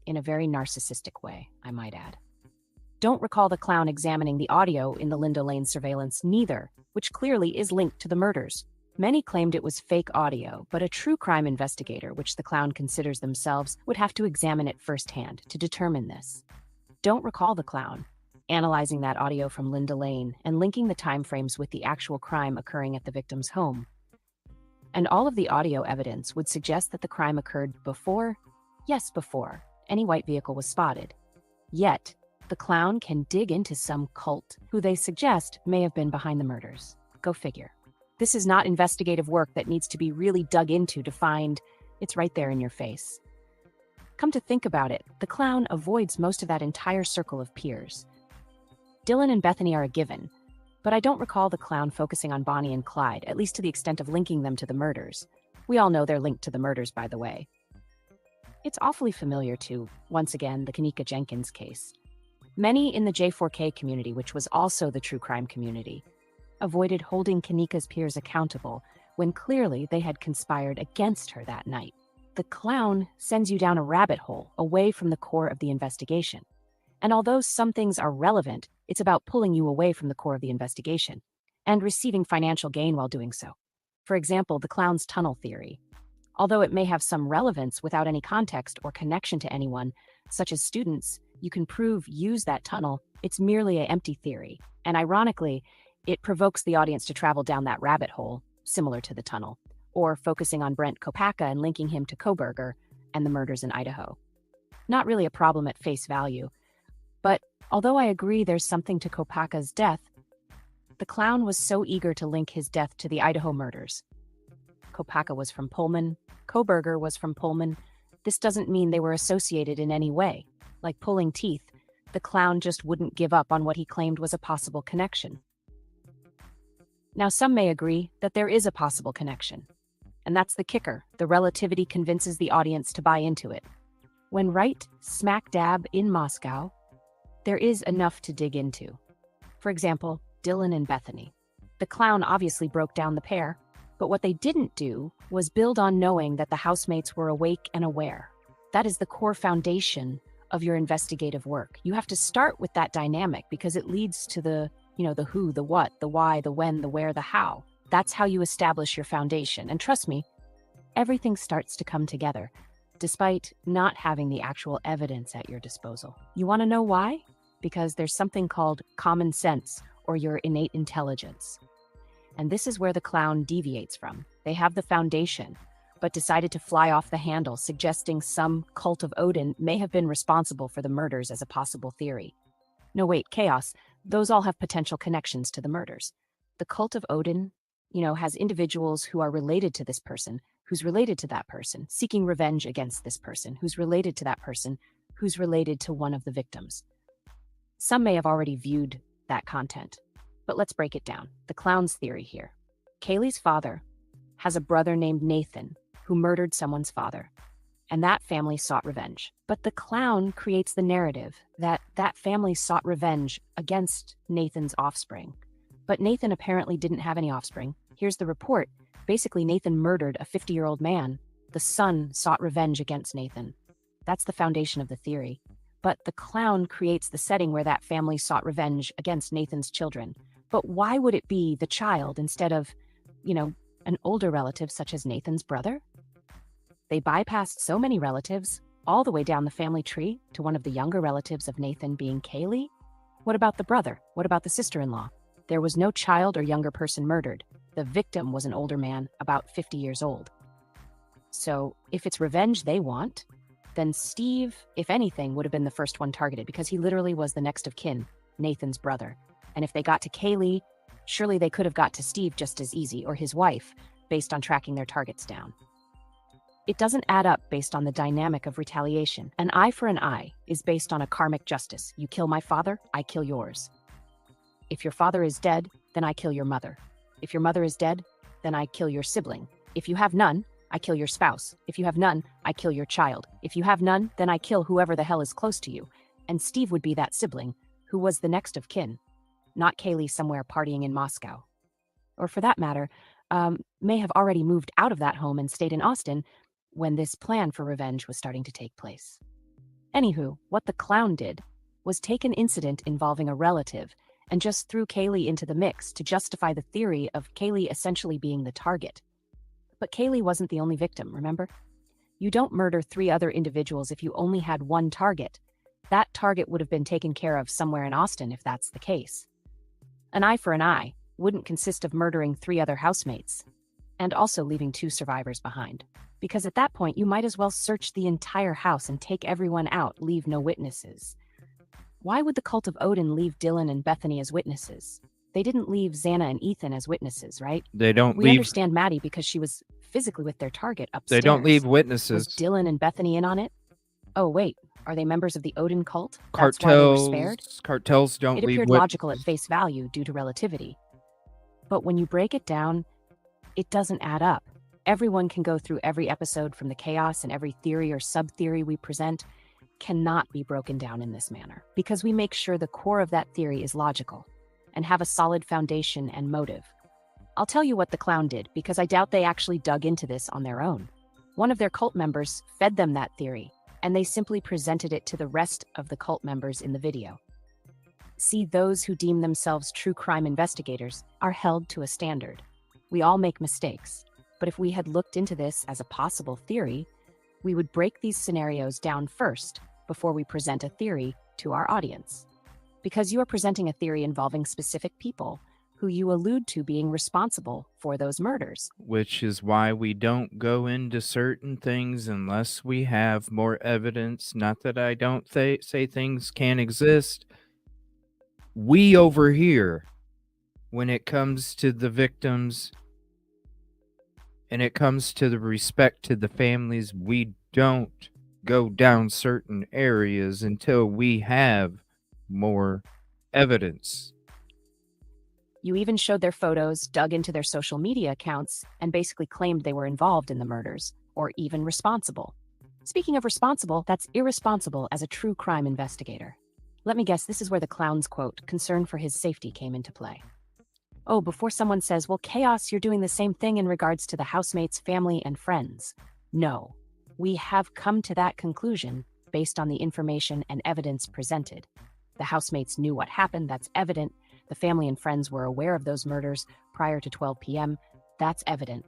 In a very narcissistic way, I might add. Don't recall the clown examining the audio in the Linda Lane surveillance neither, which clearly is linked to the murders. Many claimed it was fake audio, but a true crime investigator, which the clown considers themselves, would have to examine it firsthand to determine this. Don't recall the clown analyzing that audio from Linda Lane and linking the timeframes with the actual crime occurring at the victim's home. And all of the audio evidence would suggest that the crime occurred before, yes, before, any white vehicle was spotted. Yet, the clown can dig into some cult who they suggest may have been behind the murders. Go figure. This is not investigative work that needs to be really dug into to find it's right there in your face. Come to think about it, the clown avoids most of that entire circle of peers. Dylan and Bethany are a given, but I don't recall the clown focusing on Bonnie and Clyde, at least to the extent of linking them to the murders. We all know they're linked to the murders, by the way. It's awfully familiar to, once again, the Kanika Jenkins case. Many in the J4K community, which was also the true crime community, avoided holding Kanika's peers accountable when clearly they had conspired against her that night. The clown sends you down a rabbit hole away from the core of the investigation. And although some things are relevant, it's about pulling you away from the core of the investigation and receiving financial gain while doing so. For example, the clown's tunnel theory. Although it may have some relevance without any context or connection to anyone, such as students, you can use that tunnel, it's merely an empty theory. And ironically, it provokes the audience to travel down that rabbit hole, similar to the tunnel, or focusing on Brent Kopacka and linking him to Koberger and the murders in Idaho. Not really a problem at face value. But although I agree there's something to Kopaka's death, the clown was so eager to link his death to the Idaho murders. Kopaka was from Pullman. Koberger was from Pullman. This doesn't mean they were associated in any way. Like pulling teeth, the clown just wouldn't give up on what he claimed was a possible connection. Now, some may agree that there is a possible connection. And that's the kicker. The relativity convinces the audience to buy into it. When right smack dab in Moscow, there is enough to dig into. For example, Dylan and Bethany. The clown obviously broke down the pair, but what they didn't do was build on knowing that the housemates were awake and aware. That is the core foundation of your investigative work. You have to start with that dynamic because it leads to the who, the what, the why, the when, the where, the how. That's how you establish your foundation. And trust me, everything starts to come together, despite not having the actual evidence at your disposal. You want to know why? Because there's something called common sense or your innate intelligence. And this is where the clown deviates from. They have the foundation, but decided to fly off the handle, suggesting some cult of Odin may have been responsible for the murders as a possible theory. No, wait, chaos. Those all have potential connections to the murders. The cult of Odin, has individuals who are related to this person, who's related to that person, seeking revenge against this person, who's related to that person, who's related to one of the victims. Some may have already viewed that content, but let's break it down. The clown's theory here. Kaylee's father has a brother named Nathan who murdered someone's father, and that family sought revenge. But the clown creates the narrative that that family sought revenge against Nathan's offspring. But Nathan apparently didn't have any offspring. Here's the report. Basically, Nathan murdered a 50-year-old man. The son sought revenge against Nathan. That's the foundation of the theory. But the clown creates the setting where that family sought revenge against Nathan's children. But why would it be the child instead of, an older relative such as Nathan's brother? They bypassed so many relatives, all the way down the family tree to one of the younger relatives of Nathan being Kaylee. What about the brother? What about the sister-in-law? There was no child or younger person murdered. The victim was an older man, about 50 years old. So if it's revenge they want, then Steve, if anything, would have been the first one targeted because he literally was the next of kin, Nathan's brother. And if they got to Kaylee, surely they could have got to Steve just as easy, or his wife, based on tracking their targets down. It doesn't add up based on the dynamic of retaliation. An eye for an eye is based on a karmic justice. You kill my father, I kill yours. If your father is dead, then I kill your mother. If your mother is dead, then I kill your sibling. If you have none, I kill your spouse. If you have none, I kill your child. If you have none, then I kill whoever the hell is close to you. And Steve would be that sibling, who was the next of kin, not Kaylee somewhere partying in Moscow. Or for that matter, may have already moved out of that home and stayed in Austin when this plan for revenge was starting to take place. Anywho, what the clown did was take an incident involving a relative and just threw Kaylee into the mix to justify the theory of Kaylee essentially being the target. But Kaylee wasn't the only victim, remember? You don't murder 3 other individuals if you only had one target. That target would have been taken care of somewhere in Austin if that's the case. An eye for an eye wouldn't consist of murdering 3 other housemates and also leaving 2 survivors behind. Because at that point, you might as well search the entire house and take everyone out, leave no witnesses. Why would the cult of Odin leave Dylan and Bethany as witnesses? They didn't leave Xana and Ethan as witnesses, right? They don't We understand Maddie because she was physically with their target upstairs. They don't leave witnesses. Was Dylan and Bethany in on it? Oh, wait. Are they members of the Odin cult? That's why they were spared? Cartels don't leave witnesses. It appeared witnesses. logical at face value due to relativity. But when you break it down, it doesn't add up. Everyone can go through every episode from the chaos, and every theory or sub-theory we present cannot be broken down in this manner, because we make sure the core of that theory is logical and have a solid foundation and motive. I'll tell you what the clown did, because I doubt they actually dug into this on their own. One of their cult members fed them that theory, and they simply presented it to the rest of the cult members in the video. See, those who deem themselves true crime investigators are held to a standard. We all make mistakes, but if we had looked into this as a possible theory, we would break these scenarios down first before we present a theory to our audience. Because you are presenting a theory involving specific people who you allude to being responsible for those murders. Which is why we don't go into certain things unless we have more evidence. Not that I don't say things can't exist. We over here, when it comes to the victims and it comes to the respect to the families, we don't go down certain areas until we have more evidence. You even showed their photos, dug into their social media accounts, and basically claimed they were involved in the murders, or even responsible. Speaking of responsible, that's irresponsible as a true crime investigator. Let me guess, this is where the clown's quote, concern for his safety, came into play. Oh, before someone says, well, Chaos, you're doing the same thing in regards to the housemates, family, and friends. No, we have come to that conclusion based on the information and evidence presented. The housemates knew what happened, that's evident. The family and friends were aware of those murders prior to 12 p.m. That's evident.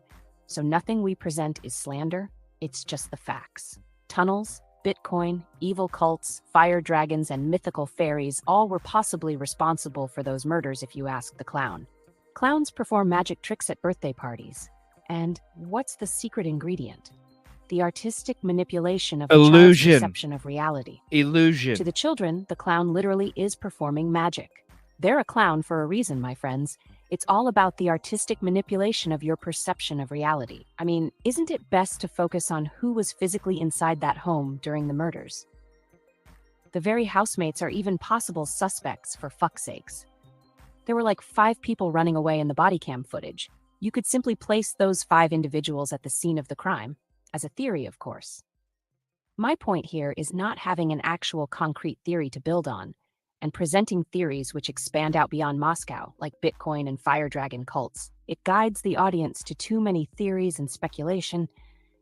So nothing we present is slander, it's just the facts. Tunnels, Bitcoin, evil cults, fire dragons, and mythical fairies all were possibly responsible for those murders if you ask the clown. Clowns perform magic tricks at birthday parties. And what's the secret ingredient? The artistic manipulation of a child's Illusion. perception of reality. Illusion. To the children, the clown literally is performing magic. They're a clown for a reason, my friends. It's all about the artistic manipulation of your perception of reality. I mean, isn't it best to focus on who was physically inside that home during the murders? The very housemates are even possible suspects, for fuck's sakes. There were like 5 people running away in the body cam footage. You could simply place those 5 individuals at the scene of the crime, as a theory, of course. My point here is not having an actual concrete theory to build on, and presenting theories which expand out beyond Moscow, like Bitcoin and fire dragon cults. It guides the audience to too many theories and speculation,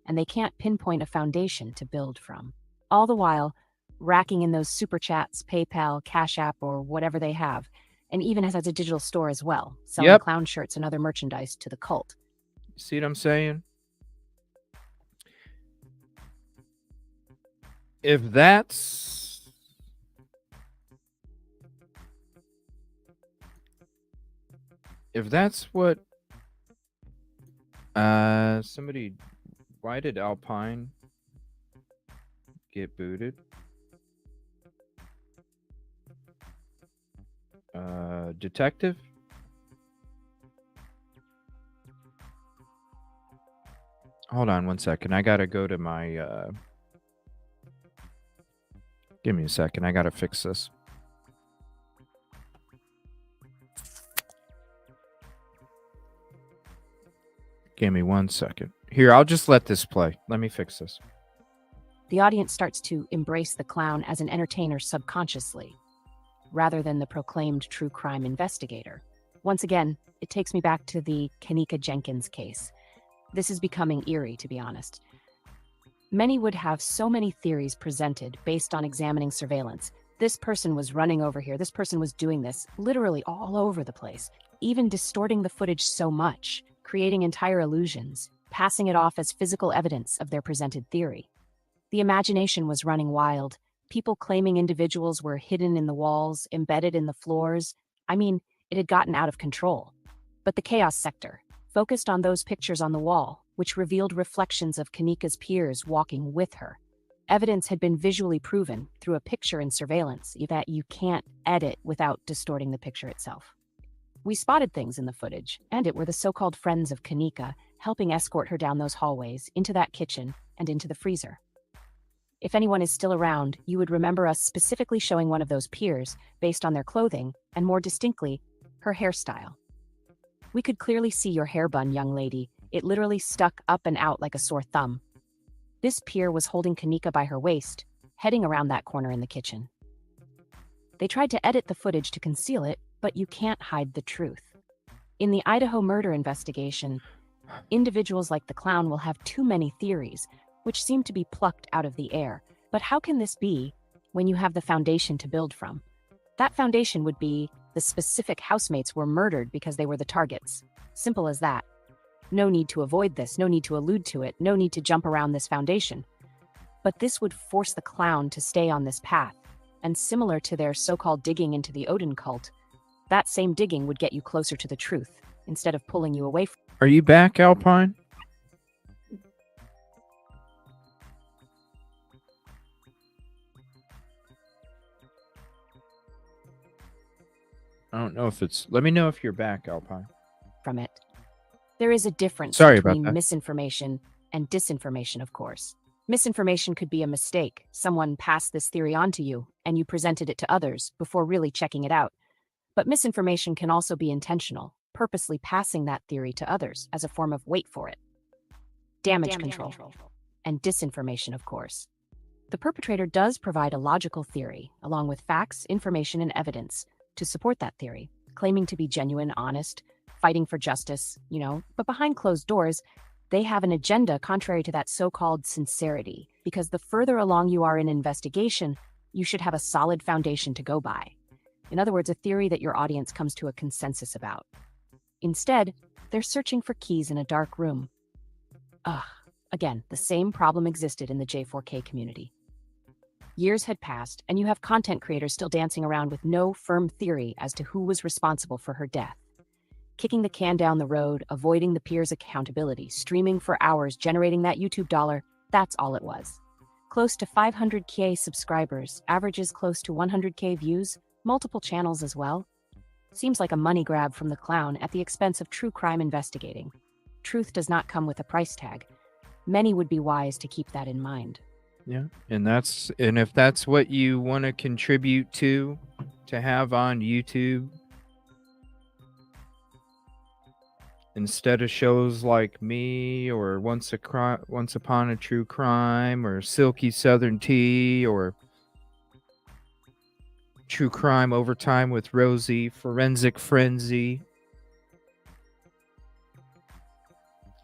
and they can't pinpoint a foundation to build from. All the while, racking in those super chats, PayPal, Cash App, or whatever they have, and even has a digital store as well, selling clown shirts and other merchandise to the cult. See what I'm saying? If that's what somebody, why did Alpine get booted? Detective? Hold on one second. I gotta go to my give me a second. I gotta fix this. Give me 1 second. Here, I'll just let this play. Let me fix this. The audience starts to embrace the clown as an entertainer subconsciously, rather than the proclaimed true crime investigator. Once again, it takes me back to the Kanika Jenkins case. This is becoming eerie, to be honest. Many would have so many theories presented based on examining surveillance. This person was running over here, this person was doing this, literally all over the place, even distorting the footage so much, creating entire illusions, passing it off as physical evidence of their presented theory. The imagination was running wild, people claiming individuals were hidden in the walls, embedded in the floors. I mean, it had gotten out of control. But the chaos sector focused on those pictures on the wall, which revealed reflections of Kanika's peers walking with her. Evidence had been visually proven through a picture in surveillance that you can't edit without distorting the picture itself. We spotted things in the footage, and it were the so-called friends of Kanika helping escort her down those hallways, into that kitchen, and into the freezer. If anyone is still around, you would remember us specifically showing one of those peers based on their clothing, and more distinctly, her hairstyle. We could clearly see your hair bun, young lady. It literally stuck up and out like a sore thumb. This peer was holding Kanika by her waist, heading around that corner in the kitchen. They tried to edit the footage to conceal it, but you can't hide the truth. In the Idaho murder investigation, individuals like the clown will have too many theories, which seem to be plucked out of the air. But how can this be when you have the foundation to build from? That foundation would be the specific housemates were murdered because they were the targets. Simple as that. No need to avoid this, no need to allude to it, no need to jump around this foundation. But this would force the clown to stay on this path, and similar to their so-called digging into the Odin cult, That same digging would get you closer to the truth, instead of pulling you away from. Are you back, Alpine? I don't know if it's... Let me know if you're back, Alpine. From it. There is a difference Sorry about between that. misinformation and disinformation, of course. Misinformation could be a mistake. Someone passed this theory on to you, and you presented it to others before really checking it out. But misinformation can also be intentional, purposely passing that theory to others as a form of, wait for it, damage control. And disinformation, of course. The perpetrator does provide a logical theory, along with facts, information, and evidence to support that theory, claiming to be genuine, honest, fighting for justice, but behind closed doors, they have an agenda contrary to that so-called sincerity, because the further along you are in investigation, you should have a solid foundation to go by. In other words, a theory that your audience comes to a consensus about. Instead, they're searching for keys in a dark room. Again, the same problem existed in the J4K community. Years had passed, and you have content creators still dancing around with no firm theory as to who was responsible for her death. Kicking the can down the road, avoiding the peers' accountability, streaming for hours, generating that YouTube dollar, that's all it was. Close to 500K subscribers, averages close to 100K views, multiple channels as well. Seems like a money grab from the clown at the expense of true crime investigating. Truth does not come with a price tag. Many would be wise to keep that in mind. Yeah, and if that's what you want to contribute to have on YouTube, instead of shows like me or Once Upon a True Crime or Silky Southern Tea or True Crime Overtime with Rosie, Forensic Frenzy,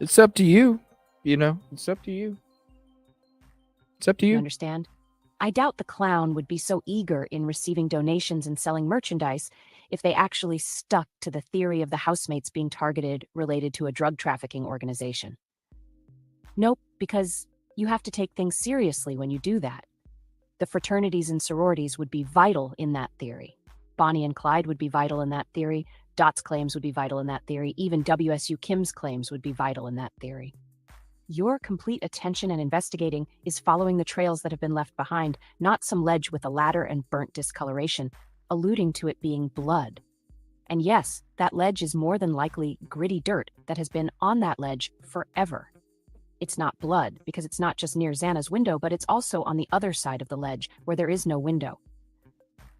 it's up to you. It's up to you. It's up to you. You understand? I doubt the clown would be so eager in receiving donations and selling merchandise if they actually stuck to the theory of the housemates being targeted related to a drug trafficking organization. Nope, because you have to take things seriously when you do that. The fraternities and sororities would be vital in that theory. Bonnie and Clyde would be vital in that theory. Dot's claims would be vital in that theory. Even WSU Kim's claims would be vital in that theory. Your complete attention and investigating is following the trails that have been left behind, not some ledge with a ladder and burnt discoloration, alluding to it being blood. And yes, that ledge is more than likely gritty dirt that has been on that ledge forever. It's not blood, because it's not just near Xana's window, but it's also on the other side of the ledge, where there is no window.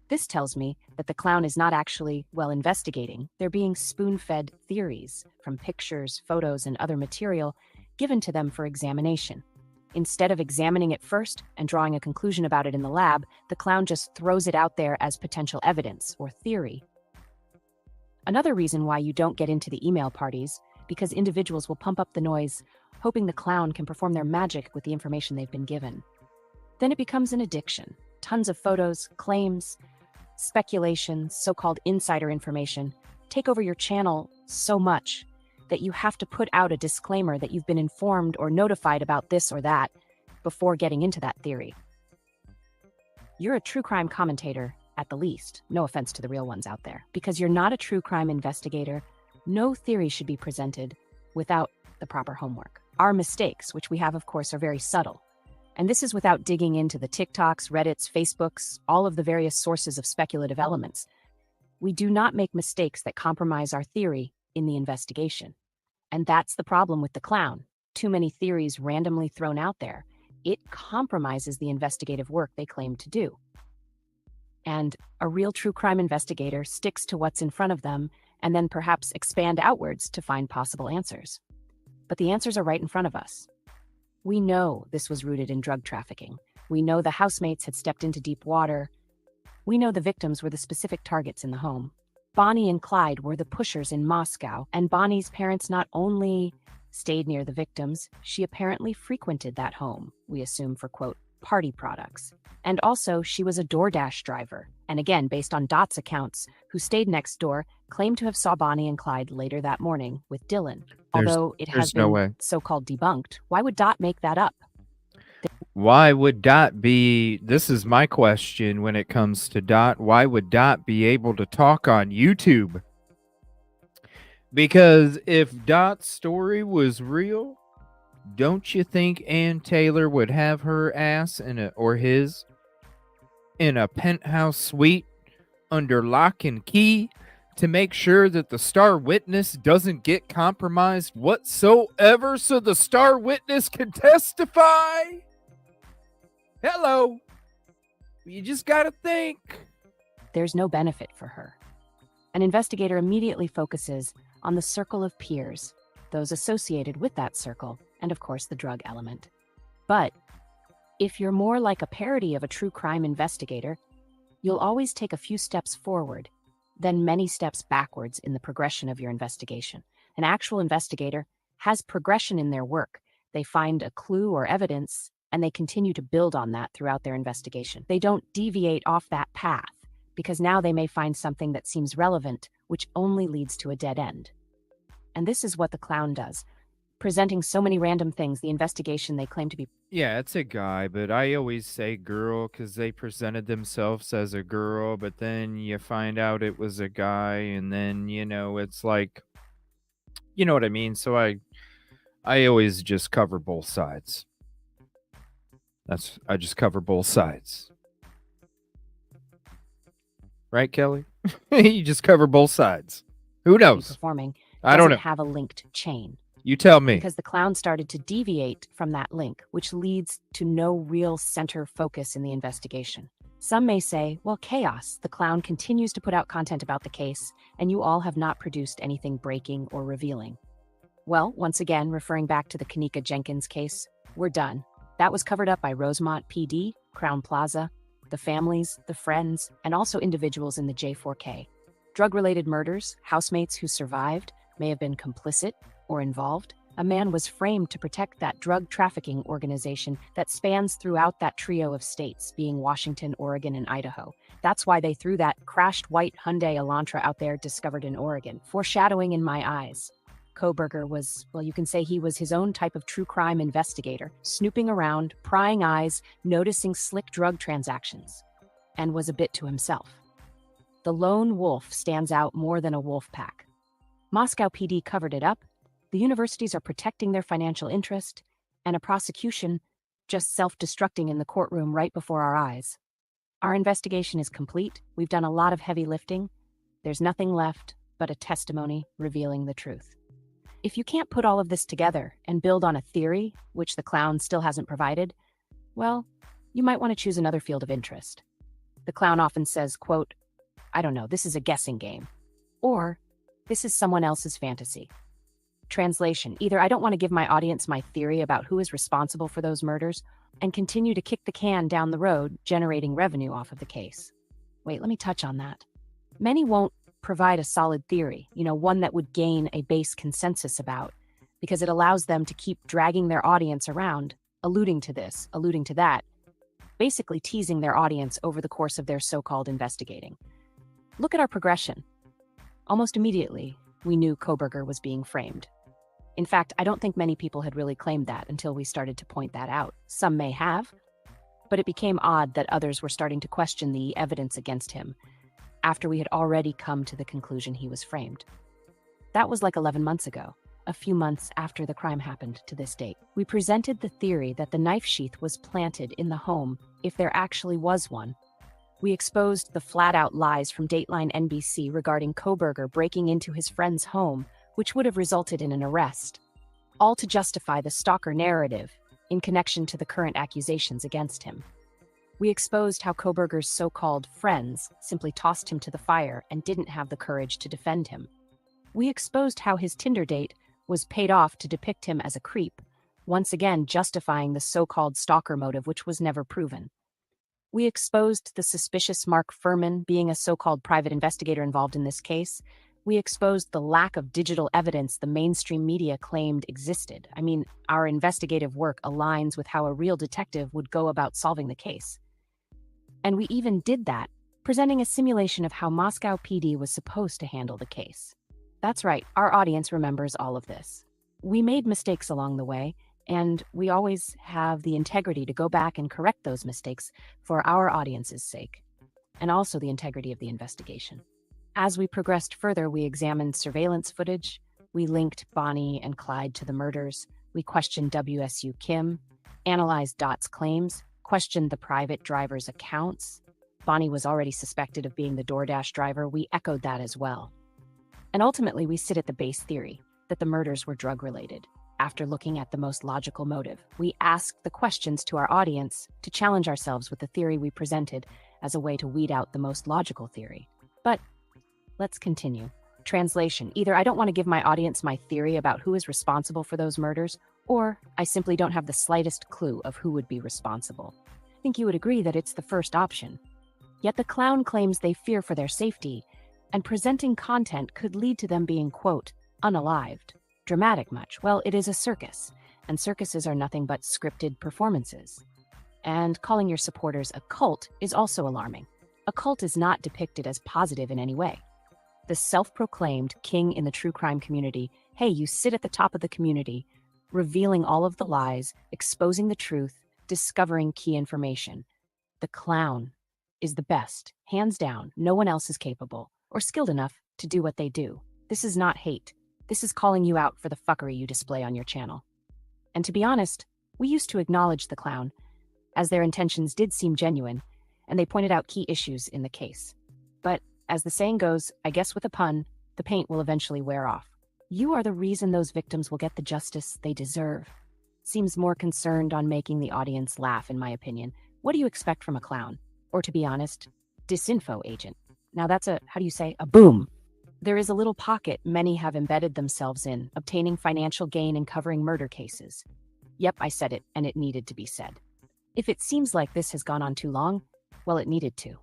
This tells me that the clown is not actually, investigating. They're being spoon-fed theories from pictures, photos, and other material given to them for examination. Instead of examining it first and drawing a conclusion about it in the lab, the clown just throws it out there as potential evidence or theory. Another reason why you don't get into the email parties, because individuals will pump up the noise, hoping the clown can perform their magic with the information they've been given. Then it becomes an addiction. Tons of photos, claims, speculation, so-called insider information take over your channel so much that you have to put out a disclaimer that you've been informed or notified about this or that before getting into that theory. You're a true crime commentator, at the least, no offense to the real ones out there. Because you're not a true crime investigator, no theory should be presented without the proper homework. Our mistakes, which we have, of course, are very subtle. And this is without digging into the TikToks, Reddits, Facebooks, all of the various sources of speculative elements. We do not make mistakes that compromise our theory in the investigation. And that's the problem with the clown. Too many theories randomly thrown out there. It compromises the investigative work they claim to do. And a real true crime investigator sticks to what's in front of them and then perhaps expand outwards to find possible answers. But the answers are right in front of us. We know this was rooted in drug trafficking. We know the housemates had stepped into deep water. We know the victims were the specific targets in the home. Bonnie and Clyde were the pushers in Moscow, and Bonnie's parents not only stayed near the victims, she apparently frequented that home, we assume for, quote, party products. And also, she was a DoorDash driver, and again, based on Dot's accounts, who stayed next door, claimed to have saw Bonnie and Clyde later that morning with Dylan. Although it has been so-called debunked, why would Dot make that up? why would Dot be, this is my question when it comes to Dot, why would Dot be able to talk on YouTube? Because if Dot's story was real, don't you think Ann Taylor would have her ass in a penthouse suite under lock and key to make sure that the star witness doesn't get compromised whatsoever so the star witness can testify? Hello. You just gotta think. There's no benefit for her. An investigator immediately focuses on the circle of peers, those associated with that circle, and of course the drug element. But if you're more like a parody of a true crime investigator, you'll always take a few steps forward, then many steps backwards in the progression of your investigation. An actual investigator has progression in their work. They find a clue or evidence, and they continue to build on that throughout their investigation. They don't deviate off that path, because now they may find something that seems relevant, which only leads to a dead end. And this is what the clown does. Presenting so many random things, the investigation they claim to be... Yeah, it's a guy, but I always say girl because they presented themselves as a girl, but then you find out it was a guy, and then, it's like, you know what I mean? So I always just cover both sides. I just cover both sides. Right, Kelly? You just cover both sides. Who knows? Performing I don't know. Doesn't have a linked chain. You tell me. Because the clown started to deviate from that link, which leads to no real center focus in the investigation. Some may say, well, chaos. The clown continues to put out content about the case, and you all have not produced anything breaking or revealing. Well, once again, referring back to the Kanika Jenkins case, we're done. That was covered up by Rosemont PD, Crown Plaza, the families, the friends, and also individuals in the J4K. Drug-related murders, housemates who survived, may have been complicit or involved. A man was framed to protect that drug trafficking organization that spans throughout that trio of states, being Washington, Oregon, and Idaho. That's why they threw that crashed white Hyundai Elantra out there discovered in Oregon, foreshadowing in my eyes. Kohberger was, well, you can say he was his own type of true crime investigator, snooping around, prying eyes, noticing slick drug transactions, and was a bit to himself. The lone wolf stands out more than a wolf pack. Moscow PD covered it up. The universities are protecting their financial interest, and a prosecution just self-destructing in the courtroom right before our eyes. Our investigation is complete. We've done a lot of heavy lifting. There's nothing left but a testimony revealing the truth. If you can't put all of this together and build on a theory, which the clown still hasn't provided, well, you might want to choose another field of interest. The clown often says, quote, I don't know, this is a guessing game. Or, this is someone else's fantasy. Translation, either I don't want to give my audience my theory about who is responsible for those murders and continue to kick the can down the road, generating revenue off of the case. Wait, let me touch on that. Many won't provide a solid theory, one that would gain a base consensus about, because it allows them to keep dragging their audience around, alluding to this, alluding to that, basically teasing their audience over the course of their so-called investigating. Look at our progression. Almost immediately, we knew Kohberger was being framed. In fact, I don't think many people had really claimed that until we started to point that out. Some may have, but it became odd that others were starting to question the evidence against him after we had already come to the conclusion he was framed. That was like 11 months ago, a few months after the crime happened to this date. We presented the theory that the knife sheath was planted in the home, if there actually was one. We exposed the flat-out lies from Dateline NBC regarding Kohberger breaking into his friend's home, which would have resulted in an arrest, all to justify the stalker narrative in connection to the current accusations against him. We exposed how Kohberger's so-called friends simply tossed him to the fire and didn't have the courage to defend him. We exposed how his Tinder date was paid off to depict him as a creep, once again justifying the so-called stalker motive, which was never proven. We exposed the suspicious Mark Furman being a so-called private investigator involved in this case. We exposed the lack of digital evidence the mainstream media claimed existed. I mean, our investigative work aligns with how a real detective would go about solving the case. And we even did that, presenting a simulation of how Moscow PD was supposed to handle the case. That's right, our audience remembers all of this. We made mistakes along the way, And we always have the integrity to go back and correct those mistakes for our audience's sake, and also the integrity of the investigation. As we progressed further, we examined surveillance footage, we linked Bonnie and Clyde to the murders, we questioned WSU Kim, analyzed Dot's claims, questioned the private driver's accounts. Bonnie was already suspected of being the DoorDash driver. We echoed that as well. And ultimately, we sit at the base theory that the murders were drug-related. After looking at the most logical motive, we asked the questions to our audience to challenge ourselves with the theory we presented as a way to weed out the most logical theory. But let's continue. Translation: either I don't want to give my audience my theory about who is responsible for those murders, or I simply don't have the slightest clue of who would be responsible. I think you would agree that it's the first option. Yet the clown claims they fear for their safety, and presenting content could lead to them being, quote, unalived. Dramatic much? Well, it is a circus, and circuses are nothing but scripted performances. And calling your supporters a cult is also alarming. A cult is not depicted as positive in any way. The self-proclaimed king in the true crime community, hey, you sit at the top of the community, revealing all of the lies, exposing the truth, discovering key information. The clown is the best, hands down. No one else is capable or skilled enough to do what they do. This is not hate. This is calling you out for the fuckery you display on your channel. And to be honest, we used to acknowledge the clown, as their intentions did seem genuine, and they pointed out key issues in the case. But as the saying goes, I guess with a pun, the paint will eventually wear off. You are the reason those victims will get the justice they deserve. Seems more concerned on making the audience laugh, in my opinion. What do you expect from a clown? Or to be honest, disinfo agent. Now that's a boom. There is a little pocket many have embedded themselves in, obtaining financial gain and covering murder cases. Yep, I said it, and it needed to be said. If it seems like this has gone on too long, well, it needed to.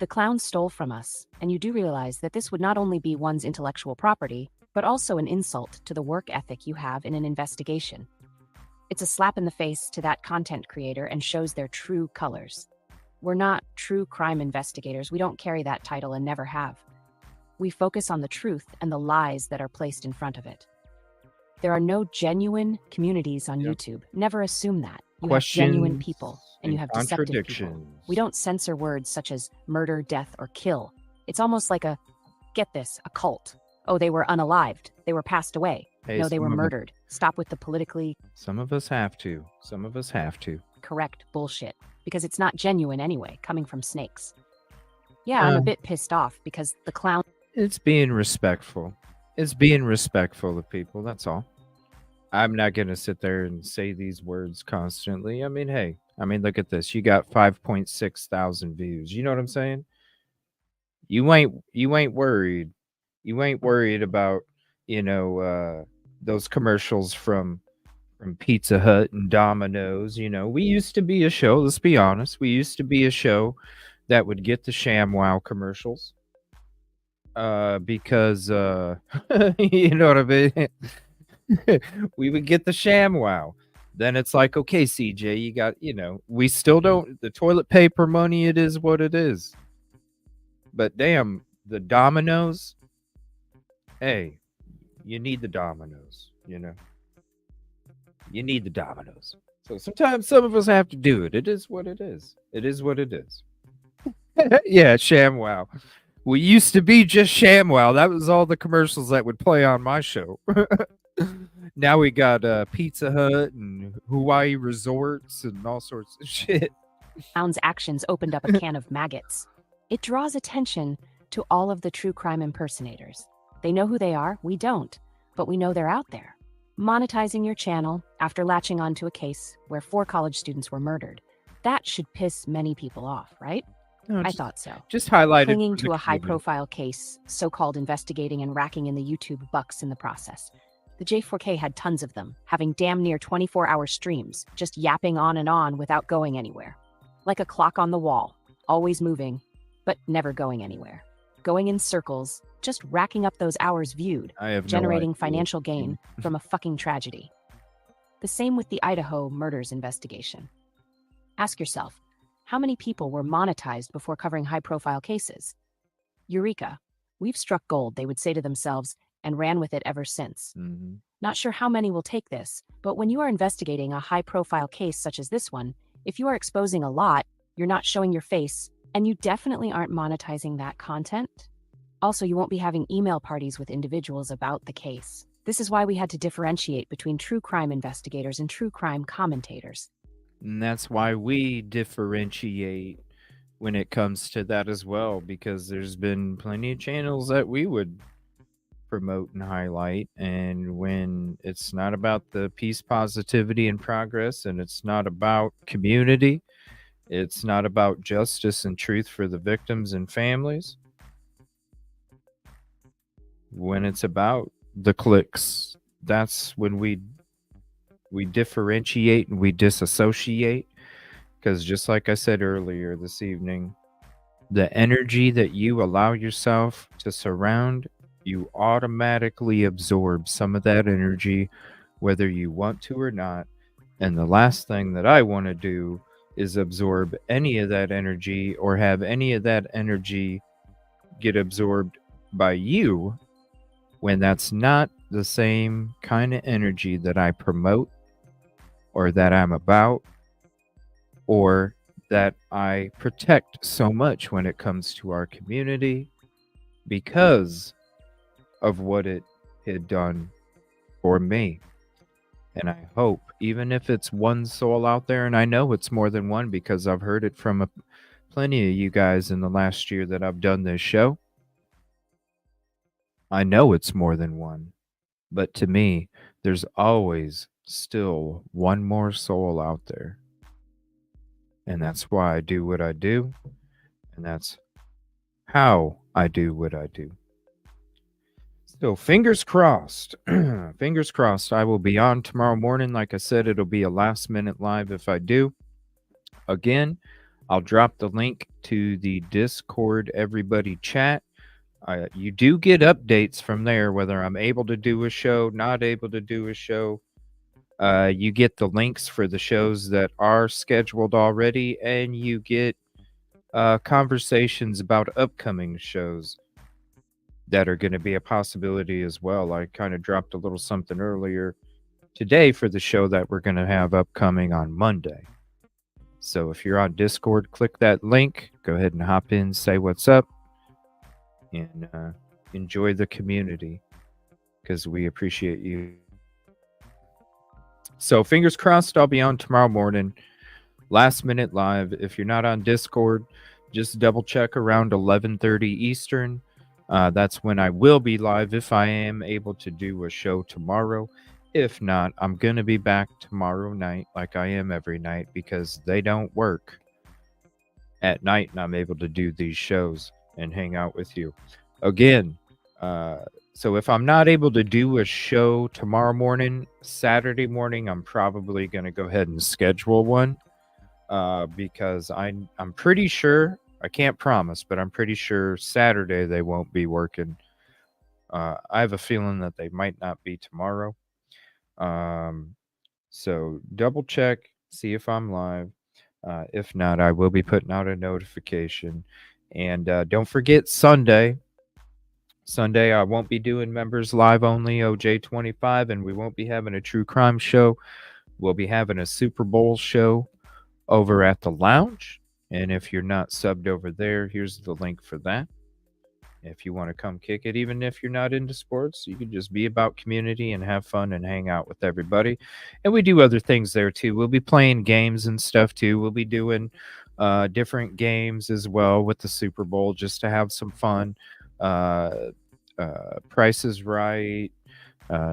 The clown stole from us, and you do realize that this would not only be one's intellectual property, but also an insult to the work ethic you have in an investigation. It's a slap in the face to that content creator and shows their true colors. We're not true crime investigators. We don't carry that title and never have. We focus on the truth and the lies that are placed in front of it. There are no genuine communities on YouTube. Never assume that. You have genuine people, and you have deceptive people. We don't censor words such as murder, death, or kill. It's almost like a, get this, a cult. Oh, they were unalived. They were passed away. Hey, no, they were murdered. Stop with the politically... Some of us have to. Some of us have to. Correct bullshit. Because it's not genuine anyway, coming from snakes. Yeah, I'm a bit pissed off because the clown... It's being respectful. It's being respectful of people, that's all. I'm not going to sit there and say these words constantly. I mean, hey, look at this. You got 5.6 thousand views. You know what I'm saying? You ain't worried. You ain't worried about, those commercials from Pizza Hut and Domino's. We used to be a show, let's be honest. We used to be a show that would get the ShamWow commercials. Because you know what I mean? We would get the ShamWow. Then it's like, okay, CJ, you got, we still don't, the toilet paper money, it is what it is. But damn, the Domino's, hey, you need the Domino's, You need the Domino's. So sometimes some of us have to do it. It is what it is. It is what it is. Yeah, ShamWow. We used to be just ShamWow. That was all the commercials that would play on my show. Now we got Pizza Hut and Hawaii resorts and all sorts of shit. Clown's actions opened up a can of maggots. It draws attention to all of the true crime impersonators. They know who they are, we don't, but we know they're out there. Monetizing your channel after latching onto a case where 4 college students were murdered. That should piss many people off, right? No, I thought so. Just highlighted. Clinging to a high-profile case, so-called investigating and racking in the YouTube bucks in the process. The J4K had tons of them, having damn near 24-hour streams, just yapping on and on without going anywhere. Like a clock on the wall, always moving, but never going anywhere. Going in circles, just racking up those hours viewed, generating financial gain from a fucking tragedy. The same with the Idaho murders investigation. Ask yourself, how many people were monetized before covering high-profile cases? Eureka. We've struck gold, they would say to themselves, and ran with it ever since. Not sure how many will take this, but when you are investigating a high-profile case such as this one, if you are exposing a lot, you're not showing your face, and you definitely aren't monetizing that content. Also, you won't be having email parties with individuals about the case. This is why we had to differentiate between true crime investigators and true crime commentators. And that's why we differentiate when it comes to that as well, because there's been plenty of channels that we would promote and highlight. And when it's not about the peace, positivity, and progress, and it's not about community, it's not about justice and truth for the victims and families, when it's about the clicks, that's when we differentiate and we disassociate. Because just like I said earlier this evening, the energy that you allow yourself to surround, you automatically absorb some of that energy, whether you want to or not. And the last thing that I want to do is absorb any of that energy or have any of that energy get absorbed by you, when that's not the same kind of energy that I promote or that I'm about or that I protect so much when it comes to our community, because of what it had done for me. And I hope, even if it's one soul out there, and I know it's more than one because I've heard it from plenty of you guys in the last year that I've done this show. I know it's more than one. But to me, there's always still one more soul out there. And that's why I do what I do. And that's how I do what I do. So fingers crossed. Fingers crossed. I will be on tomorrow morning. Like I said, it'll be a last minute live if I do. Again, I'll drop the link to the Discord everybody chat. You do get updates from there, whether I'm able to do a show, not able to do a show. You get the links for the shows that are scheduled already, and you get conversations about upcoming shows that are going to be a possibility as well. I kind of dropped a little something earlier today for the show that we're going to have upcoming on Monday. So if you're on Discord, click that link, go ahead and hop in, say what's up, and enjoy the community, because we appreciate you. So fingers crossed, I'll be on tomorrow morning, last minute live. If you're not on Discord, just double check around 11:30 Eastern. That's when I will be live, if I am able to do a show tomorrow. If not, I'm going to be back tomorrow night like I am every night, because they don't work at night and I'm able to do these shows and hang out with you. Again, so if I'm not able to do a show tomorrow morning, Saturday morning, I'm probably going to go ahead and schedule one, because I'm pretty sure, I can't promise, but I'm pretty sure Saturday they won't be working. I have a feeling that they might not be tomorrow. So double check, see if I'm live. If not, I will be putting out a notification. And don't forget Sunday, I won't be doing members live only, OJ25, and we won't be having a true crime show. We'll be having a Super Bowl show over at the lounge. And if you're not subbed over there, here's the link for that. If you want to come kick it, even if you're not into sports, you can just be about community and have fun and hang out with everybody. And we do other things there too. We'll be playing games and stuff too. We'll be doing different games as well with the Super Bowl, just to have some fun. Price is Right,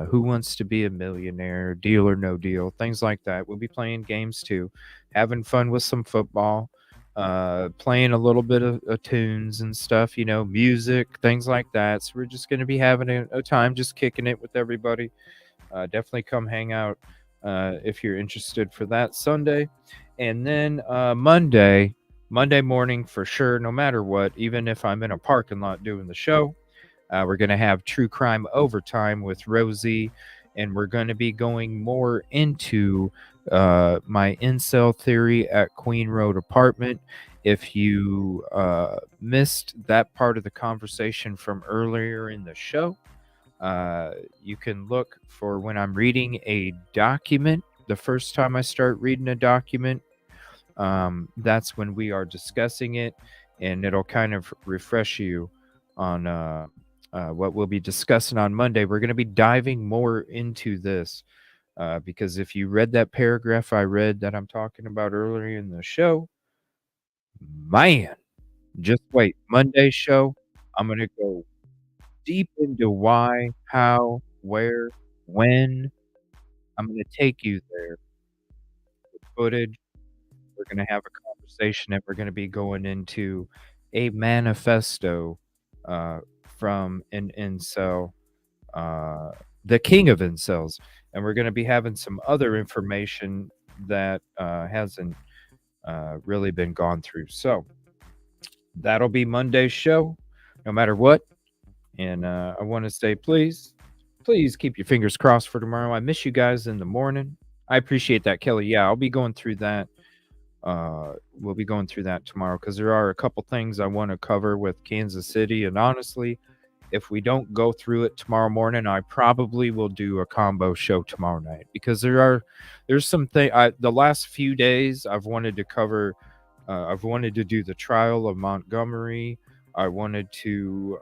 Who Wants to Be a Millionaire, Deal or No Deal, things like that. We'll be playing games too, having fun with some football, playing a little bit of tunes and stuff, music, things like that. So we're just going to be having a time just kicking it with everybody. Definitely come hang out if you're interested for that Sunday. And then Monday morning for sure, no matter what, even if I'm in a parking lot doing the show, we're going to have True Crime Overtime with Rosie, and we're going to be going more into my incel theory at Queen Road apartment. If you missed that part of the conversation from earlier in the show, You can look for when I'm reading a document. The first time I start reading a document, that's when we are discussing it, and it'll kind of refresh you on what we'll be discussing on Monday. We're going to be diving more into this because if you read that paragraph I read that I'm talking about earlier in the show, man, just wait. Monday's show, I'm going to go deep into why, how, where, when. I'm going to take you there with footage. We're going to have a conversation, and we're going to be going into a manifesto from an incel, the king of incels. And we're going to be having some other information that hasn't really been gone through. So that'll be Monday's show, no matter what. And I want to say, please keep your fingers crossed for tomorrow. I miss you guys in the morning. I appreciate that, Kelly. Yeah, I'll be going through that. We'll be going through that tomorrow because there are a couple things I want to cover with Kansas City. And honestly, if we don't go through it tomorrow morning, I probably will do a combo show tomorrow night because there's some thing. The last few days I've wanted to cover. I've wanted to do the trial of Montgomery. I wanted to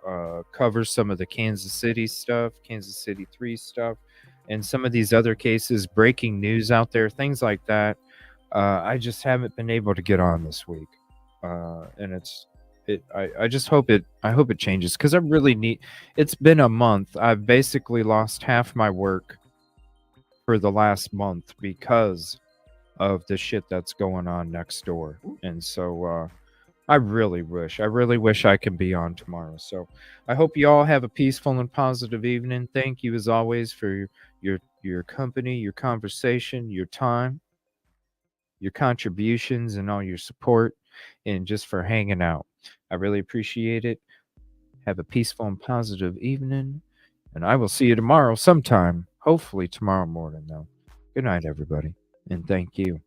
cover some of the Kansas City stuff, Kansas City 3 stuff, and some of these other cases, breaking news out there, things like that. I just haven't been able to get on this week, and I just hope it changes because I really need. It's been a month. I've basically lost half my work for the last month because of the shit that's going on next door, and so. I really wish I could be on tomorrow. So I hope you all have a peaceful and positive evening. Thank you as always for your company, your conversation, your time, your contributions, and all your support, and just for hanging out. I really appreciate it. Have a peaceful and positive evening, and I will see you tomorrow sometime. Hopefully tomorrow morning, though. Good night, everybody, and thank you.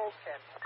Ep.482.